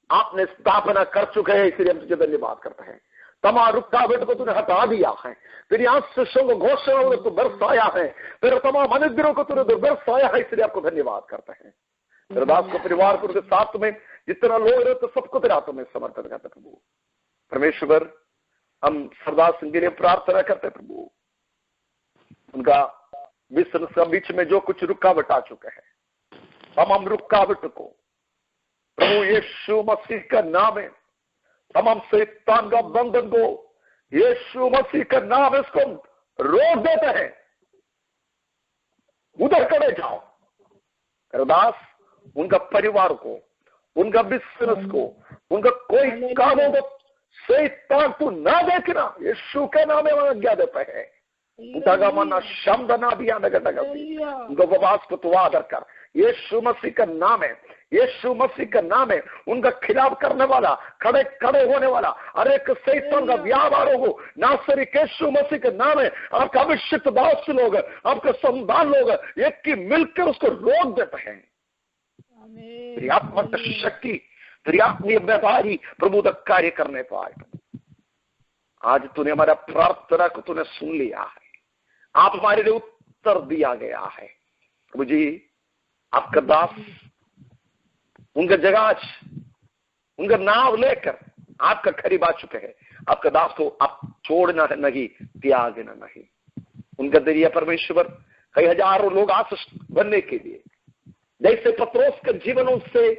आपने स्थापना कर चुके हैं, इसलिए हम तुझे धन्यवाद करते हैं। तमाम रुकावट को तूने हटा दिया है, तेरी आशीषों को घोषणा उधर तू बरसाया है, तेरे तमाम अनुग्रहों को तूने उधर बरसाया है, इसलिए आपको धन्यवाद करते हैं। तेरे दास को परिवार को उसके साथ में जितना लोग रहे तो सबको तेरे हाथों में समर्पित करते प्रभु। परमेश्वर हम सरदार सिंह के लिए प्रार्थना करते प्रभु, उनका बिजनेस का बीच में जो कुछ रुकावट आ चुके हैं, तमाम रुकावट को प्रभु यीशु मसीह का नाम है, तमाम शैतान का बंधन को यीशु मसीह का नाम इसको रोक देते हैं। उधर खड़े जाओ करदास, उनका परिवार को, उनका बिजनेस को, उनका कोई कामों को शैतान तू ना देखना, यीशु के नाम में आज्ञा देते हैं। उनको उपवास को तू आदर कर, यीशु मसीह का नाम है, यीशु मसीह का नाम है। उनका खिलाफ करने वाला, खड़े खड़े होने वाला हर एक शैतान का व्यापारों को नासरी यीशु मसीह का नाम है। आपका अभिषिक्त दास लोग, आपके संतान लोग एक की मिलकर उसको रोक देते हैं। तेरी आत्मक शक्ति, तेरी आत्मीय व्यापारी प्रभु तक कार्य करने पाए। आज तूने हमारा प्रार्थना को तूने सुन लिया है, आप हमारे लिए उत्तर दिया गया है प्रभु जी। आपका दास उनका जहाज, उनका नाव लेकर आपका करीब आ चुके हैं। आपका दास को आप छोड़ना है नहीं, त्यागना नहीं। उनका जरिया परमेश्वर कई हजारों लोग आशीष बनने के लिए, जैसे पत्रोस के जीवनों से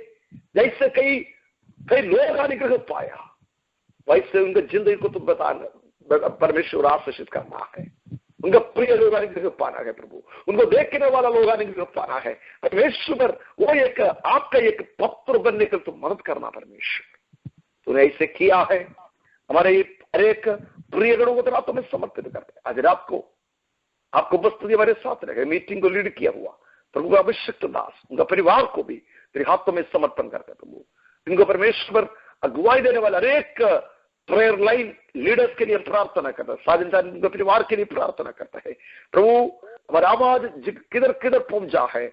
जैसे कई लोग अनुग्रह पाया, वैसे उनका जिंदगी को तो बताना परमेश्वर आशीषित करना है। उनका प्रिय लोग अनुग्रह पाना है प्रभु, उनको देखने वाला लोग अनुग्रह पाना है परमेश्वर। वो एक आपका एक पत्र बनने के तो मदद करना परमेश्वर, तूने ऐसे किया है। हमारे हर एक प्रिय गणों को तेरा तुम्हें समर्पित करते हैं। आज रात को आपको उपस्थिति हमारे साथ रहे, मीटिंग को लीड किया हुआ प्रभु का अभिषिक्त दास, उनका परिवार को भी तेरे हाथों में समर्पण करते प्रभु। इनको परमेश्वर अगुवाई देने वाला हर एक प्रेयर लाइन लीडर्स के लिए प्रार्थना करता है, साजन परिवार के लिए प्रार्थना करता है प्रभु। हमारा आवाज किधर किधर पहुंचा है,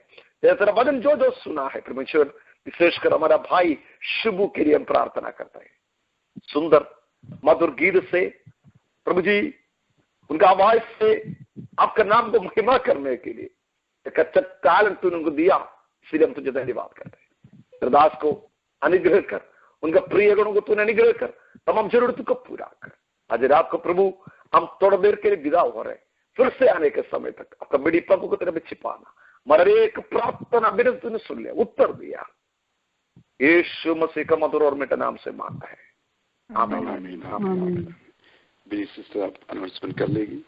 तेरा वचन जो जो सुना है परमेश्वर, विशेषकर हमारा भाई शिबू के लिए हम प्रार्थना करता है। सुंदर मधुर गीत से प्रभु जी, उनका आवाज से आपका नाम को महिमा करने के लिए एक अच्छा टैलेंट तूने उनको दिया, इसलिए हम तुझे धन्यवाद करते हैं। दास को अनुग्रह कर, उनका प्रिय गणों को तूने अनुग्रह कर, तमाम जरूरतों को पूरा कर। आज रात को प्रभु हम थोड़ा देर के लिए विदा हो रहे, फिर से आने के समय तक आपका बड़ी प्रभु को तेरे में छिपाना। हमारे एक प्रार्थना बिना तूने सुन लिया, उत्तर दिया, यीशु मसीह का मधुर और मीठा नाम से मांगता है, आमीन आमीन आमीन। मेरी सिस्टर आप अनाउंसमेंट कर लेगी।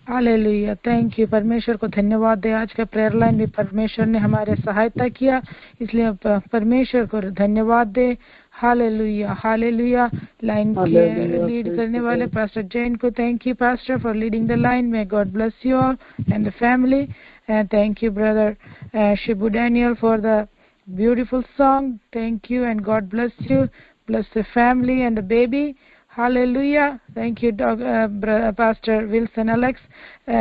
Hallelujah, thank you. परमेश्वर को धन्यवाद दे, आज का प्रेयर लाइन भी परमेश्वर ने हमारे सहायता किया, इसलिए परमेश्वर को धन्यवाद दे। Hallelujah hallelujah. लाइन के लीड करने वाले पास्टर जैन को thank you pastor for leading the line. May God bless you all and the family, and thank you brother Shibu Daniel for the beautiful song. Thank you and God bless you. Bless the family and the baby. Hallelujah. Thank you, Pastor Wilson Alex.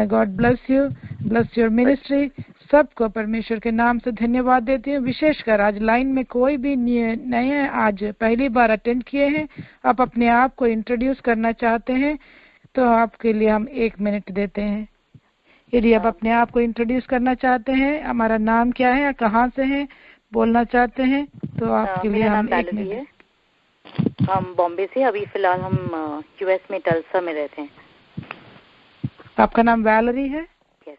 God bless you. Bless your ministry. सबको परमेश्वर के नाम से धन्यवाद देती हूँ। विशेषकर आज लाइन में कोई भी नए आज पहली बार अटेंड किए हैं, आप अपने आप को इंट्रोड्यूस करना चाहते हैं तो आपके लिए हम 1 मिनट देते हैं। यदि आप अपने आप को इंट्रोड्यूस करना चाहते हैं, हमारा नाम क्या है, कहाँ से हैं, बोलना चाहते हैं तो आपके लिए हम 1 मिनट। हम बॉम्बे से, अभी फिलहाल हम यूएस में टल्सा में रहते हैं। आपका नाम वैलरी है? Yes.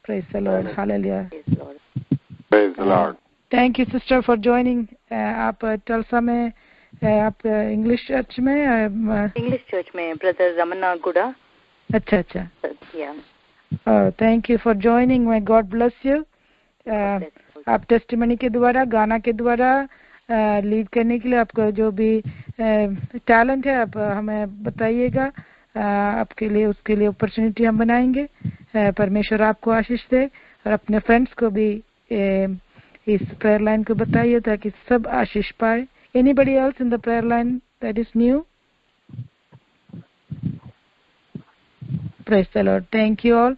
Praise the Lord, hallelujah, praise the Lord. Thank you sister for joining. आप टल्सा में, आप इंग्लिश चर्च में? इंग्लिश चर्च में ब्रदर रमना गुड़ा। अच्छा अच्छा, thank you for joining. My God bless you. आप टेस्टिमनी के द्वारा, गाना के द्वारा लीड करने के लिए आपका जो भी टैलेंट है आप हमें बताइएगा, आपके लिए उसके लिए अपॉर्चुनिटी हम बनाएंगे। परमेश्वर आपको आशीष दे और अपने फ्रेंड्स को भी इस प्रेयर लाइन को बताइए ताकि सब आशीष पाए। Anybody else in the prayer line that is new? Praise the Lord, thank you all.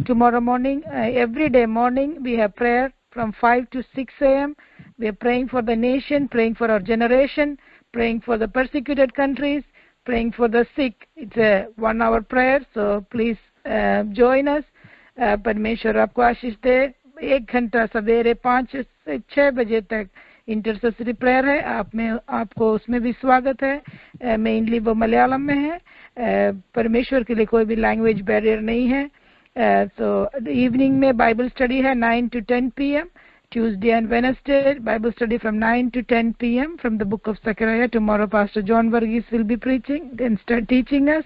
tomorrow morning, every day morning, we have prayer from 5 to 6 a.m. We are praying for the nation, praying for our generation, praying for the persecuted countries, praying for the sick. It's a 1 hour prayer, so please join us. परमेश्वर आपको आशीष दे। 1 घंटा सवेरे 5 से 6 बजे तक intercessory prayer है। आपको उसमें भी स्वागत है। मेनली वो मलयालम में है। परमेश्वर के लिए कोई भी लैंग्वेज बैरियर नहीं है। तो इवनिंग में बाइबल स्टडी है 9 to 10 p.m. Tuesday and Wednesday, Bible study from 9 to 10 p.m. from the book of Zechariah. Tomorrow, Pastor John Varghese will be preaching and start teaching us.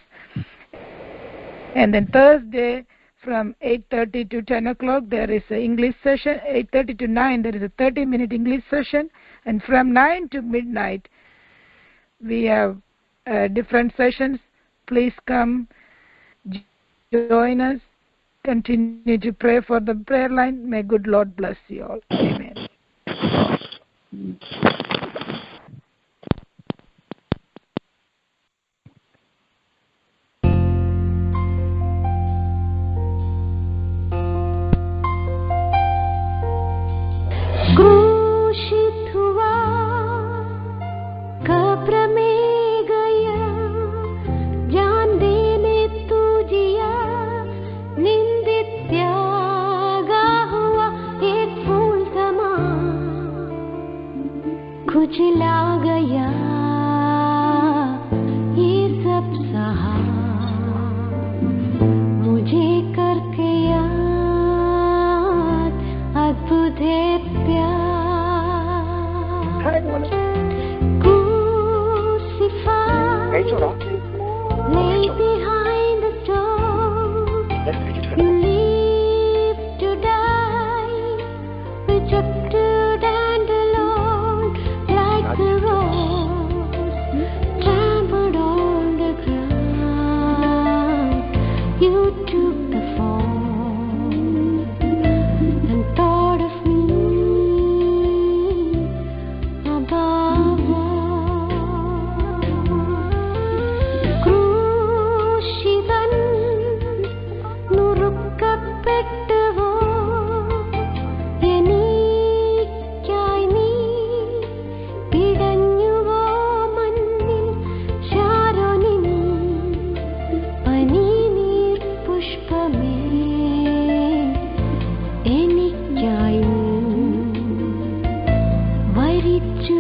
And then Thursday, from 8:30 to 10 o'clock, there is an English session. 8:30 to 9, there is a 30-minute English session. And from 9 to midnight, we have different sessions. Please come, join us. Continue to pray for the prayer line. May good Lord bless you all. Amen. कुचला गया ये सब सहा मुझे करके याद अद्भुत है प्यार Crucified lay behind the door you live to die rejected and alone the rose trampled on the ground. You took the fall and thought of me above all. Krushivan nurukkappettavo എനിക്കായി നീ പിടഞ്ഞുവോ മണ്ണിൽ ശാരോനിൻ പനിനീർ പുഷ്പമേ എനിക്കായി വരിച്ചു